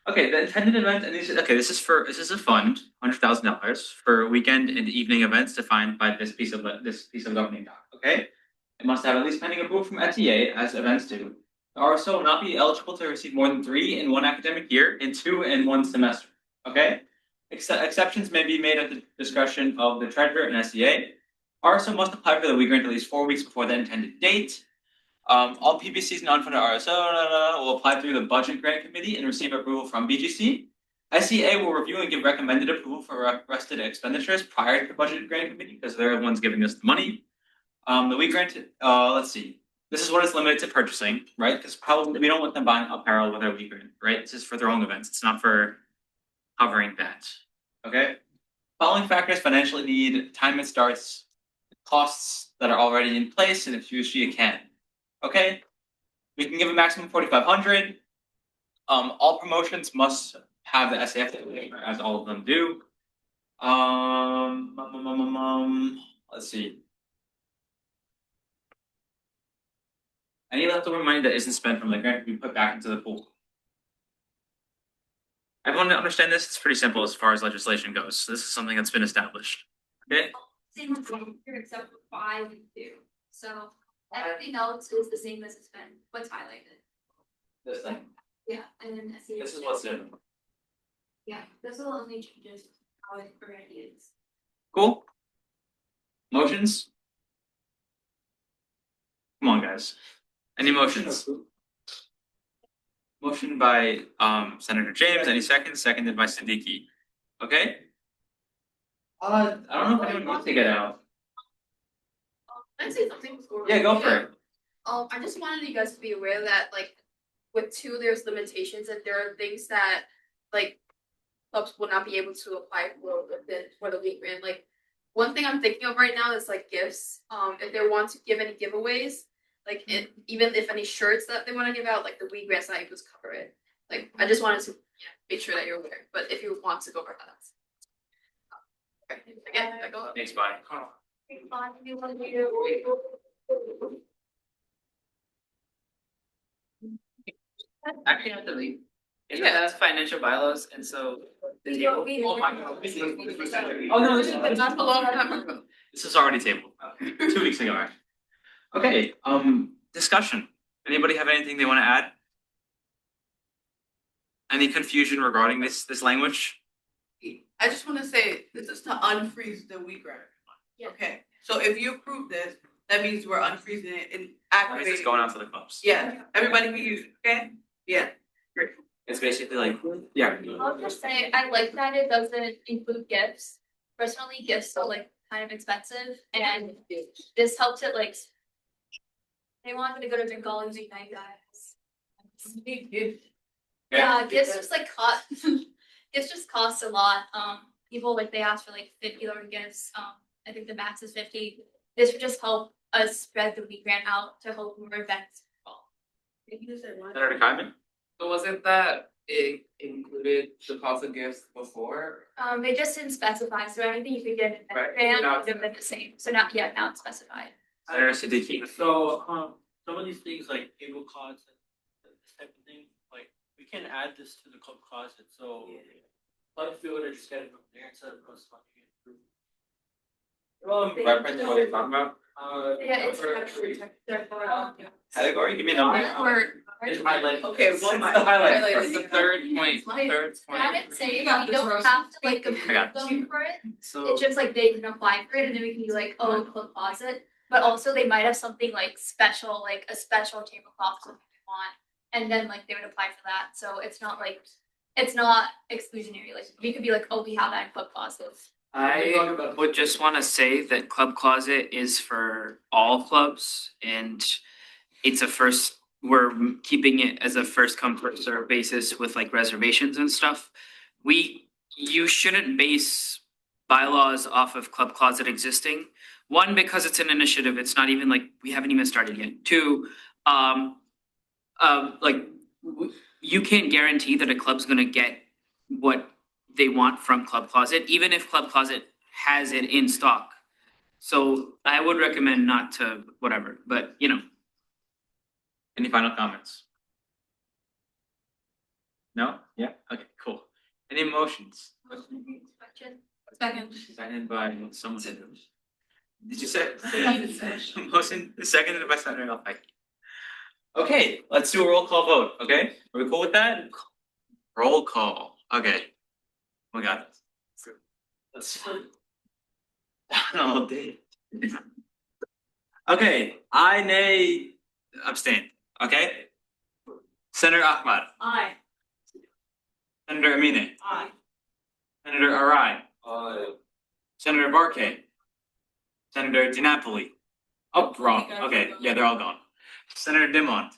Okay, the intended event and these. Okay, this is a fund, $100,000 for weekend and evening events defined by this piece of governing doc. Okay, it must have at least pending approval from ETA as events do. The RSO will not be eligible to receive more than 3 in 1 academic year and 2 in 1 semester. Okay, exceptions may be made at the discretion of the treasurer and SEA. RSO must apply for the WE grant at least 4 weeks before the intended date. All PBCs and unfunded RSO will apply through the Budget Grant Committee and receive approval from BGC. SEA will review and give recommended approval for requested expenditures prior to the Budget Grant Committee because they're the ones giving us the money. The WE grant, let's see. This is what it's limited to purchasing, right? Because probably we don't want them buying apparel with our WE grant, right? This is for their own events. It's not for covering that. Okay. Following factors financially need time it starts, costs that are already in place, and if USG can. Okay, we can give a maximum of 4,500. All promotions must have the SAF as all of them do. Let's see. Any leftover money that isn't spent from the grant can be put back into the pool. Everyone understand this? It's pretty simple as far as legislation goes. So this is something that's been established. Okay. Same here except for 5 and 2. So everything else is the same as it's been. What's highlighted? This thing. Yeah, and then SEA. This is what's in. Yeah, this will only change how it already is. Cool. Motions? Come on, guys. Any motions? Motion by Senator James, any seconds? Seconded by Siddiqui. Okay? I don't know if anyone wants to get out. Can I say something before? Yeah, go for it. I just wanted you guys to be aware that like with two, there's limitations and there are things that like clubs will not be able to apply for the league grant. Like one thing I'm thinking of right now is like gifts. If they want to give any giveaways, like even if any shirts that they want to give out, like the league grant's not able to cover it. Like I just wanted to make sure that you're aware. But if you want to go for that. Okay, again, I go up. Thanks, bye. Actually, not delete. Yeah, that's financial bylaws, and so. Oh no, That's a long time ago. this is already tabled, 2 weeks ago, actually. Okay, discussion. Anybody have anything they wanna add? Any confusion regarding this language? I just wanna say, this is to unfreeze the weed grant. Okay, so if you approve this, that means we're unfreezing it and It's activating. just going out to the clubs. Yeah, everybody can use it, okay? Yeah. Great. It's basically like, yeah. I'll just say, I like that it doesn't include gifts. Personally, gifts are like kind of expensive and this helps it like. They wanted to go to drink all and night, guys. Yeah, gifts just like cost, gifts just cost a lot. People like they ask for like $50 gifts. I think the max is 50. This would just help us spread the week grant out to help more events. Senator Kyman? So wasn't that it included the cost of gifts before? They just didn't specify, so anything you could get in Right. that grant Now would have been the same. So not yet, now it's specified. Senator Siddiqui. So, some of these things like table cloths and this type of thing, like, we can add this to the club closet, so. Club feel it, just get it from there instead of us funding it. Reference what you're talking about? Yeah, it's actually. Category, give me a number. It's highlighted. Okay, It's well, the highlight. It's the third point, I didn't say that you don't have to like approve them for it. So. It's just like they can apply for it and then we can be like, oh, club closet. But also they might have something like special, like a special tablecloth or something they want. And then like they would apply for that. So it's not like, it's not exclusionary. Like we could be like, oh, we have that in club closets. I would just wanna say that Club Closet is for all clubs and it's we're keeping it as a first come first served basis with like reservations and stuff. You shouldn't base bylaws off of Club Closet existing. One, because it's an initiative, it's not even like, we haven't even started yet. Two, you can't guarantee that a club's gonna get what they want from Club Closet, even if Club Closet has it in stock. So I would recommend not to whatever, but you know. Any final comments? No? Yeah? Okay, cool. Any motions? Second. Seconded by someone. Did you say? Motion seconded by Senator Alfaki. Okay, let's do a roll call vote, okay? Are we cool with that? Roll call, okay. Oh my god. Let's. Oh, Dave. Okay, I nay abstain, okay? Senator Ahmad. Aye. Senator Amine. Aye. Senator Arai. Senator Barkay. Senator DiNapoli. Oh, wrong. Okay, yeah, they're all gone. Senator Dimont.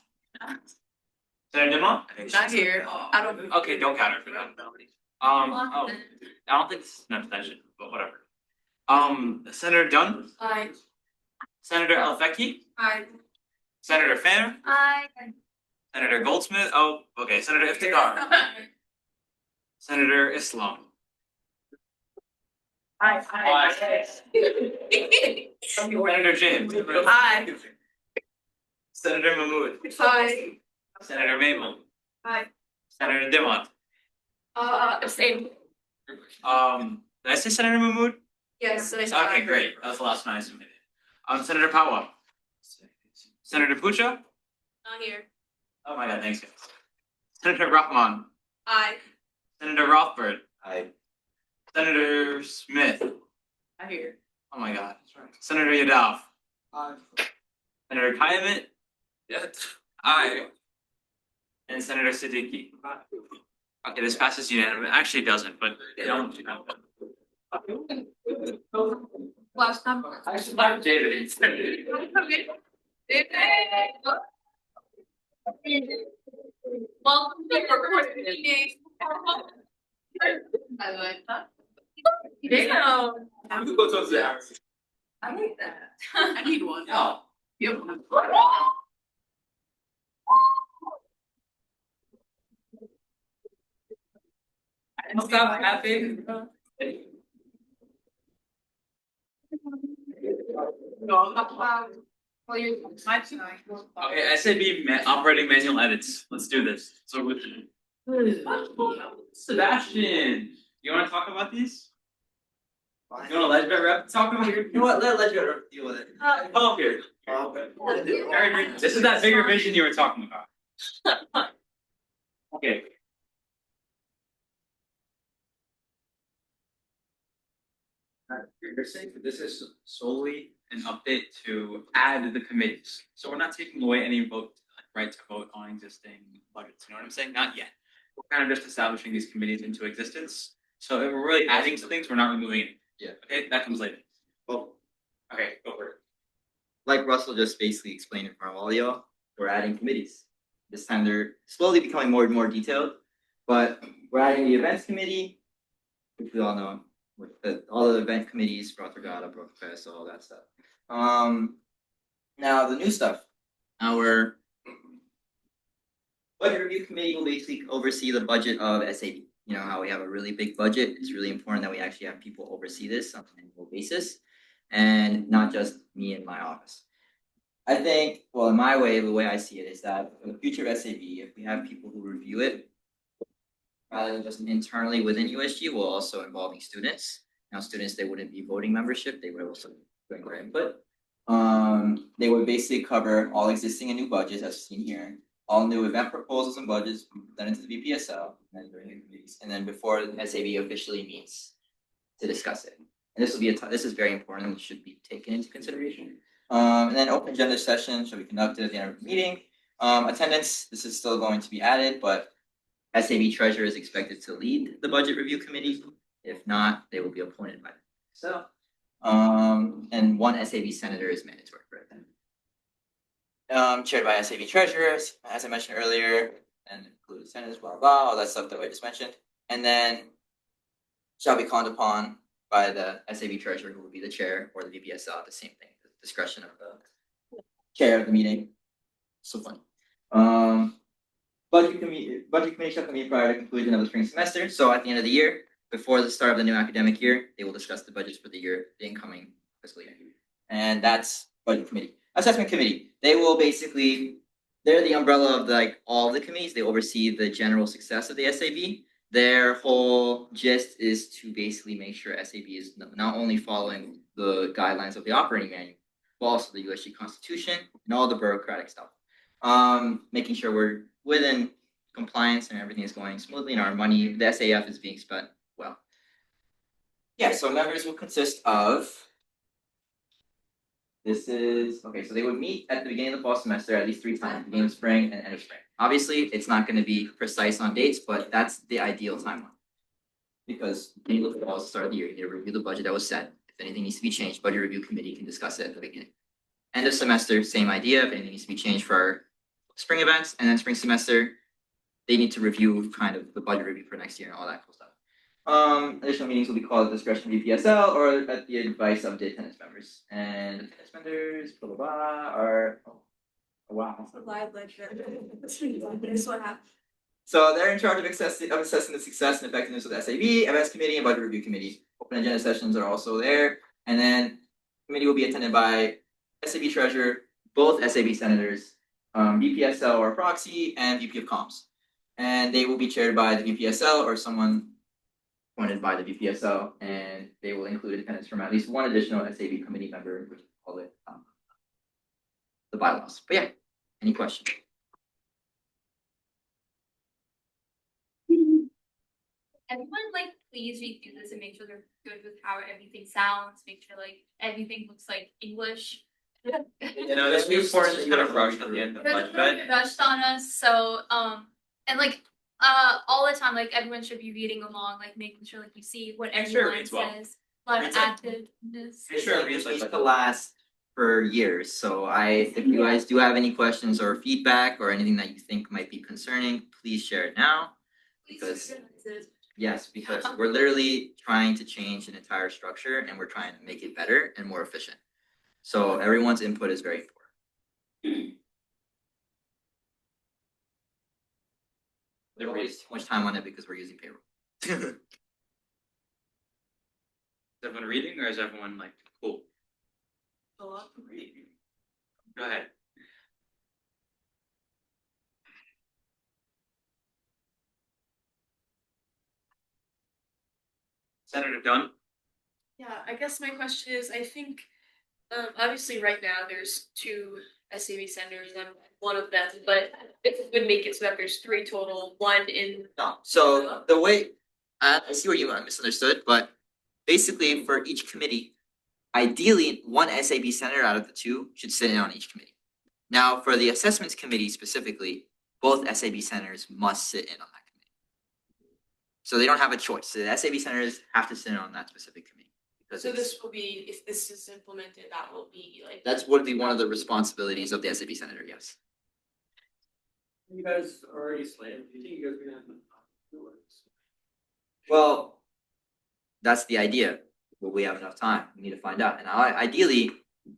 Senator Dimont? Not here. I don't. Okay, don't count her for that. I don't think this is an abstention, but whatever. Senator Dunn. Aye. Senator Alfaki. Aye. Senator Fanner. Aye. Senator Goldsmith. Oh, okay. Senator Iftikhar. Senator Islam. Aye. Senator James. Aye. Senator Mahmood. Aye. Senator Mabel. Aye. Senator Dimont. Abstain. Did I say Senator Mahmood? Yes. Okay, great. That was the last one I submitted. Senator Pawa. Senator Pucha. Not here. Oh my god, thanks guys. Senator Rahman. Aye. Senator Rothberg. I Senator Smith. Not here. Oh my god. Senator Yadav. Aye. Senator Kayamit. Yeah. Aye. and Senator Siddiqui. Okay, this passes unanimously. Actually, it doesn't, but they don't. Last time. I should have David instead. Welcome to your meeting. I like that. Damn. Who goes up there? I like that. I need one. No. Yep. Stop laughing. No, I'm not loud. Well, you're my tonight. Okay, SAB operating manual edits. Let's do this. So with Sebastian, you want to talk about these? You want a legendary rep to talk about here? You know what, let legendary rep deal with it. Come up here. This is that bigger vision you were talking about. Okay. You're saying that this is solely an update to add the committees. So we're not taking away any right to vote on existing budgets. You know what I'm saying? Not yet. We're kind of just establishing these committees into existence. So if we're really adding to things, we're not removing it. Yeah. Okay, that comes later. Well, Okay, go for it. like Russell just basically explained in front of all of y'all, we're adding committees. This time they're slowly becoming more and more detailed, but we're adding the events committee, which we all know, with all the event committees, Broth Regatta, Broth Fest, all that stuff. Now the new stuff. Our budget review committee will basically oversee the budget of SAB. You know how we have a really big budget. It's really important that we actually have people oversee this on an annual basis, and not just me in my office. I think, well, in my way, the way I see it is that for the future of SAB, if we have people who review it, rather than just internally within USG, we're also involving students. Now, students, they wouldn't be voting membership; they would also bring their input. They would basically cover all existing and new budgets, as seen here, all new event proposals and budgets presented to the BPSL, and then during the committees, and then before the SAB officially meets to discuss it. And this will be this is very important and should be taken into consideration. And then open agenda session shall be conducted at the end of the meeting. Attendance, this is still going to be added, but SAB treasurer is expected to lead the budget review committee. If not, they will be appointed by them. So, and one SAB senator is mandatory for attendance. Chaired by SAB treasurer, as I mentioned earlier, and included senators, blah, blah, all that stuff that I just mentioned. And then shall be called upon by the SAB treasurer, who will be the chair, or the VPSL at the same thing, the discretion of the chair of the meeting. So funny. Budget committee shall convene prior to conclusion of the spring semester. So at the end of the year, before the start of the new academic year, they will discuss the budgets for the year, the incoming fiscal year. And that's budget committee. Assessment committee, they will basically, they're the umbrella of all the committees. They oversee the general success of the SAB. Their whole gist is to basically make sure SAB is not only following the guidelines of the operating manual, but also the USG Constitution and all the bureaucratic stuff. Making sure we're within compliance and everything is going smoothly and our money, the SAF is being spent well. Yeah, so members will consist of, so they would meet at the beginning of the fall semester at least 3 times, beginning of spring and end of spring. Obviously, it's not going to be precise on dates, but that's the ideal timeline. Because when you look at the start of the year, you need to review the budget that was set. If anything needs to be changed, budget review committee can discuss it at the beginning. End of semester, same idea. If anything needs to be changed for our spring events, and then spring semester, they need to review kind of the budget review for next year and all that cool stuff. Additional meetings will be called at the discretion of VPSL or at the advice of the attendance members. And attendance members, blah blah blah, are wow. Live lecture. This one happened. So they're in charge of assessing the success and effectiveness of the SAB, events committee, and budget review committee. Open agenda sessions are also there, and then committee will be attended by SAB treasurer, both SAB senators, VPSL or proxy, and VP of comms. And they will be chaired by the VPSL or someone appointed by the VPSL, and they will include attendance from at least one additional SAB committee member, which we call it the bylaws. But yeah, any questions? Everyone please read through this and make sure they're good with how everything sounds, make sure everything looks like English. This new part is kind of rushed at the end of It's budget. really rushed on us, so And like, all the time, like everyone should be reading along, like making sure like you see what Make sure it everyone reads well. says. A lot of Reads like- activeness. Make sure it reads It's like used to last for years, so if you guys do have any questions or feedback or anything that you think might be concerning, please share it now. Because yes, because we're literally trying to change an entire structure and we're trying to make it better and more efficient. So everyone's input is very important. They waste too much time on it because we're using payroll. Is everyone reading or is everyone like cool? A lot of reading. Go ahead. Senator Dunn? Yeah, I guess my question is, I think, obviously right now there's two SAB senators and I'm one of them, but if it would make it so that there's three total, one in. No, so the way, I see where you misunderstood, but basically for each committee, ideally, one SAB senator out of the two should sit in on each committee. Now, for the assessments committee specifically, both SAB senators must sit in on that committee. So they don't have a choice. So the SAB senators have to sit in on that specific committee. Because So this will be, if this is implemented, that will be like. that's would be one of the responsibilities of the SAB senator, yes. You guys are already slated. Do you think you guys are gonna have enough time to do it? Well, that's the idea. Will we have enough time? We need to find out. And ideally,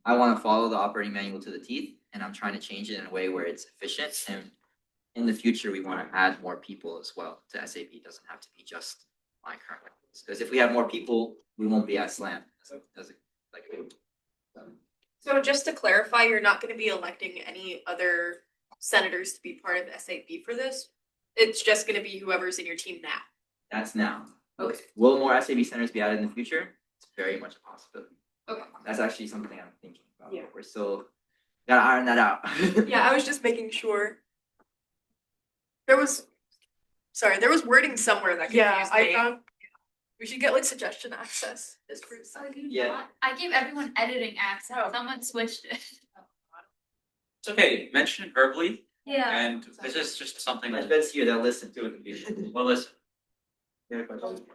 I want to follow the operating manual to the teeth, and I'm trying to change it in a way where it's efficient. And in the future, we want to add more people as well to SAP. It doesn't have to be just my current ones. Because if we have more people, we won't be as slammed as So just to clarify, you're not gonna be electing any other senators to be part of SAB for this? It's just gonna be whoever's in your team now? That's now. Okay. Will more SAB centers be added in the future? It's very much a possibility. Okay. That's actually something I'm thinking about. Yeah. We're still gotta iron that out. Yeah, I was just making sure. There was wording somewhere that confused me. I found. We should get like suggestion access as group. Yeah. I gave everyone editing access. Someone switched it. It's okay, mention it verbally, Yeah. and this is just something My that best here, they'll listen to it. we'll listen. You have a question?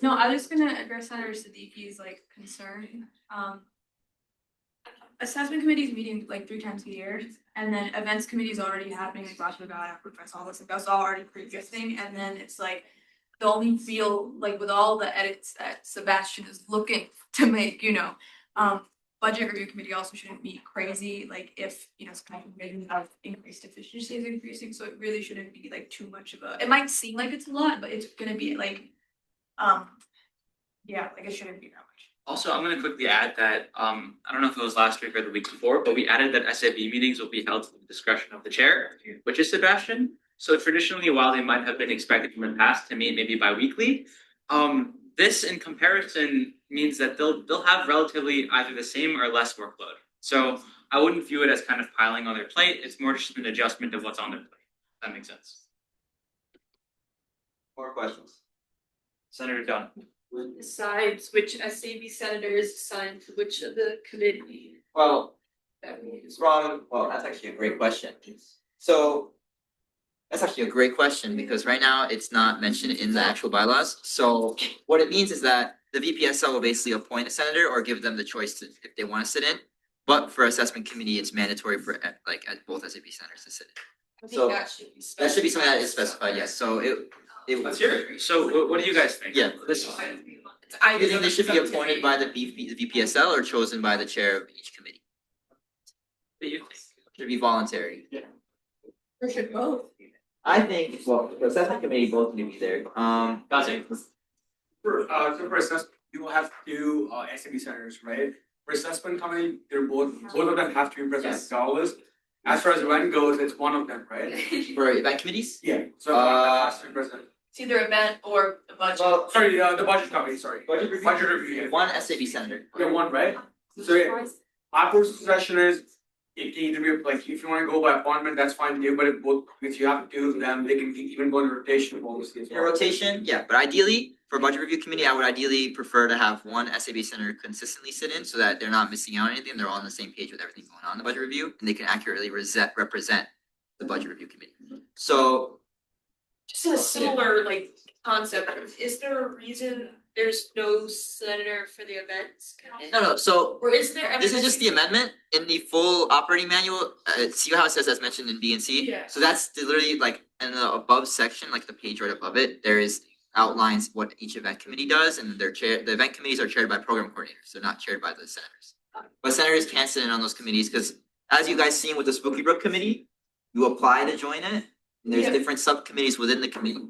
No, I was gonna address Senator Siddiqui's like concern. Assessment committees meeting like 3 times a year, and then events committee is already happening, like Rosh Bagada, Press all this, like that's all already pre-existing, and then it's like the only real, like with all the edits that Sebastian is looking to make, budget review committee also shouldn't be crazy, like if, some kind of increased efficiency is increasing, so it really shouldn't be like too much of a, it might seem like it's a lot, but it's gonna be like, yeah, like it shouldn't be that much. Also, I'm gonna quickly add that, I don't know if it was last week or the week before, but we added that SAB meetings will be held to the discretion of the chair, which is Sebastian. So traditionally, while they might have been expected in the past to meet maybe bi-weekly, this in comparison means that they'll have relatively either the same or less workload. So I wouldn't view it as kind of piling on their plate. It's more just an adjustment of what's on their plate. If that makes sense. More questions? Senator Dunn. Decides which SAB senator is assigned to which of the committee. Well, that's actually a great question. So that's actually a great question because right now it's not mentioned in the actual bylaws. So what it means is that the VPSL will basically appoint a senator or give them the choice to if they want to sit in. But for assessment committee, it's mandatory for at both SAP senators to sit in. So that should be something that is specified, yes. So Let's hear it. So what do you guys think? Yeah, do you think they should be appointed by the VPSL or chosen by the chair of each committee? What do you think? Should it be voluntary? Or should both? I think, well, the assessment committee both need to be there. Gotcha. For assessment, you will have two SAB senators, right? For assessment committee, they're both of them have to be present regardless. As far as event goes, it's one of them, right? For event committees? Yeah, so one of them has to be present. It's either event or a budget. Well, Sorry, the budget committee, sorry. budget review. Budget review, yeah. One SAB senator. Yeah, one, right? So yeah, our first suggestion is it can either be like if you want to go by appointment, that's fine too. But if you have to do them, they can even go in rotation obviously as In well. rotation, yeah, but ideally, for budget review committee, I would ideally prefer to have one SAB senator consistently sit in so that they're not missing out on anything, they're all on the same page with everything going on in the budget review, and they can accurately represent the budget review committee. So Just a similar like concept, is there a reason there's no senator for the events? No, so Or is there? this is just the amendment in the full operating manual. See how it says as mentioned in B and C? Yeah. So that's literally like in the above section, like the page right above it, there is outlines what each event committee does, and the event committees are chaired by program coordinators. They're not chaired by the senators. But senators can sit in on those committees because as you guys seen with the Spooky Brook committee, you apply to join it, and there's Yeah. different subcommittees within the committee.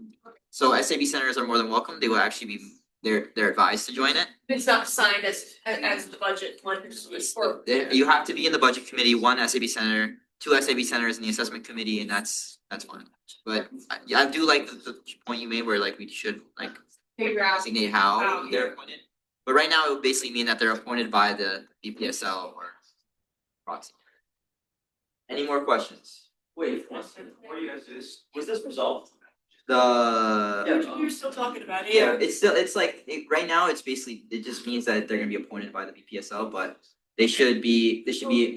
So SAB senators are more than welcome. They will actually be they're advised to join it. It's not signed as the budget one, or. You have to be in the budget committee, one SAB senator, two SAB senators in the assessment committee, and that's fine. But I do like the point you made where like we should like Figure out. designate how they're appointed. But right now it would basically mean that they're appointed by the BPSL or proxy. Any more questions? Wait, before you guys do this, was this resolved? You're still talking about it. Yeah, it's like right now it's basically it just means that they're gonna be appointed by the BPSL, but they should be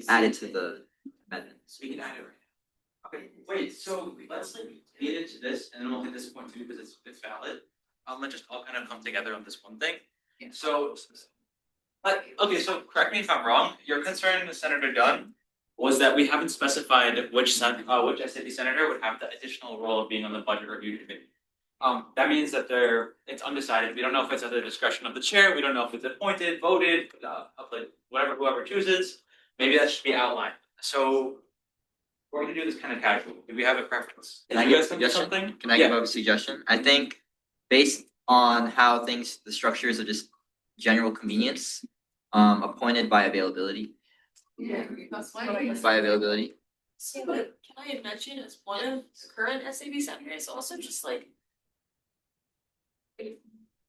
added to the amendment. So we can add it right now. Okay, wait, so let's like get into this and then we'll hit this point too because it's valid. Let's just all kind of come together on this one thing. So okay, so correct me if I'm wrong, your concern with Senator Dunn was that we haven't specified which SAB senator would have the additional role of being on the budget review committee. That means that it's undecided. We don't know if it's at the discretion of the chair. We don't know if it's appointed, voted, whoever chooses. Maybe that should be outlined. So we're gonna do this kind of casual. Do we have a preference? Can I You give a guys think of suggestion? something? Can I give a suggestion? I think based on how the structures are just general convenience, appointed by availability. Yeah, that's why. By availability. See, but can I mention as one of the current SAB senators, also just like,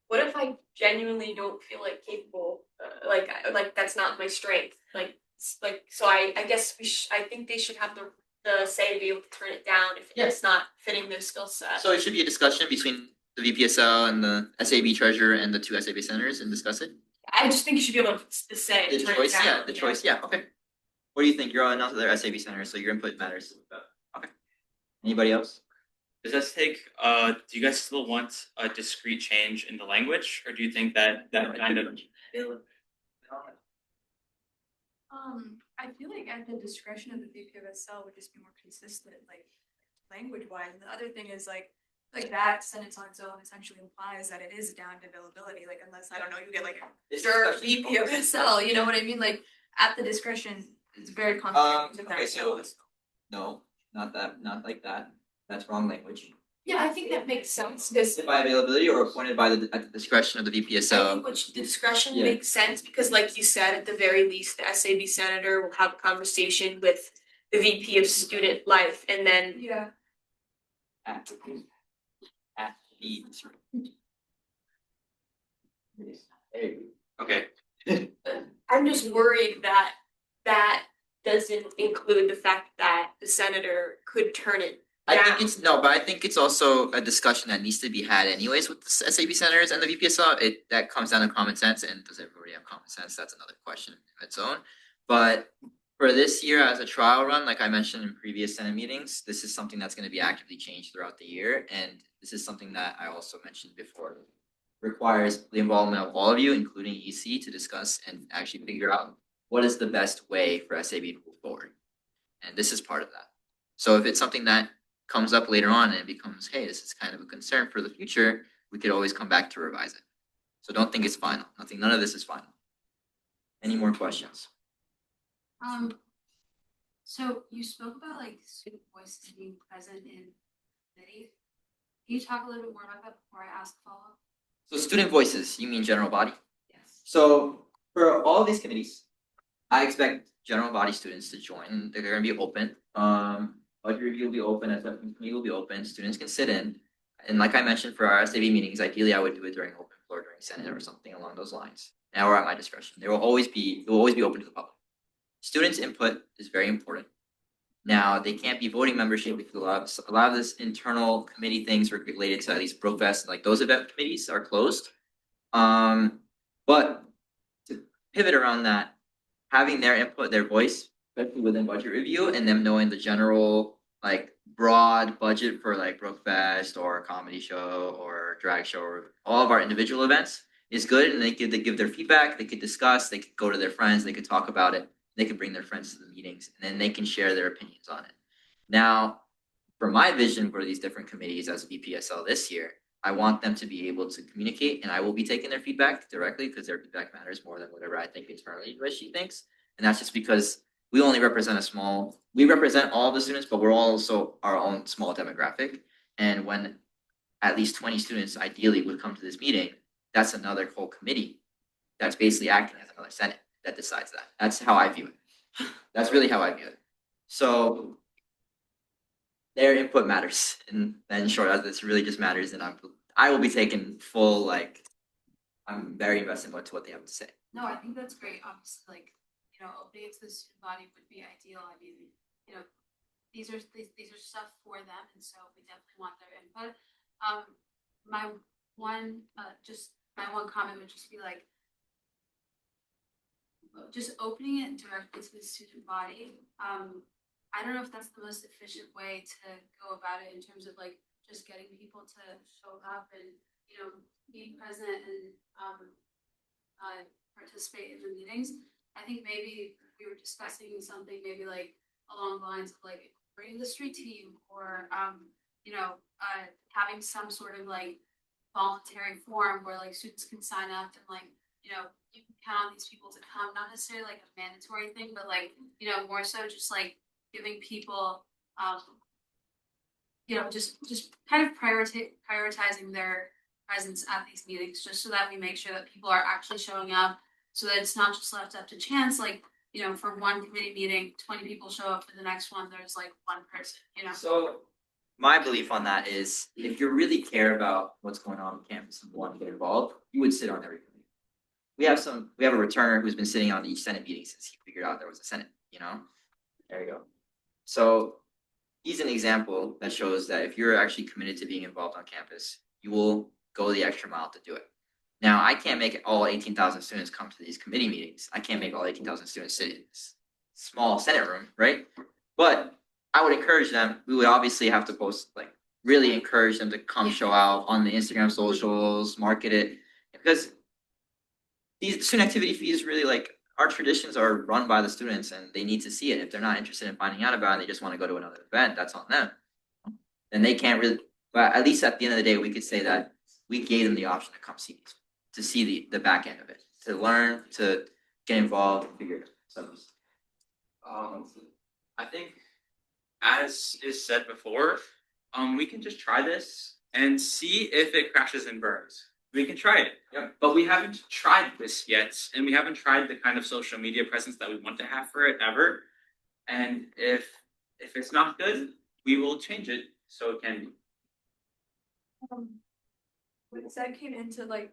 what if I genuinely don't feel like capable, like that's not my strength, so I guess I think they should have the say to be able to turn it down if it's not fitting their skill set. So it should be a discussion between the VPSL and the SAB treasurer and the two SAB senators and discuss it. I just think you should be able to say The turn choice, it down. the choice, yeah, okay. What do you think? You're another SAB senator, so your input matters. Okay. Anybody else? Does this take, do you guys still want a discrete change in the language, or do you think that kind of? I feel like at the discretion of the VPSL would just be more consistent, like language wise. And the other thing is like that sentence on its own essentially implies that it is down to availability, like unless, I don't know, you get like a sure VPSL, you know what I mean? Like at the discretion, it's very complicated. Okay, so no, not like that. That's wrong language. Yeah, I think that makes sense because By availability or appointed by at the discretion of the I VPSL. think which the discretion Yeah. makes sense because like you said, at the very least, the SAB senator will have a conversation with the VP of student life and then Yeah. At the Okay, I'm just worried that that doesn't include the fact that the senator could turn it I down. think but I think it's also a discussion that needs to be had anyways with the SAB senators and the VPSL. That comes down to common sense, and does everybody have common sense? That's another question of its own. But for this year as a trial run, like I mentioned in previous Senate meetings, this is something that's going to be actively changed throughout the year, and this is something that I also mentioned before. Requires the involvement of all of you, including EC, to discuss and actually figure out what is the best way for SAB to move forward. And this is part of that. So if it's something that comes up later on and it becomes, hey, this is kind of a concern for the future, we could always come back to revise it. So don't think it's final. None of this is final. Any more questions? So you spoke about like student voices being present in committee. Can you talk a little bit more about that before I ask a follow-up? So student voices, you mean general body? Yes. So for all of these committees, I expect general body students to join. They're going to be open. Budget review will be open, assessment committee will be open. Students can sit in. And like I mentioned for our SAB meetings, ideally I would do it during open floor, during Senate or something along those lines. Now we're at my discretion. It will always be open to the public. Students' input is very important. Now they can't be voting membership because a lot of this internal committee things related to at least Brofest, like those event committees are closed. But to pivot around that, having their input, their voice, especially within budget review, and them knowing the general like broad budget for like Brookfest or a comedy show or drag show or all of our individual events is good, and they give their feedback, they could discuss, they could go to their friends, they could talk about it, they could bring their friends to the meetings, and then they can share their opinions on it. Now, for my vision for these different committees as BPSL this year, I want them to be able to communicate, and I will be taking their feedback directly because their feedback matters more than whatever I think internally USG thinks. And that's just because we only represent we represent all the students, but we're also our own small demographic. And when at least 20 students ideally would come to this meeting, that's another whole committee that's basically acting as another Senate that decides that. That's how I view it. That's really how I view it. So their input matters, and in short, this really just matters. And I will be taking full I'm very invested into what they have to say. No, I think that's great. Obviously, like, you know, opening it to the student body would be ideal. I mean, you know, these are stuff for them, and so we definitely want their input. My one comment would just be like, just opening it directly to the student body. I don't know if that's the most efficient way to go about it in terms of like just getting people to show up and, you know, be present and participate in the meetings. I think maybe we were discussing something maybe like along the lines of like bringing the street team or you know, having some sort of like voluntary form where like students can sign up and like, you know, you can count on these people to come, not necessarily like a mandatory thing, but like, you know, more so just like giving people you know, just kind of prioritizing their presence at these meetings, just so that we make sure that people are actually showing up, so that it's not just left up to chance. Like, you know, for one committee meeting, 20 people show up. For the next one, there's like one person. You know. So my belief on that is, if you really care about what's going on campus and want to get involved, you would sit on every committee. We have a returner who's been sitting on each Senate meeting since he figured out there was a Senate. You know, there you go. So he's an example that shows that if you're actually committed to being involved on campus, you will go the extra mile to do it. Now, I can't make all 18,000 students come to these committee meetings. I can't make all 18,000 students sit in this small Senate room, right? But I would encourage them. We would obviously have to post, like, really encourage them to come show out on the Instagram socials, market it, because these student activity fees really, like, our traditions are run by the students and they need to see it. If they're not interested in finding out about it, they just want to go to another event, that's on them. And they can't really, but at least at the end of the day, we could say that we gave them the option to come see these, to see the back end of it, to learn, to get involved, and figure it out. So, I think, as is said before, we can just try this and see if it crashes and burns. We can try it. Yep. But we haven't tried this yet, and we haven't tried the kind of social media presence that we want to have for it ever. And if it's not good, we will change it so it can be. When that came into like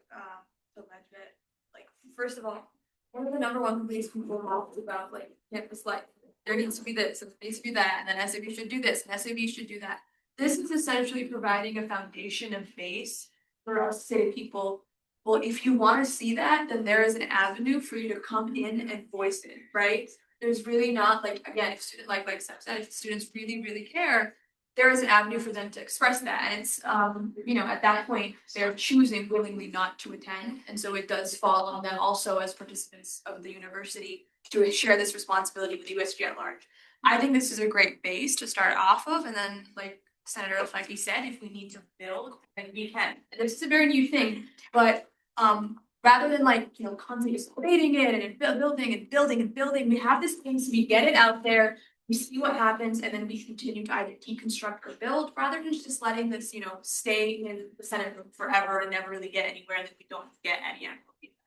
the budget, like first of all, one of the number one things people talked about like campus life. There needs to be this, and there needs to be that, and then SAB should do this, and SAB should do that. This is essentially providing a foundation of base for us to say to people, well, if you want to see that, then there is an avenue for you to come in and voice it, right? There's really not like, again, if student like Seth said, if students really, really care, there is an avenue for them to express that. And it's you know, at that point, they're choosing willingly not to attend. And so it does fall on them also as participants of the university to share this responsibility with USG at large. I think this is a great base to start off of, and then like Senator Lefecki said, if we need to build, then we can. And this is a very new thing, but rather than like, you know, constantly just debating it and building, we have this thing, so we get it out there, we see what happens, and then we continue to either deconstruct or build, rather than just letting this, you know, stay in the Senate room forever and never really get anywhere, and then we don't get any actual feedback.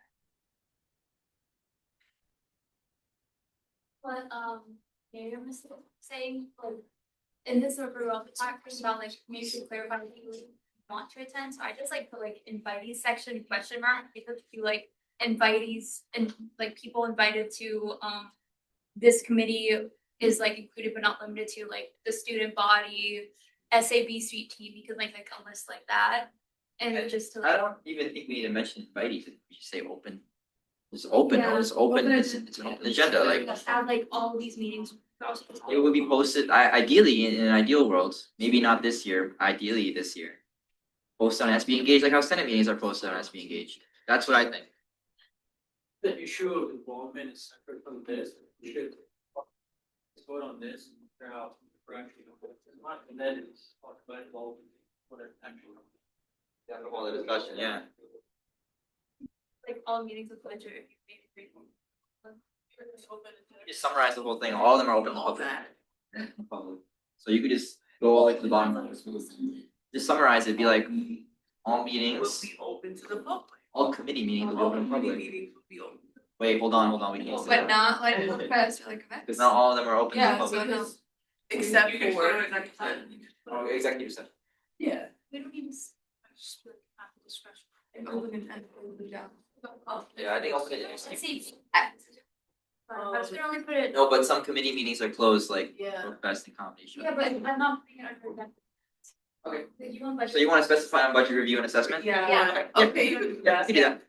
But Miriam was saying, like, in this sort of talking about like maybe to clarify people who want to attend. So I just like put like invitees section question mark, because if you like invitees and like people invited to this committee is like included but not limited to like the student body, SAB street team, you could make like a list like that. And just to like, I don't even think we need to mention invitees. We should say open. It's open. Yeah, it's open. It's an open agenda. Like add like all of these meetings It would be posted, ideally, in an ideal world, maybe not this year, ideally this year. Post on SB Engage, like how Senate meetings are posted on SB Engage. That's what I think. The issue of involvement is separate from this. We should vote on this and figure out if we're actually gonna vote or not, and then talk about involvement. What it actually. Have a whole discussion, yeah. Like all meetings with budget, if you made it free. Just summarize the whole thing. All of them are open to public. So you could just go all the way to the bottom. Just summarize it. Be like, all meetings, Be open to the public. all committee meetings will be All open to public. meetings will be open. Wait, hold on. We can't say But that. not like fest or like events. Because not all of them are open to the Yeah, public. so no. Except for. Oh, executive session. Yeah. We don't even just have the discretion. Yeah, I think also. Let's see. I was gonna only put it. No, but some committee meetings are closed, like Yeah. for best and comedy show. Yeah, but I'm not putting it under that. Okay. You want budget. So you want to specify on budget review and assessment? Yeah. Okay. Yeah, you can do that.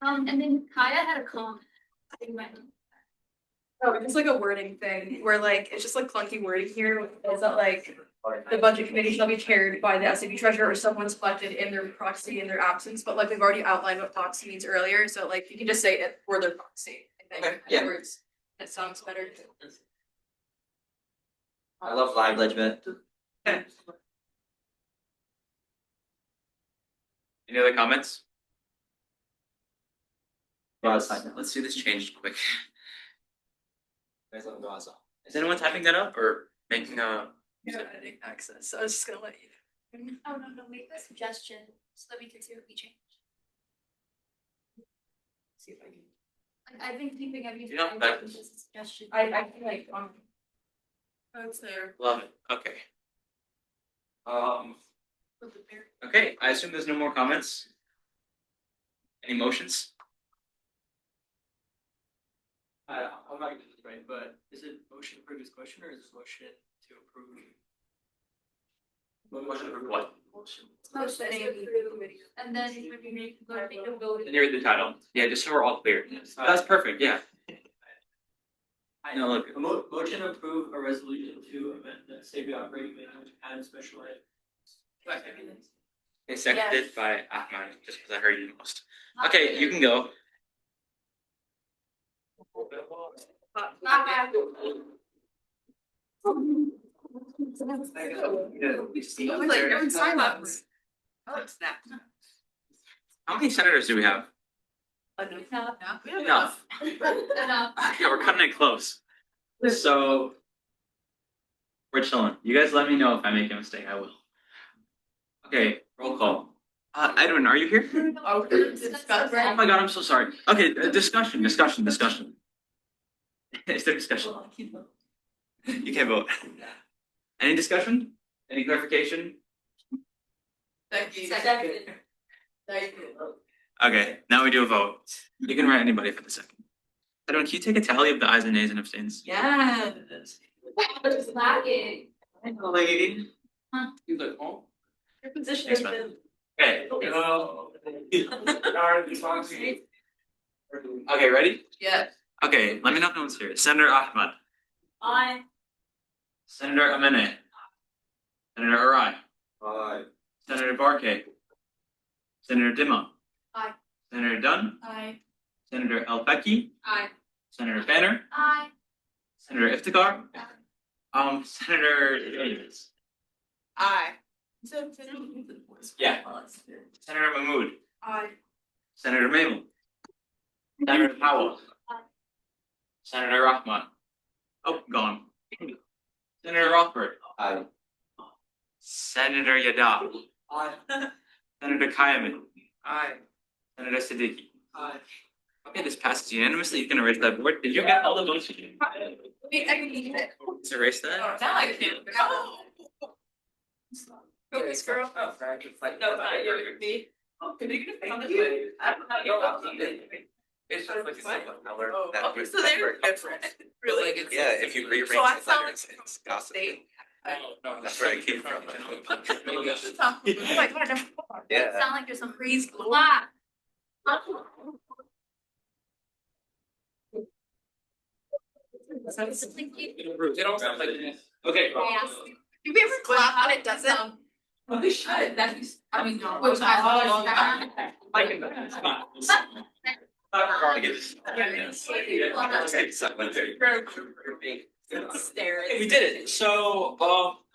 And then Kaya had a comment. I think my- Oh, it's like a wording thing where like, it's just like clunky wording here. It's not like the budget committee shall be chaired by the SAB treasurer or someone selected in their proxy in their absence, but like we've already outlined what proxy means earlier, so like you can just say it for their proxy, I think. Okay, yeah. Words. That sounds better. I love live legend. Any other comments? Let's Let's do this change quick. Is anyone typing that up or making a? Yeah, editing access. I was just gonna let you. Oh, no, make a suggestion so that we can see what we change. See if I can. Like, I've been keeping everything. You know, that- as a suggestion. I feel like Oh, it's there. Love it. Okay. Okay, I assume there's no more comments. Any motions? I'm not gonna do this right, but is it motion to approve this question or is it motion to approve? Motion to approve what? Motion to approve, and then when we make, go to make a vote. Then you read the title. Yeah, just so we're all clear. That's perfect, yeah. No, look. A motion to approve a resolution to amend the state operating manual to add special ed. It's seconded by Ahmad, just because I heard you most. Okay, you can go. How many senators do we have? Enough. Yeah, we're cutting it close. So we're chilling. You guys let me know if I make a mistake. I will. Okay, roll call. Edwin, are you here? Oh my god, I'm so sorry. Okay, discussion. Is there discussion? You can't vote. Any discussion? Any clarification? Thank you. Okay, now we do a vote. You can write anybody for the second. Edwin, can you take a tally of the ayes and nays and abstains? Yeah. It's lagging. I know, lady. Huh? You look home. Your position Thanks, has man. been. Okay. Okay, ready? Yeah. Okay, let me know if no one's here. Senator Ahmad. Aye. Senator Amene. Senator Arai. Aye. Senator Barkay. Senator Dimma. Aye. Senator Dunn. Aye. Senator El Feki. Aye. Senator Banner. Aye. Senator Iftikhar. Senator Davis. Aye. Yeah. Senator Mahmood. Aye. Senator Mabel. Senator Powell. Senator Rahman. Oh, gone. Senator Rothberg. Aye. Senator Yadav. Aye. Senator Kyamin. Aye. Senator Siddiqui. Aye. Okay, this passes unanimously. You can erase that board. Did you get all the votes? Wait, I can eat it. Let's erase that. Now I can't. Go, this girl. Oh, no, not you, me. Oh, can you get on this way? I don't know how you're up. It's just like a simple color. Oh, that okay, was so they're separate. different. Really? Like it's. Yeah, if you rearrange So I the sound letters, like it's gossip. state. That's where it came from. Oh my god, no. Yeah. Sound like there's some crazy. They don't sound like this. Okay. Do we ever clap when it doesn't? Well, we should, that's, I mean, no. Which We did it. So,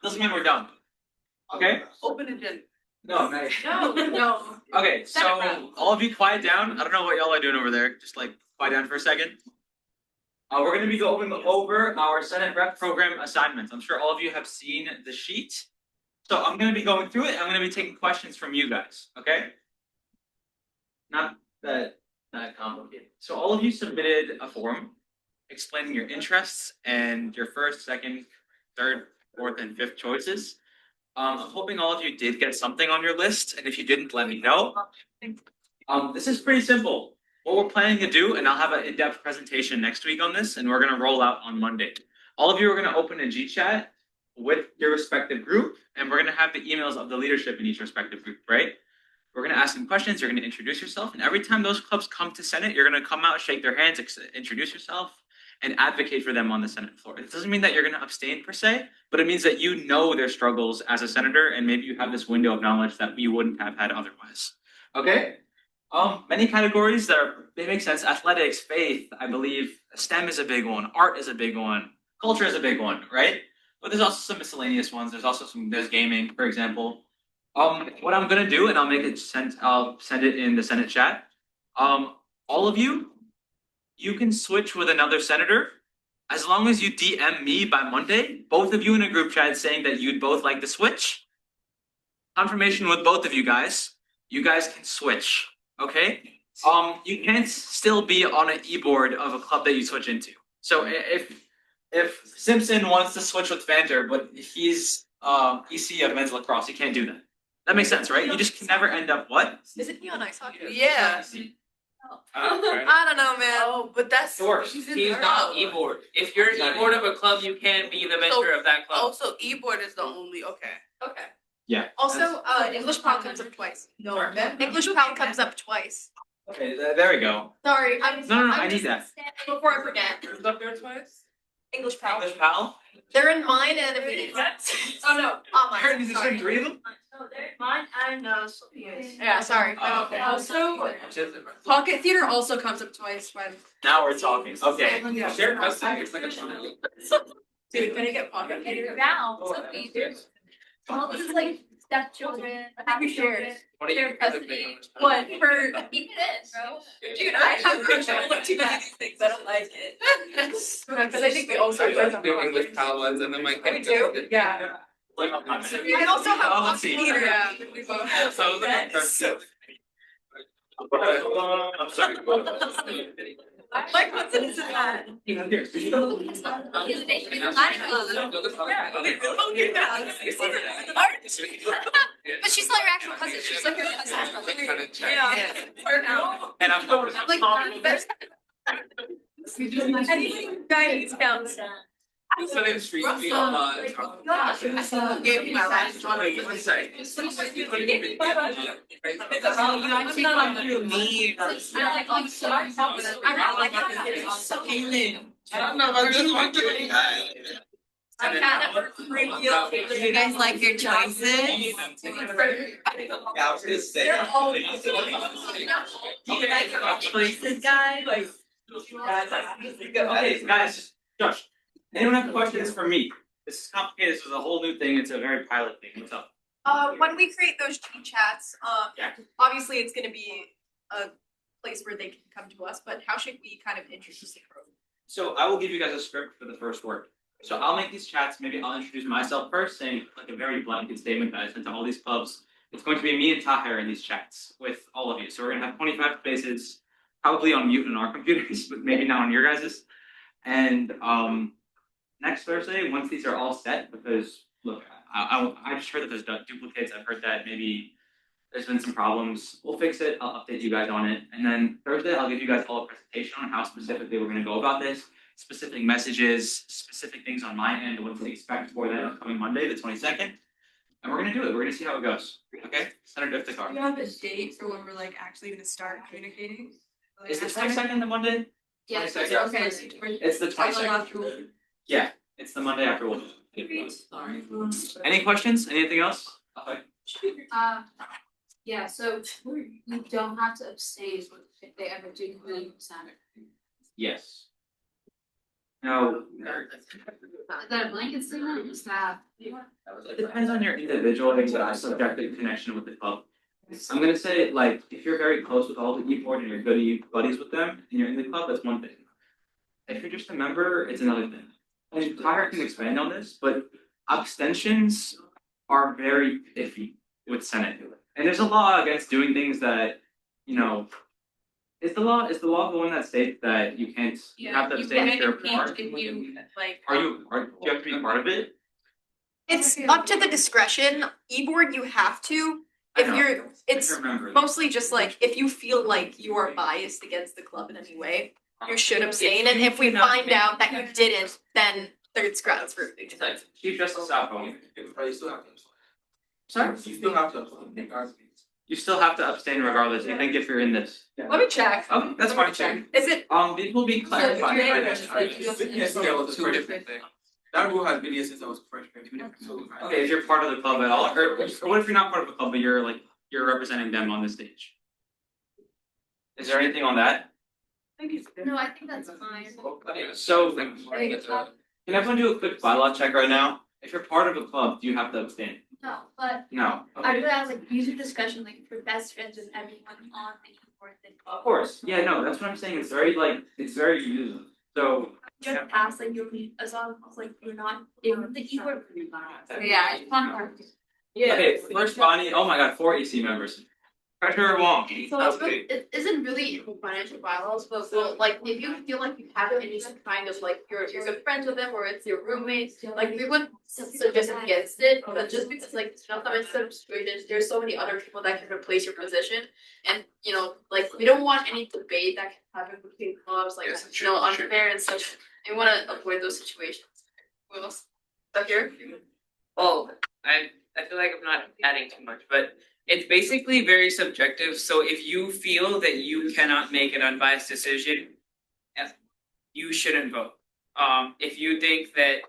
doesn't mean we're done. Okay? Open agenda. No. No. Okay, so all of you quiet down. I don't know what y'all are doing over there. Just like quiet down for a second. We're going to be going over our Senate Rep program assignments. I'm sure all of you have seen the sheet. So I'm going to be going through it. I'm going to be taking questions from you guys. Okay? Not that complicated. So all of you submitted a form explaining your interests and your first, second, third, fourth, and fifth choices. I'm hoping all of you did get something on your list, and if you didn't, let me know. This is pretty simple. What we're planning to do, and I'll have an in-depth presentation next week on this, and we're going to roll out on Monday. All of you are going to open a G-chat with your respective group, and we're going to have the emails of the leadership in each respective group, right? We're going to ask them questions, you're going to introduce yourself, and every time those clubs come to Senate, you're going to come out, shake their hands, introduce yourself, and advocate for them on the Senate floor. It doesn't mean that you're going to abstain per se, but it means that you know their struggles as a senator, and maybe you have this window of knowledge that you wouldn't have had otherwise. Okay? Many categories they make sense. Athletics, faith, I believe, STEM is a big one, art is a big one, culture is a big one, right? But there's also some miscellaneous ones. There's gaming, for example. What I'm gonna do, and I'll send it in the Senate chat. All of you can switch with another senator as long as you DM me by Monday, both of you in a group chat saying that you'd both like to switch. Confirmation with both of you guys. You guys can switch, okay? You can't still be on an e-board of a club that you switch into. So if Simpson wants to switch with Fanter, but he's EC of men's lacrosse, he can't do that. That makes sense, right? You just can never end up what? Isn't he on ice hockey? Yeah. I don't know, man. Oh, but that's. It works. He's not e-board. If you're e-board of a club, you can't be the mentor of that club. Also, e-board is the only, okay. Okay. Yeah. Also, English Pound comes up twice. No, English Pound comes up twice. Okay, there we go. Sorry, No, I need that. Before I forget. Who's up there twice? English Pound. English pal? They're in mine and in meetings. Oh no, on mine. Heard there's Sorry. 3 of them? No, they're mine and Sophia's. Yeah, sorry. Oh, okay. Also, Pocket Theater also comes up twice when. Now we're talking. Okay. Yeah. Share custody. It's like a child. Dude, can I get Pocket Theater? Now, well, this is like stepchildren. I think we shared. Share custody. What for? Keep it in, bro. Dude, I have control of too many things. I don't like it. Because I think we also. do English pal ones and then my We do. Yeah. I I also have let's see. Pocket Theater. Yeah, we both have. So I'm sorry. Like, what's in that? But she's not your actual cousin. She's like your cousin. Yeah. And I'm Like, anything guidance counts. Southern Street. Gave me my last one. I don't know about this one. Do you guys like your choices? I was gonna say. They're all. Do you like your choices, guys? Okay, guys, Josh, anyone have questions for me? This is complicated. This is a whole new thing. It's a very pilot thing. What's up? When we create those G chats, Yeah. obviously it's gonna be a place where they can come to us, but how should we kind of introduce the program? So I will give you guys a script for the first word. So I'll make these chats. Maybe I'll introduce myself first, saying like a very blanket statement that I sent to all these clubs. It's going to be me and Taher in these chats with all of you. So we're gonna have 25 spaces, probably on mute on our computers, but maybe not on your guys's. And next Thursday, once these are all set, because look, I just heard that there's duplicates. I've heard that maybe there's been some problems. We'll fix it. I'll update you guys on it. And then Thursday, I'll give you guys all a presentation on how specifically we're going to go about this, specific messages, specific things on my end, what to expect for that upcoming Monday, the 22nd. And we're going to do it. We're going to see how it goes. Okay? Senator Do Iftikhar. you have a date for when we're like actually gonna start communicating? Is the 22nd the Monday? Yeah, 22nd. okay. It's the 22nd. Yeah, it's the Monday after Wolf. Any questions? Anything else? Okay. Yeah, so you don't have to abstain if they ever do community center. Yes. No. Is that a blanket statement? Is that? It depends on your individual subjective connection with the club. I'm gonna say, like, if you're very close with all the e-board and you're good buddies with them and you're in the club, that's one thing. If you're just a member, it's another thing. And Tyler can expand on this, but abstentions are very iffy with Senate. And there's a law against doing things that, you know, is the law the one that states that you can't you have to abstain if you're a part? if you like. Do you have to be part of it? It's up to the discretion. E-board, you have to. If you're, it's mostly just like, if you feel like you are biased against the club in any way, you should abstain, and if we find out that you didn't, then there's grounds for. Chief Justice Alpo. Sorry? You still have to. You still have to abstain regardless. You think if you're in this. Let me check. Okay, that's fine. Check. Is it? It will be clarified. Two different things. That rule has been here since I was a freshman. Okay, if you're part of the club at all, or what if you're not part of the club, but you're representing them on the stage? Is there anything on that? No, I think that's fine. So, can everyone do a quick bylaw check right now? If you're part of a club, do you have to abstain? No, but No. I would have like user discussion like for best friends with everyone on the board. Of course. Yeah, no, that's what I'm saying. It's very user. So. Just ask like you're as long as like you're not in the keyboard. Yeah, it's fun. Okay, first Bonnie. Oh my God, 4 EC members. Treasurer Wong. So it isn't really financial bylaws, but well, like if you feel like you have any kind of like you're good friends with them or it's your roommates, like we wouldn't suggest against it, but just because like instead of students, there's so many other people that can replace your position, and you know like we don't want any debate that can happen between clubs, like unfair and such. We want to avoid those situations. Who else? Stuck here? Well, I feel like I'm not adding too much, but it's basically very subjective. So if you feel that you cannot make an unbiased decision, you shouldn't vote. If you think that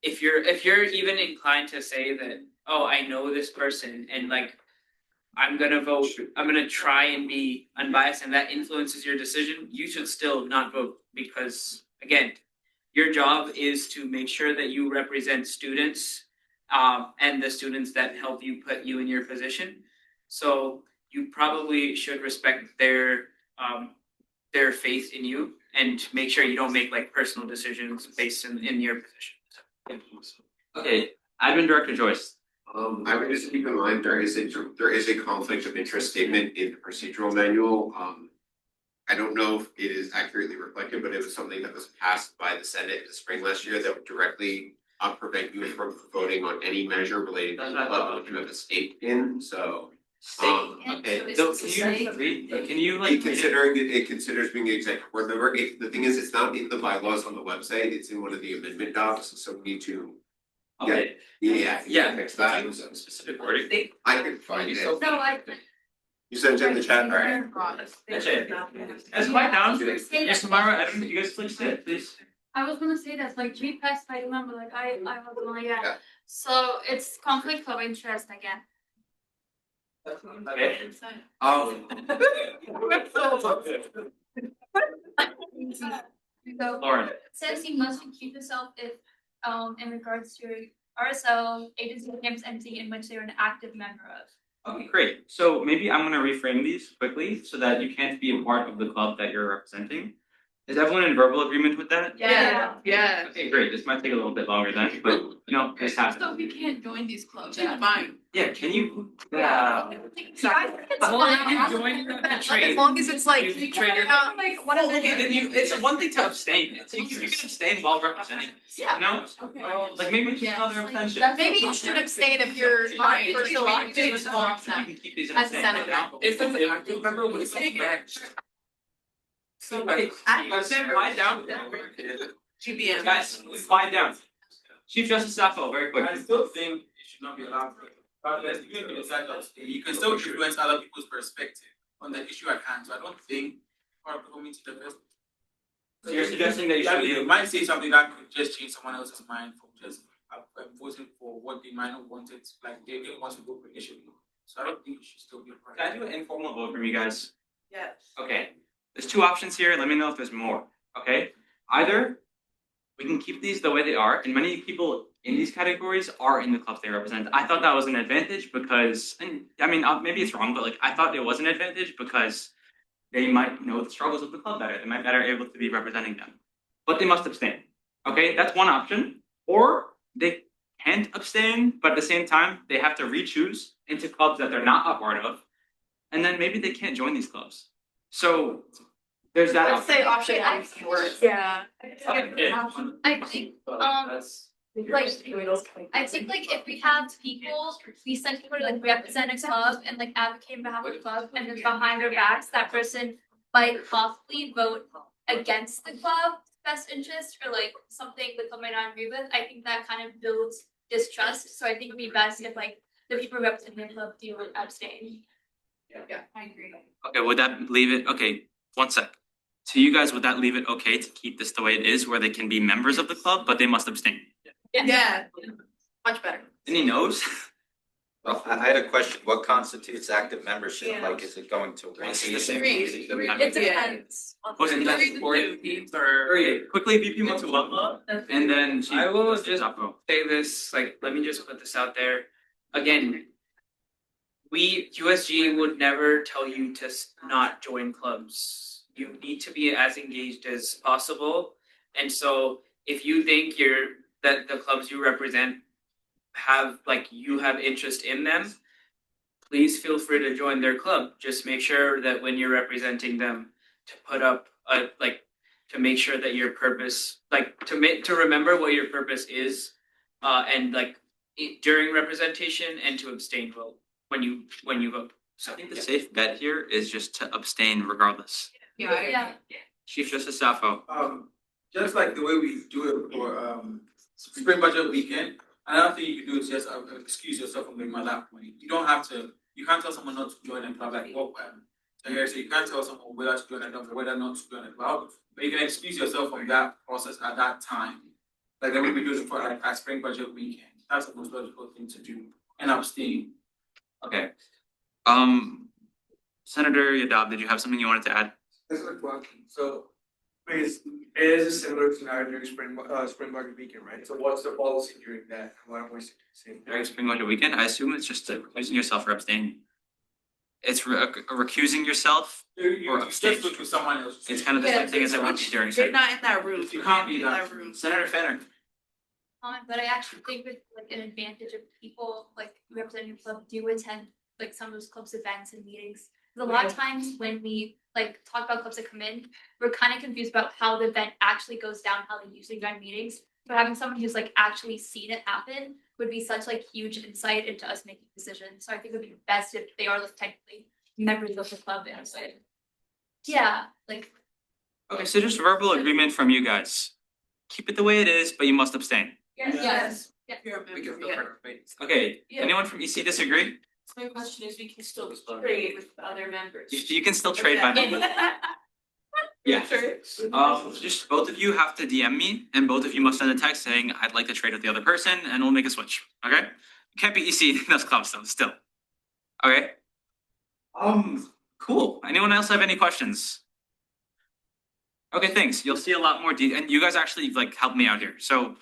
if you're even inclined to say that, oh, I know this person and like I'm gonna vote, I'm gonna try and be unbiased and that influences your decision, you should still not vote because again, your job is to make sure that you represent students and the students that help you put you in your position. So you probably should respect their faith in you and make sure you don't make like personal decisions based in your position. Okay, Admin Director Joyce. I would just keep in mind, there is a conflict of interest statement in the procedural manual. I don't know if it is accurately reflected, but it was something that was passed by the Senate in the spring last year that would directly prevent you from voting on any measure relating to the club that you have a stake in, so. Okay, so can you like It considers being an executive board member. The thing is, it's not in the bylaws on the website, it's in one of the amendment docs, so we need to. Okay. Yeah, fix that. Specific wording. I can find it. No, I. You sent it in the chat, alright? That's it. Let's quiet down. Yes, Samara, I don't think you guys please sit, please. I was gonna say that like GPS, I remember like I was like yeah. So it's conflict of interest again. Okay. Lauren. It says you must recuse yourself if in regards to RSL, agency, campus entity in which you're an active member of. Okay, great. So maybe I'm gonna reframe these quickly so that you can't be a part of the club that you're representing. Is everyone in verbal agreement with that? Yeah. Okay, great. This might take a little bit longer then, but you know, this happens. So we can't join these clubs. Yeah. Fine. Yeah, can you? Yeah. As long as it's like like one of the. Okay, then it's one thing to abstain. You can abstain while representing. Yeah. No? Like maybe just another abstention. Maybe you should abstain if you're not personally doing this all the time. You can keep these As a senator. If it's an active member with okay, Sam, quiet down. GBM. Guys, quiet down. Chief Justice Sappho, very quick. I still think it should not be allowed. You can still influence other people's perspective on the issue at hand. So I don't think part of the community the best So you're suggesting that you should You leave? might say something that could just change someone else's mind from just voting for what they might not want it, like they didn't want to vote initially. So I don't think you should still be a part. Can I do an informal vote from you guys? Yes. Okay, there's two options here. Let me know if there's more. Okay, either we can keep these the way they are, and many people in these categories are in the clubs they represent. I thought that was an advantage because, and I mean, maybe it's wrong, but like I thought it was an advantage because they might know the struggles of the club better. They might better able to be representing them, but they must abstain. Okay, that's one option. Or they can't abstain, but at the same time, they have to re-choose into clubs that they're not a part of, and then maybe they can't join these clubs. So there's that. Let's say option one first. Yeah. I think, I think like if we have people, we send people to like represent a club and like advocate on behalf of the club, and then behind their backs, that person might possibly vote against the club's best interest or like something the club might not agree with. I think that kind of builds distrust. So I think it'd be best if like the people representing the club do abstain. Yeah, I agree. Okay, would that leave it? Okay, one sec. To you guys, would that leave it okay to keep this the way it is, where they can be members of the club, but they must abstain? Yeah. Much better. Any no's? Well, I had a question. What constitutes active membership? Yeah. Like, is it going to one It's the same. meeting? It depends. Wasn't that important? Okay, quickly, VP wants to welcome, and then she. I will does the just top row. say this, like, let me just put this out there. Again, USG would never tell you to not join clubs. You need to be as engaged as possible. And so if you think that the clubs you represent have, like, you have interest in them, please feel free to join their club. Just make sure that when you're representing them, to put up to make sure that your purpose, like, to remember what your purpose is, and like during representation, and to abstain vote when you vote. So I think the safe bet here is just to abstain regardless. Yeah. Chief Justice Sappho. Just like the way we do it for spring budget weekend, another thing you can do is just excuse yourself from doing my lap money. You don't have to. You can't tell someone not to join a club like what. So you can't tell someone whether to join a club or whether not to join a club. But you can excuse yourself from that process at that time, like the way we do it for like our spring budget weekend. That's the most logical thing to do, and abstain. Okay. Senator Yadav, did you have something you wanted to add? That's a good question. So, it is a similar scenario during spring budget weekend, right? So what's the policy during that? Why don't we say? During spring budget weekend, I assume it's just recusing yourself or abstaining. It's recusing yourself or abstaining. Just look for someone else. It's kind of the same thing as it would be during. You're not in that room. You can't be in that. that room. Senator Fenner. But I actually think it's like an advantage of people like representing your club do attend like some of those clubs events and meetings. Because a lot of times when we like talk about clubs that come in, we're kind of confused about how the event actually goes down, how they usually run meetings. So having someone who's like actually seen it happen would be such like huge insight into us making decisions. So I think it would be best if they are like technically members of the club and like, yeah, like. Okay, so just verbal agreement from you guys. Keep it the way it is, but you must abstain. Yes. Okay, anyone from EC disagree? So my question is, we can still trade with other members. You can still trade by them. Yeah. Just both of you have to DM me, and both of you must send a text saying, I'd like to trade with the other person, and we'll make a switch, okay? You can't be EC in those clubs though, still. Okay? Cool. Anyone else have any questions? Okay, thanks. You'll see a lot more and you guys actually like helped me out here. So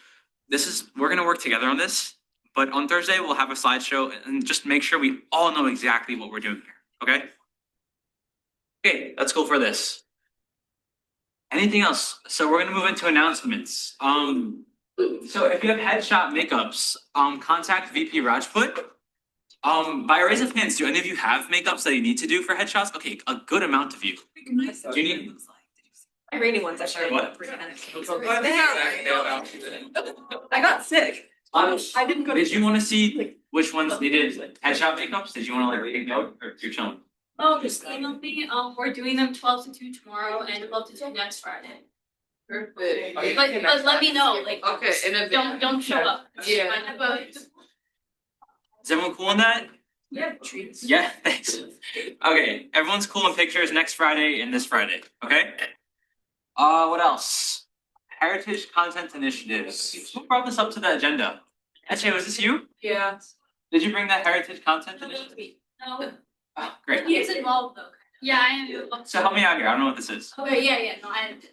we're gonna work together on this, but on Thursday we'll have a slideshow and just make sure we all know exactly what we're doing here, okay? Okay, let's go for this. Anything else? So we're gonna move into announcements. So if you have headshot makeups, contact VP Rajput. By a raise of hands, do any of you have makeups that you need to do for headshots? Okay, a good amount of you. Do you need? My rainy ones, I started. What? I got sick. I didn't go to. Did you want to see which ones needed headshot makeups? Did you want to like take note or you're chilling? Oh, just email me. We're doing them 12 to 2 tomorrow and 12 to 2 next Friday. Perfect. But let me know, like, Okay, in advance. don't show up. Yeah. Is everyone cool on that? Yeah, treats. Yeah, thanks. Okay, everyone's cool in pictures next Friday and this Friday, okay? What else? Heritage content initiatives. Who brought this up to the agenda? Actually, was this you? Yeah. Did you bring that heritage content initiative? No, Oh, great. he's involved though. Yeah, I am. So help me out here. I don't know what this is. Okay, yeah,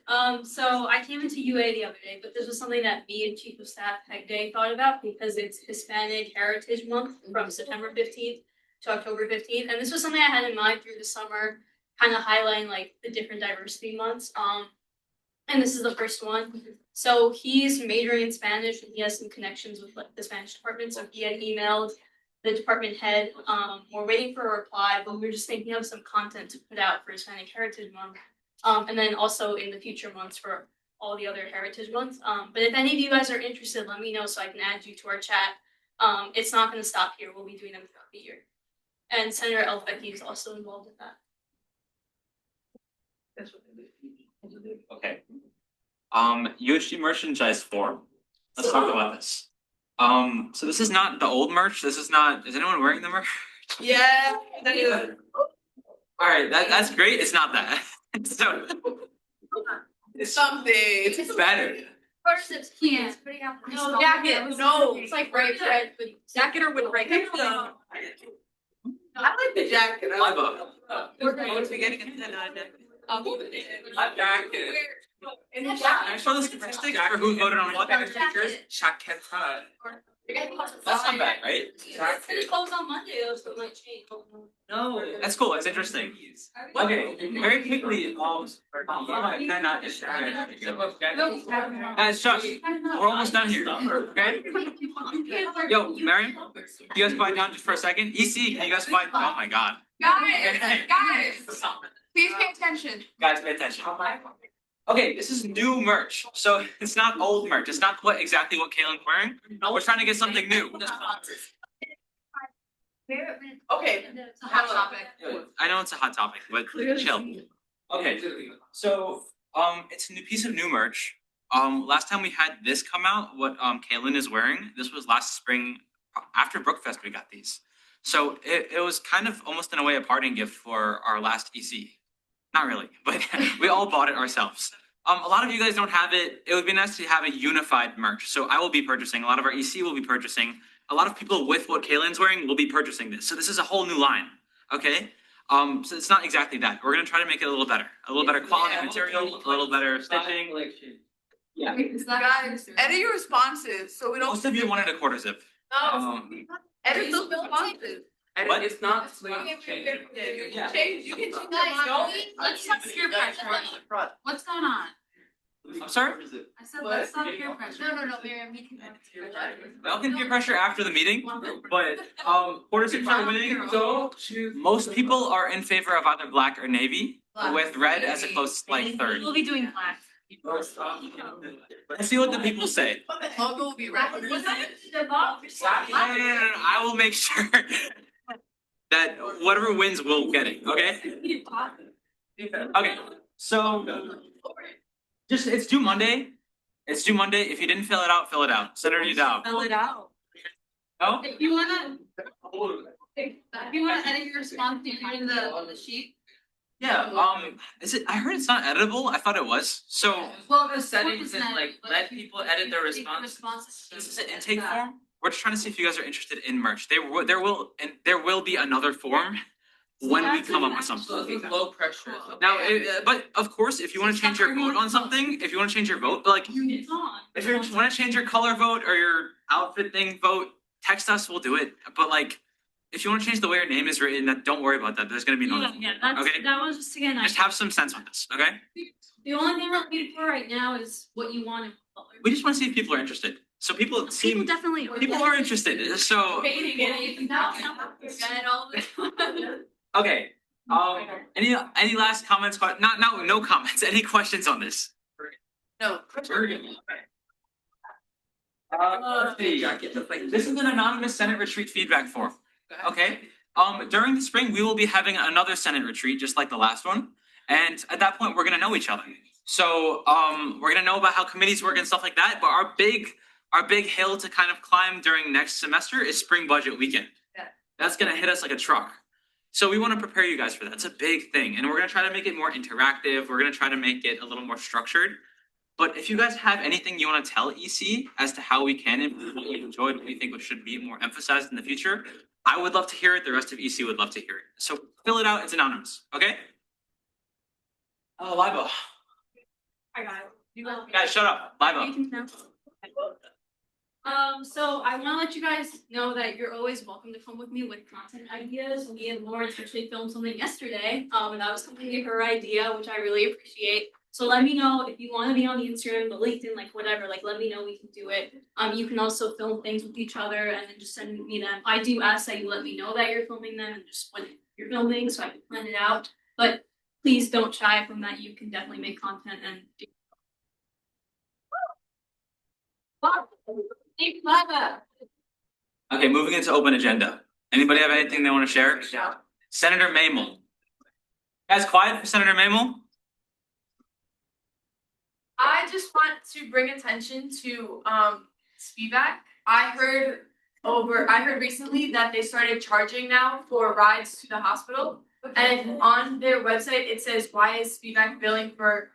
no, so I came into UA the other day, but this was something that me and Chief of Staff Peg Day thought about because it's Hispanic Heritage Month from September 15th to October 15th, and this was something I had in mind through the summer, kind of highlighting like the different diversity months. And this is the first one. So he's majoring in Spanish and he has some connections with like the Spanish department, so he had emailed the department head. We're waiting for a reply, but we're just thinking of some content to put out for Hispanic Heritage Month. And then also in the future months for all the other heritage months. But if any of you guys are interested, let me know so I can add you to our chat. It's not gonna stop here. We'll be doing them throughout the year. And Senator Elfecki is also involved with that. Okay. USG merchandise form. Let's talk about this. So this is not the old merch. This is not. Is anyone wearing the merch? Yeah. All right, that's great. It's not that. So It's something. it's better. First, it's pretty No, jacket. No, It's like bright red, but jacket or with red. I like the jacket. I like We're going to be getting a jacket. In the Can I jacket. show the statistics for who voted on what? That's not bad, right? it closed on Monday though, so it might change. No, that's cool. That's interesting. Okay, very quickly. Shush. We're almost done here. Okay. Yo, Mariam, you guys quiet down just for a second. EC, can you guys quiet? Oh my God. Guys, please pay attention. Guys, pay attention. Okay, this is new merch, so it's not old merch. It's not exactly what Kaylin's wearing. We're trying to get something new. Okay. It's a hot topic. I know it's a hot topic, but chill. Okay, so it's a new piece of new merch. Last time we had this come out, what Kaylin is wearing, this was last spring after Brookfest we got these. So it was kind of almost in a way a parting gift for our last EC. Not really, but we all bought it ourselves. A lot of you guys don't have it. It would be nice to have a unified merch. So I will be purchasing. A lot of our EC will be purchasing. A lot of people with what Kaylin's wearing will be purchasing this. So this is a whole new line. Okay. So it's not exactly that. We're gonna try to make it a little better quality material, a little better stitching. Yeah. Guys, edit your responses so we don't. Most of you wanted a quarter zip. No. Edit those responses. What? It's not. Yeah. You can change your Guys, mind. let's stop peer pressure. What's going on? I'm sorry? I said, let's stop peer pressure. No, Miriam, we can. Y'all can peer pressure after the meeting, but quarter zips are winning. So most people are in favor of either black or navy, with red as a close like third. We'll be doing black. Let's see what the people say. Logo will be red. I will make sure that whatever wins will get it. Okay. Okay. So it's due Monday. It's due Monday. If you didn't fill it out, fill it out. Senator Udall. Fill it out. No? If you wanna edit your response, you put in the sheet. Yeah. Is it? I heard it's not editable. I thought it was. So Well, The settings and like let people edit their response. this is an intake form. We're just trying to see if you guys are interested in merch. There will be another form when we come up with something. Low pressure. Now, but of course, if you want to change your vote on something, if you want to change your vote, like It's on. if you want to change your color vote or your outfit thing vote, text us. We'll do it. But like, if you want to change the way your name is written, don't worry about that. There's gonna be no. Yeah, that's, Okay. that was just again, Just have some sense with this, okay? the only thing we're looking for right now is what you want in color. We just want to see if people are interested. So people seem definitely are. people are interested. So okay. Any last comments? No comments. Any questions on this? No. Let's see. This is an anonymous Senate retreat feedback form. Okay. During the spring, we will be having another Senate retreat, just like the last one. And at that point, we're gonna know each other. So we're gonna know about how committees work and stuff like that. But our big hill to kind of climb during next semester is spring budget weekend. Yeah. That's gonna hit us like a truck. So we want to prepare you guys for that. It's a big thing, and we're gonna try to make it more interactive. We're gonna try to make it a little more structured. But if you guys have anything you want to tell EC as to how we can improve what you enjoyed, what you think should be more emphasized in the future, I would love to hear it. The rest of EC would love to hear it. So fill it out. It's anonymous. Okay? Libo. I got it. You got it. Guys, shut up. Libo. So I want to let you guys know that you're always welcome to come with me with content ideas. Me and Lauren actually filmed something yesterday, and that was completely her idea, which I really appreciate. So let me know if you want to be on the Instagram, the LinkedIn, like whatever. Like let me know, we can do it. You can also film things with each other and then just send me them. I do ask that you let me know that you're filming them and just when you're filming, so I can plan it out. But please don't shy from that. You can definitely make content and do. Okay, moving into open agenda. Anybody have anything they want to share? Senator Mamel. Guys, quiet for Senator Mamel. I just want to bring attention to Speedback. I heard recently that they started charging now for rides to the hospital. And on their website it says, why is Speedback billing for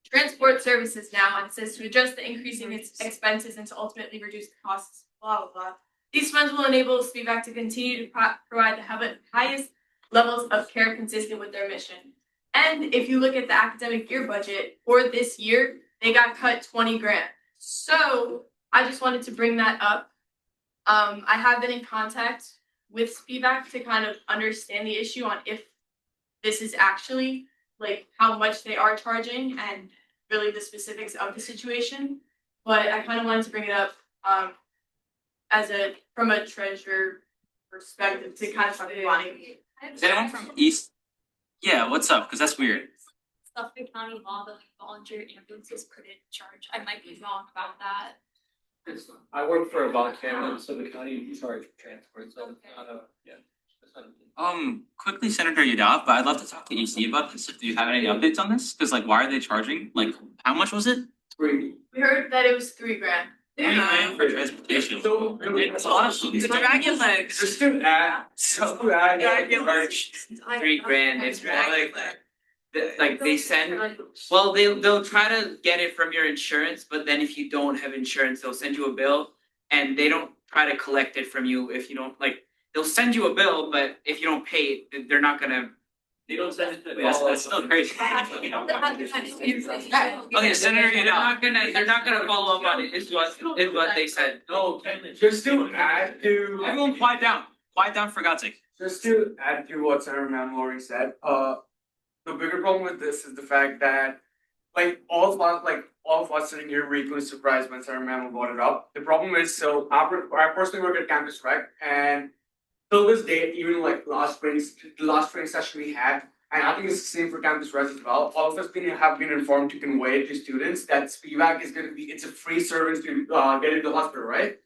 transport services now? And it says to address the increasing expenses and to ultimately reduce the costs, blah blah blah. These funds will enable Speedback to continue to provide the highest levels of care consistent with their mission. And if you look at the academic year budget for this year, they got cut 20 grand. So I just wanted to bring that up. I have been in contact with Speedback to kind of understand the issue on if this is actually like how much they are charging and really the specifics of the situation. But I kind of wanted to bring it up from a treasurer perspective to kind of something wanting. Is anyone from East? Yeah, what's up? Because that's weird. Suffolk County law that like volunteer ambulances couldn't charge. I might be wrong about that. I work for a volunteer ambulance, so the county in charge of transport, so yeah. That's not Quickly, Senator Yadav, but I'd love to talk to EC about this. Do you have any updates on this? Because like, why are they charging? Like, how much was it? free. We heard that it was 3 grand. $3 for transportation. So, It's a lot of It's a dragon legs. just to add, Dragon legs. 3 grand. It's more like they send. Well, they'll try to get it from your insurance, but then if you don't have insurance, they'll send you a bill, and they don't try to collect it from you if you don't like. They'll send you a bill, but if you don't pay it, they're not gonna. They don't send it to That's still crazy. Okay, Senator Yadav. They're not gonna follow up on it. Is what they said. no, just to add to. Everyone, quiet down. Quiet down for God's sake. Just to add to what Senator Mamel already said, the bigger problem with this is the fact that, like all of us sitting here were equally surprised when Senator Mamel brought it up. The problem is, so I personally work at Campus Rec, and till this day, even like the last training session we had, and I think it's the same for Campus Res as well. All of us have been informed to convey to students that SPVAC is going to be, it's a free service to get into the hospital, right?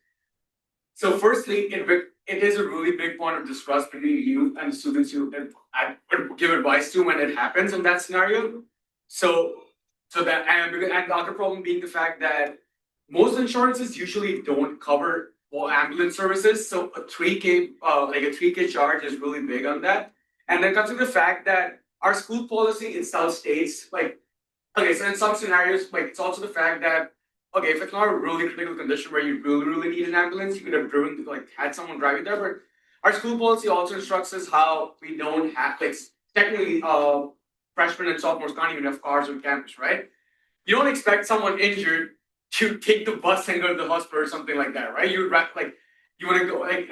So firstly, it is a really big point of distrust between you and the students who I would give advice to when it happens in that scenario. So that and the other problem being the fact that most insurances usually don't cover all ambulance services. So a 3K charge is really big on that. And then comes to the fact that our school policy itself states like, okay, so in some scenarios, like it's also the fact that, okay, if it's not a really critical condition where you really need an ambulance, you could have had someone driving there. But our school policy also instructs us how we don't have, like, technically, freshmen and sophomores can't even have cars on campus, right? You don't expect someone injured to take the bus and go to the hospital or something like that, right? You want to go and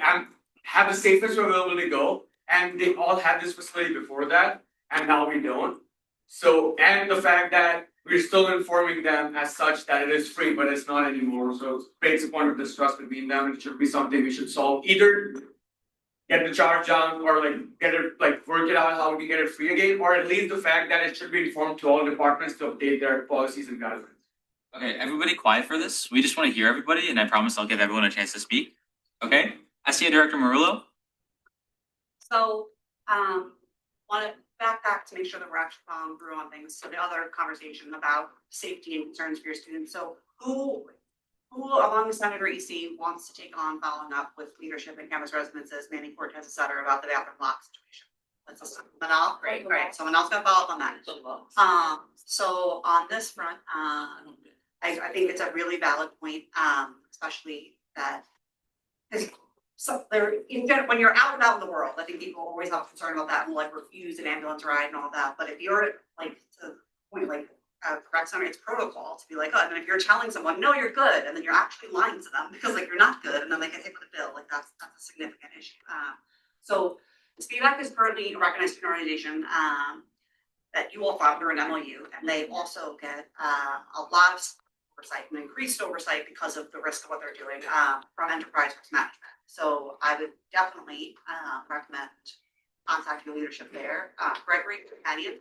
have the safest available to go, and they all had this facility before that, and now we don't. So, and the fact that we're still informing them as such that it is free, but it's not anymore. So it creates a point of distrust between them. It should be something we should solve. Either get the charge down or work it out how we get it free again, or at least the fact that it should be informed to all departments to update their policies and guidelines. Okay, everybody quiet for this. We just want to hear everybody, and I promise I'll give everyone a chance to speak. Okay? SCA Director Marullo. So, want to back to make sure that we're actually following through on things. So the other conversation about safety and concerns for your students. So who along with Senator EC wants to take on following up with leadership and campus residences, Manny Cortez, et cetera, about the bathroom lock situation? That's a Manal, great, so Manal's gonna follow up on that. So on this front, I think it's a really valid point, especially that. 'Cause so there, when you're out and about in the world, I think people always have concern about that and like refuse an ambulance ride and all that, but if you're like to the point like correct center, it's protocol to be like, oh, and if you're telling someone, no, you're good, and then you're actually lying to them because like you're not good, and then they get hit with a bill, like that's a significant issue. So SPEVAC is currently a recognized student organization that you all founder an MOU, and they also get a lot of oversight and increased oversight because of the risk of what they're doing from enterprise risk management. So I would definitely recommend contacting leadership there. Gregory Companion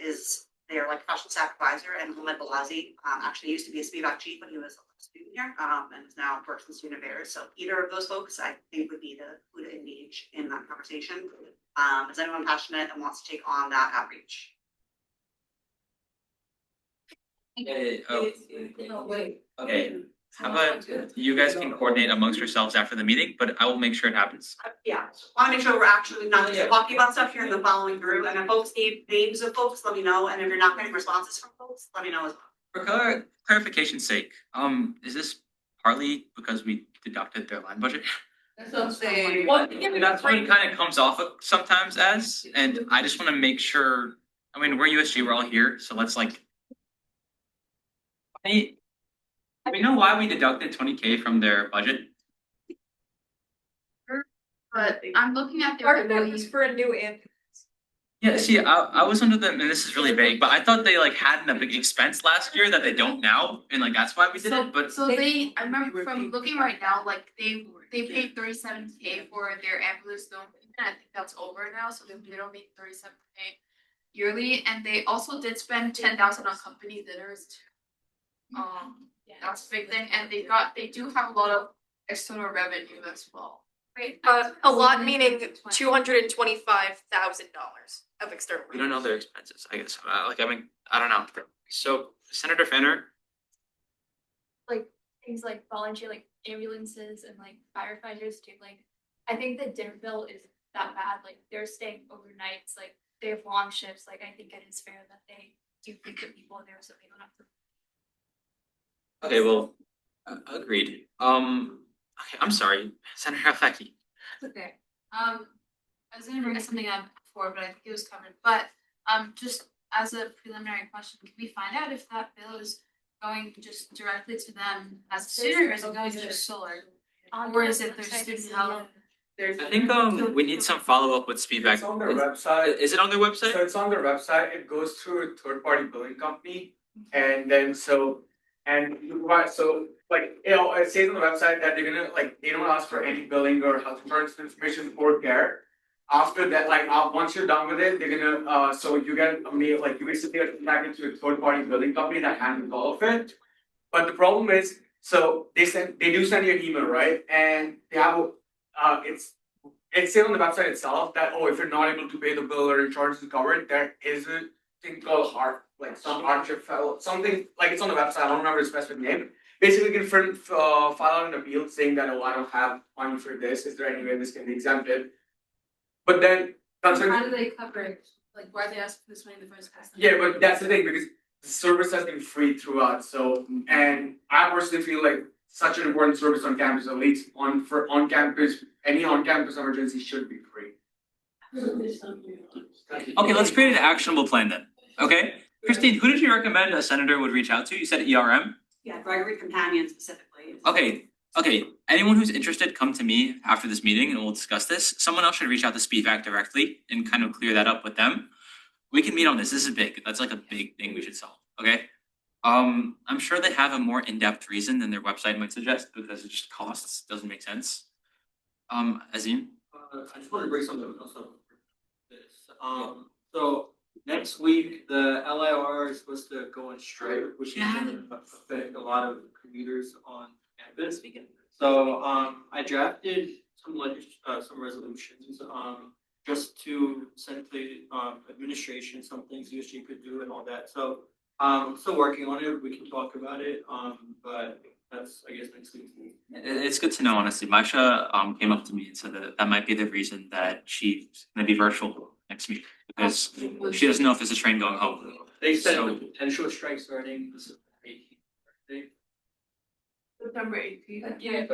is their like professional staff advisor, and Mohamed Balazi actually used to be a SPEVAC chief when he was a student here, and is now works in student affairs. So either of those folks, I think, would be who to engage in that conversation. Is anyone passionate and wants to take on that outreach? Okay, how about you guys can coordinate amongst yourselves after the meeting, but I will make sure it happens. Yeah, want to make sure we're actually not just talking about stuff here and then following through. And if folks need names of folks, let me know. And if you're not getting responses from folks, let me know as well. For clarification's sake, is this partly because we deducted their line budget? That's what I'm saying. That's what it kind of comes off of sometimes as, and I just want to make sure, I mean, we're USG, we're all here, so let's like. Hey, do we know why we deducted 20K from their budget? But I'm looking at their. Part of that was for a new ambulance. Yeah, see, I was under the, and this is really vague, but I thought they like had a big expense last year that they don't now, and like that's why we did it, but. So I remember from looking right now, like they paid 37K for their ambulance loan, and I think that's over now, so they don't need 37K yearly, and they also did spend 10,000 on company dinners too. That's a big thing, and they do have a lot of external revenue as well. Right? A lot meaning $225,000 of external. We don't know their expenses, I guess, I mean, I don't know, so Senator Fenner. Like things like volunteer like ambulances and like firefighters too. Like I think the dinner bill is that bad. Like they're staying overnights, like they have long shifts. Like I think it is fair that they do keep the people there so they don't have to. Okay, well, agreed. Okay, I'm sorry, Senator Alfaki. Okay. I was gonna bring something up before, but I think it was covered. But just as a preliminary question, can we find out if that bill is going just directly to them as a student, or is it going to just solar? Or is it their student health? I think we need some follow-up with SPEVAC. It's on their website. Is it on their website? So it's on their website. It goes through a third-party billing company, and then like it says on the website that they're gonna like they don't ask for any billing or health insurance information or care. After that, like once you're done with it, they're gonna so you get a mail, like you basically get back into a third-party billing company that handles all of it. But the problem is, so they do send you an email, right? And they have it's said on the website itself that if you're not able to pay the bill or insurance is covered, there is a thing called some hardship fellow, something like it's on the website. I don't remember the specific name. Basically, you can file out an appeal saying that I don't have money for this. Is there any way this can be exempted? But then How do they cover it? Like why are they asking for this money in the first place? yeah, but that's the thing because the service has been free throughout. So, and I personally feel like such an important service on campus, at least on campus, any on campus emergency should be free. Okay, let's create an actionable plan then. Okay, Christine, who did you recommend a senator would reach out to? You said ERM. Yeah, Gregory Companion specifically. Okay. Anyone who's interested, come to me after this meeting and we'll discuss this. Someone else should reach out to SPEVAC directly and kind of clear that up with them. We can meet on this. This is big. That's like a big thing we should solve. Okay. I'm sure they have a more in-depth reason than their website might suggest because it just costs, doesn't make sense. Azim? I just want to bring something else up. So next week, the LIR is supposed to go on strike, which is going to affect a lot of commuters on campus. So I drafted some resolutions just to send to administration some things USG could do and all that. So I'm still working on it. We can talk about it. But that's, I guess, next week. It's good to know, honestly. Maisha came up to me and said that that might be the reason that she's gonna be virtual next week because she doesn't know if there's a train going home. They said So- the potential strike starting this 18th. September 18th. Yeah.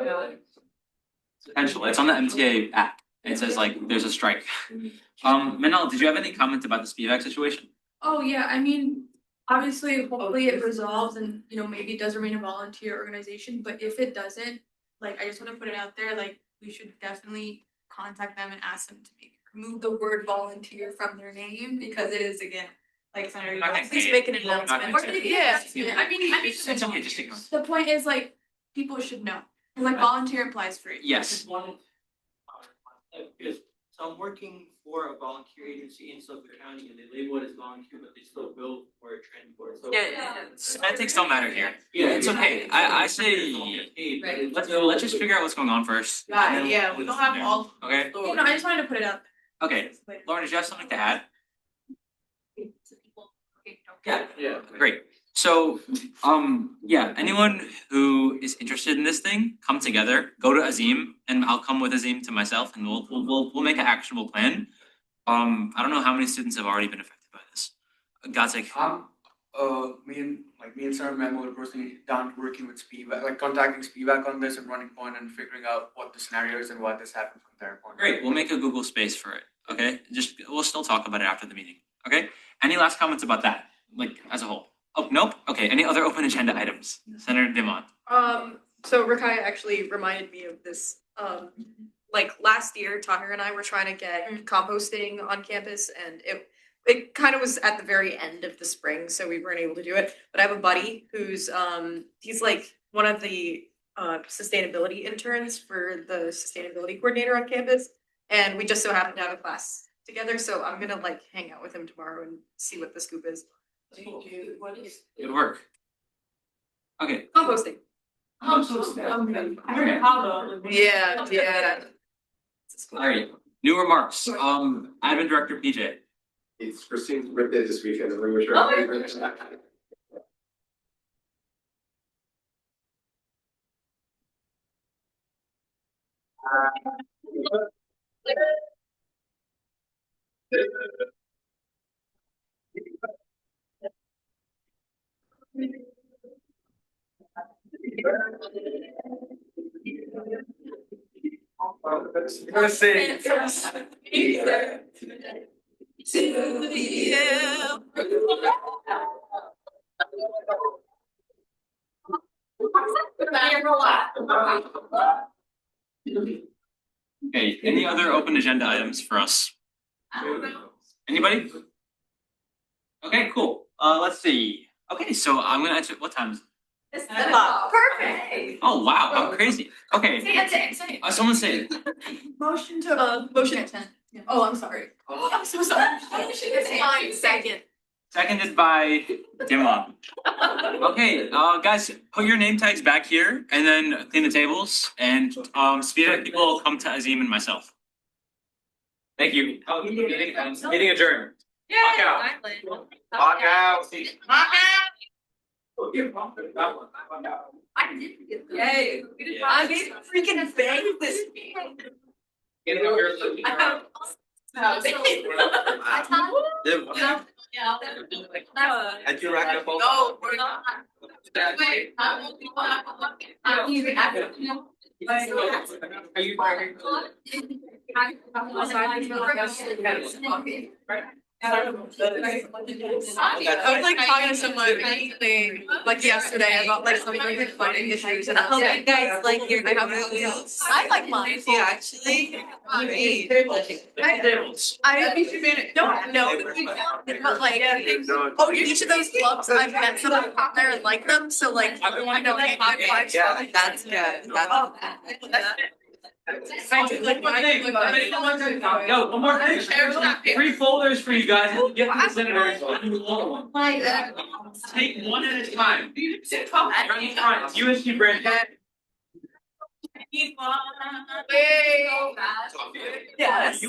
Potential. It's on the MTA app. It says like there's a strike. Manal, did you have any comment about the SPVAC situation? Oh, yeah, I mean, obviously, hopefully it resolves and, you know, maybe it does remain a volunteer organization, but if it doesn't, like, I just wanna put it out there, like, we should definitely contact them and ask them to remove the word volunteer from their name, because it is, again, like, Senator. Not gonna Please pay make it. an Not gonna announcement. pay it. Yeah, I mean, It's okay, just ignore it. the point is, like, people should know, like, volunteer implies free. Yes. Because so I'm working for a volunteer agency in Suffolk County and they label it as volunteer, but they still bill for a transport. So Semantics don't matter here. Yeah, It's okay. I say let's just figure out what's going on first. Got and it, then yeah, we'll we go don't from have there. all. Okay. You know, I just wanted to put it out. Okay. Lauren, did you have something to add? yeah. Great. So, yeah, anyone who is interested in this thing, come together, go to Azim, and I'll come with Azim to myself, and we'll make an actionable plan. I don't know how many students have already been affected by this. Gazik, Me and Sarah Memo are personally down to working with SPVAC, like contacting SPVAC on this and running point and figuring out what the scenario is and why this happened from their point. great. We'll make a Google space for it. Okay. We'll still talk about it after the meeting. Okay. Any last comments about that, like as a whole? Oh, nope. Okay. Any other open agenda items? Senator Dimon. So Rakai actually reminded me of this. Like last year, Tahir and I were trying to get composting on campus, and it kind of was at the very end of the spring, so we weren't able to do it. But I have a buddy who's he's like one of the sustainability interns for the sustainability coordinator on campus, and we just so happen to have a class together. So I'm gonna like hang out with him tomorrow and see what the scoop is. What is? Good work. Okay. Composting. Yeah, yeah. All right. New remarks. Admin Director PJ. It's Christine's birthday this weekend, and we wish her. Oh, happy my birthday. Gonna say. Okay. Any other open agenda items for us? Anybody? Okay. Cool. Let's see. Okay. So I'm gonna answer. What time is it? Perfect. Oh wow! I'm crazy. Okay. Say it. Someone say it. Motion to. Motion. Oh, I'm sorry. Oh, I'm so sorry. Fine, second. Seconded by Dimon. Okay, guys, put your name tags back here and then clean the tables and speed up people will come to Azim and myself. Thank you. Meeting adjourned. Walk out. Walk out. I didn't get that. Yay. I made freaking bang this week. Had you racked up all? No, we're not. Wait, Are you I was like talking to someone like yesterday about like some really funding issues and I was like, guys, like here, I have I like mine too, actually. I don't know, but like, oh, each of those clubs, I've met someone out there and like them, so like, I know like high five. Yeah. That's good. That's. Yo, one more thing. 3 folders for you guys. Get to the senators. Take one at a time. Right in front. USG brand. Yes.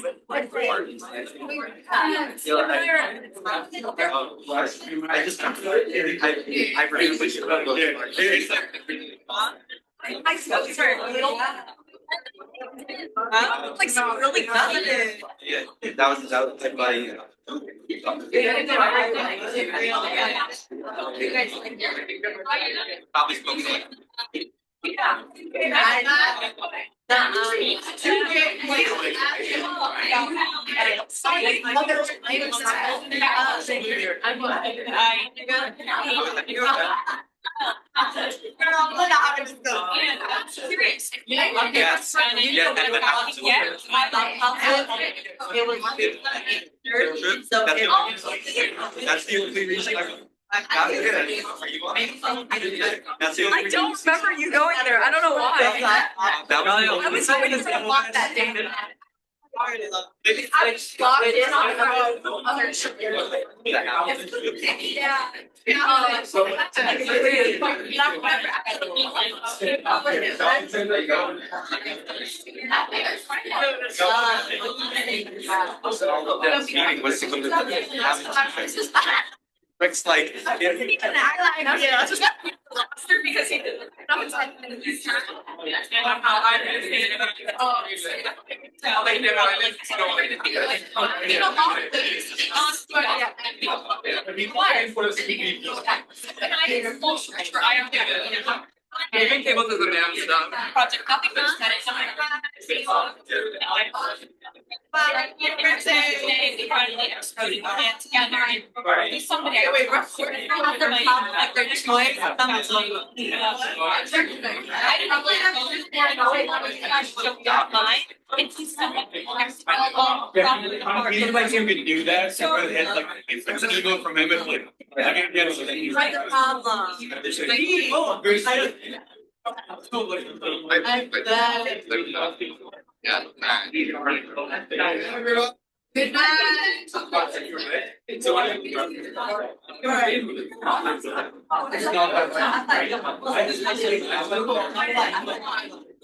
I just I really should have I spoke to her a little. Like some really good. Yeah, that was my buddy. Probably spoke to like. Yeah. Yes. Yeah, and then I was that's the only reason that's it. That's the only I don't remember you going there. I don't know why. That was I was hoping to walk that day. I was locked in on other shit. Yeah. meeting was to come to Rick's like, Yeah, just because he did. Even came up with the damn stuff. Project copy. Somebody, wait, like they're just noise. Anybody who could do that, so it's like, if it's an email from him, it's like, I can get it. Right, the problem. Good night.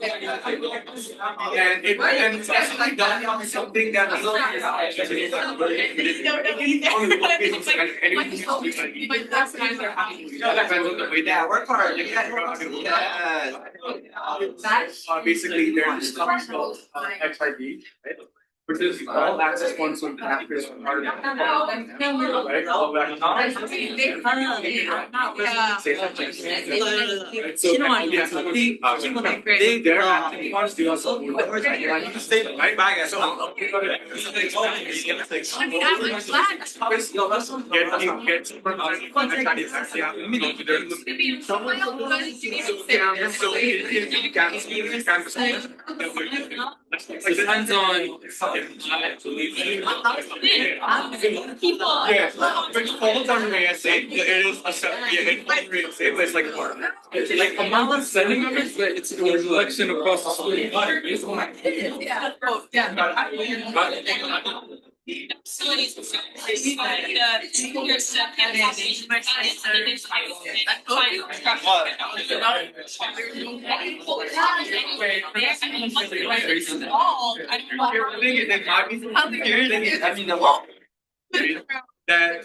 And it's actually done something that yeah, work hard. Basically, there's this company called XRD, right? Which is all access points on actors from part of the right? All back. Say something. So, yeah, they're active ones do also. Right back. So, Depends on. Yeah, which falls under ASA, it is a separate, yeah, it falls under ASA, but it's like a part. Like among the sending members, but it's a collection across the school. Yeah. Oh, yeah. That.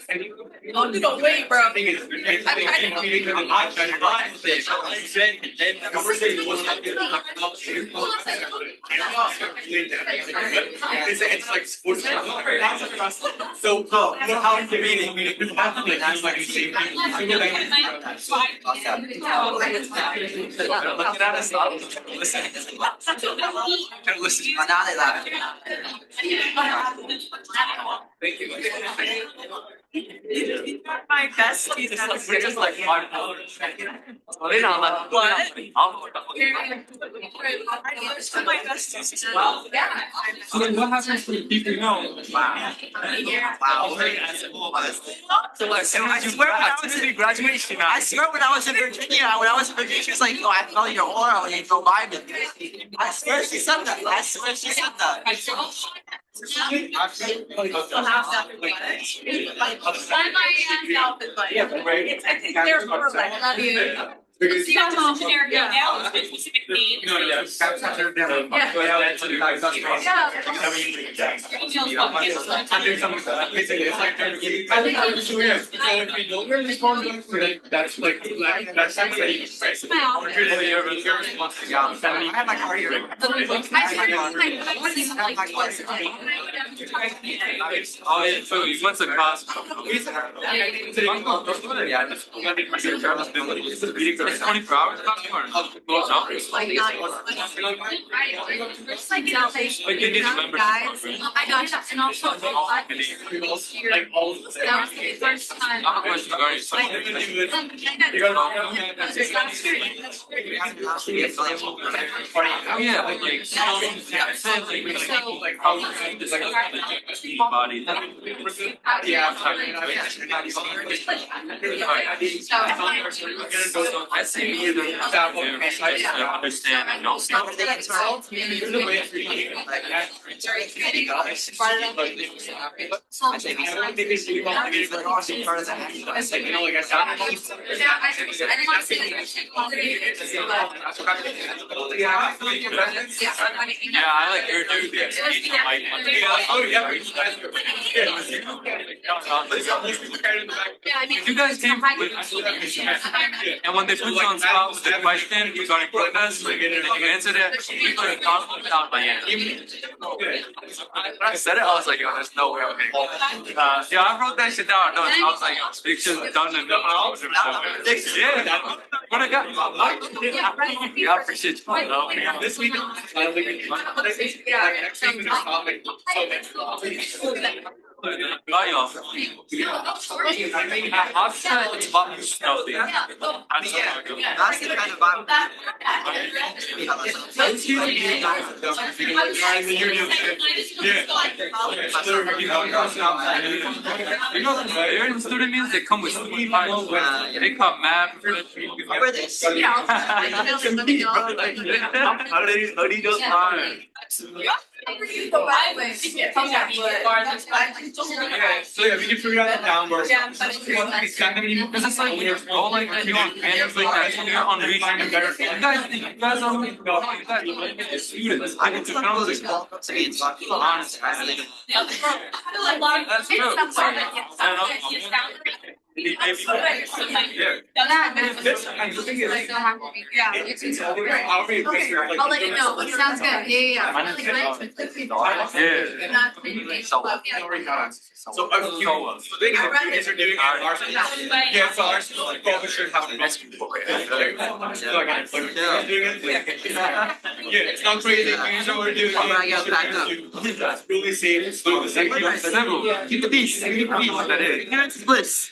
Oh, you don't wait, bro. It's like sports. So, you know how it's the meeting, we have to like, like you say. Looking at us, listen. Listen. Now they laugh. Thank you. My besties. We're just like $5. My besties. Well, yeah. So then what happens to the people you know? Wow. So I swear when I was in graduation, I swear when I was in Virginia, she was like, "Oh, I felt your aura when you go by me." I swear she said that. Yeah, right. They're more like, love you. Because- See, that's all generic now, it's specific needs. No, yeah. Basically, it's like. I think I was doing it. If we don't respond, that's like, that's something. You're responsible. I have my car here. Oh, yeah, so what's the cost? It's 24 hours, about Like you need members. Guys, I got you, and also Like all of that was the first time. I'm a question regarding yeah, like how body. I see either understand and know stuff. Yeah, I like your dude. Oh yeah. You guys came with, and when they put you on spot with the question regarding protests, and you answered it, you could have gone down by end. When I said it, I was like, yo, there's no way I'm getting yeah, I wrote that shit down. No, I was like, yo, speak shit done and yeah, what I got. Yeah, I appreciate you. This week, Got y'all. I'll try to spot you stealthy. That's the kind of vibe. You know, they're in student meals, they come with food files. They come mad. Remember this? Okay, so yeah, we can figure out the downward. Because it's like when you're all like you on campus like that, you're on reach. You guys are students. I can tell those walk up to me and talk to me honestly. That's true. Yeah. And the thing is, it's I'll let you know. It sounds good. Yeah. So the thing is, if you guys are doing ours, yeah, so ours probably should have a rescue book. Yeah, it's not crazy. Here's what we're doing. It's really safe. It's not the same. Keep the peace. Keep the peace. That is. It's bliss.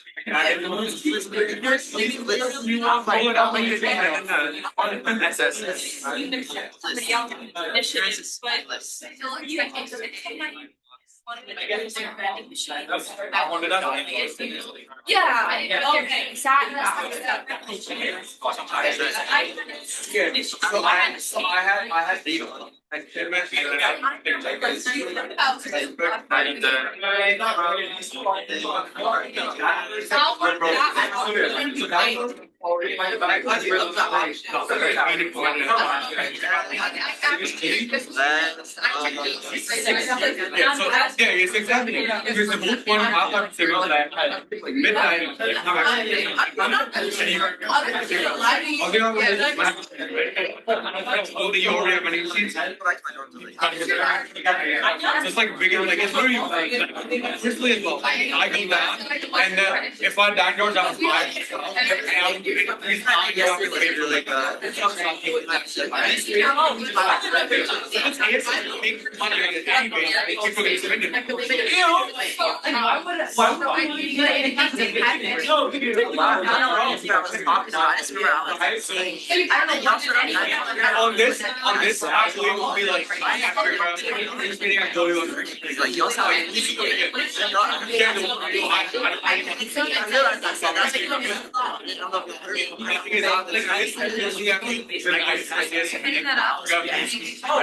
Yeah, it's exactly. Because the book one half of the like midnight. Oh, the already many seats. It's like bigger, like it's very crisply as well. I go down, and if I down goes down, on this actually it will be like this meeting I told you Like, yo, how you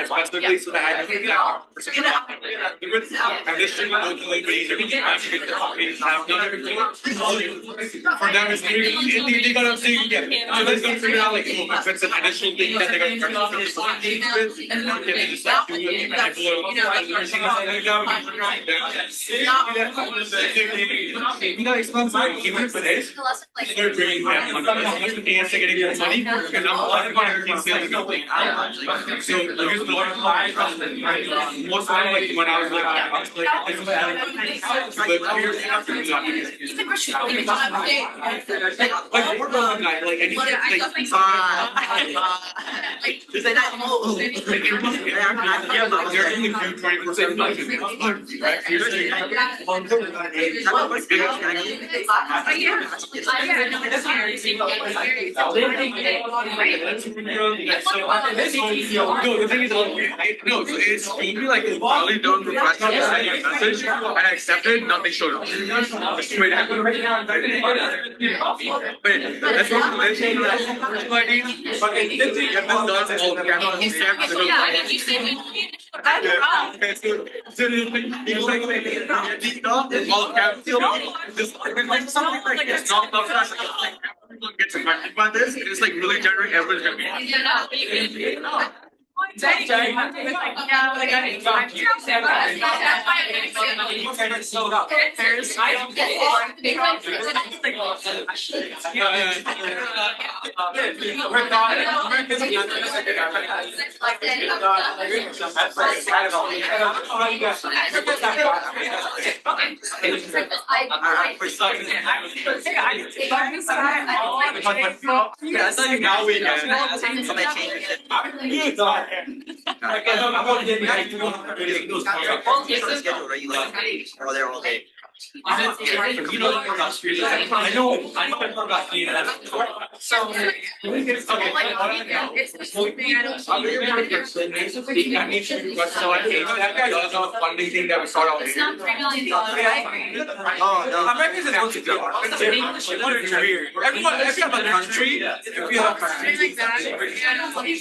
Specifically so that I don't get out. And this should go to like easier. For them, it's they gotta see, yeah, so they're gonna figure out like, oh, if it's an additional thing that they're gonna with, and then they just like do it, and I blow it. You know, it's not like even for this, they're bringing them on the chance to getting more money, because I'm a lot of people sales going. So, because the Lord, most of the time, like when I was like we're going like anything they're only doing 24/7 no, the thing is, no, it's maybe like it's probably done professional message, and I accepted, nothing showed up. Wait, that's not the thing. But it did get this done all the gets affected by this, it's like really generic, everyone's gonna be. Now we Schedule, are you like, or they're all day? I know more about you. So, okay. So I think that guy does have a funding thing that we start out. It's not $3 million, right? Oh, no. America's is once again. Everyone, if you have a country, if you have a country.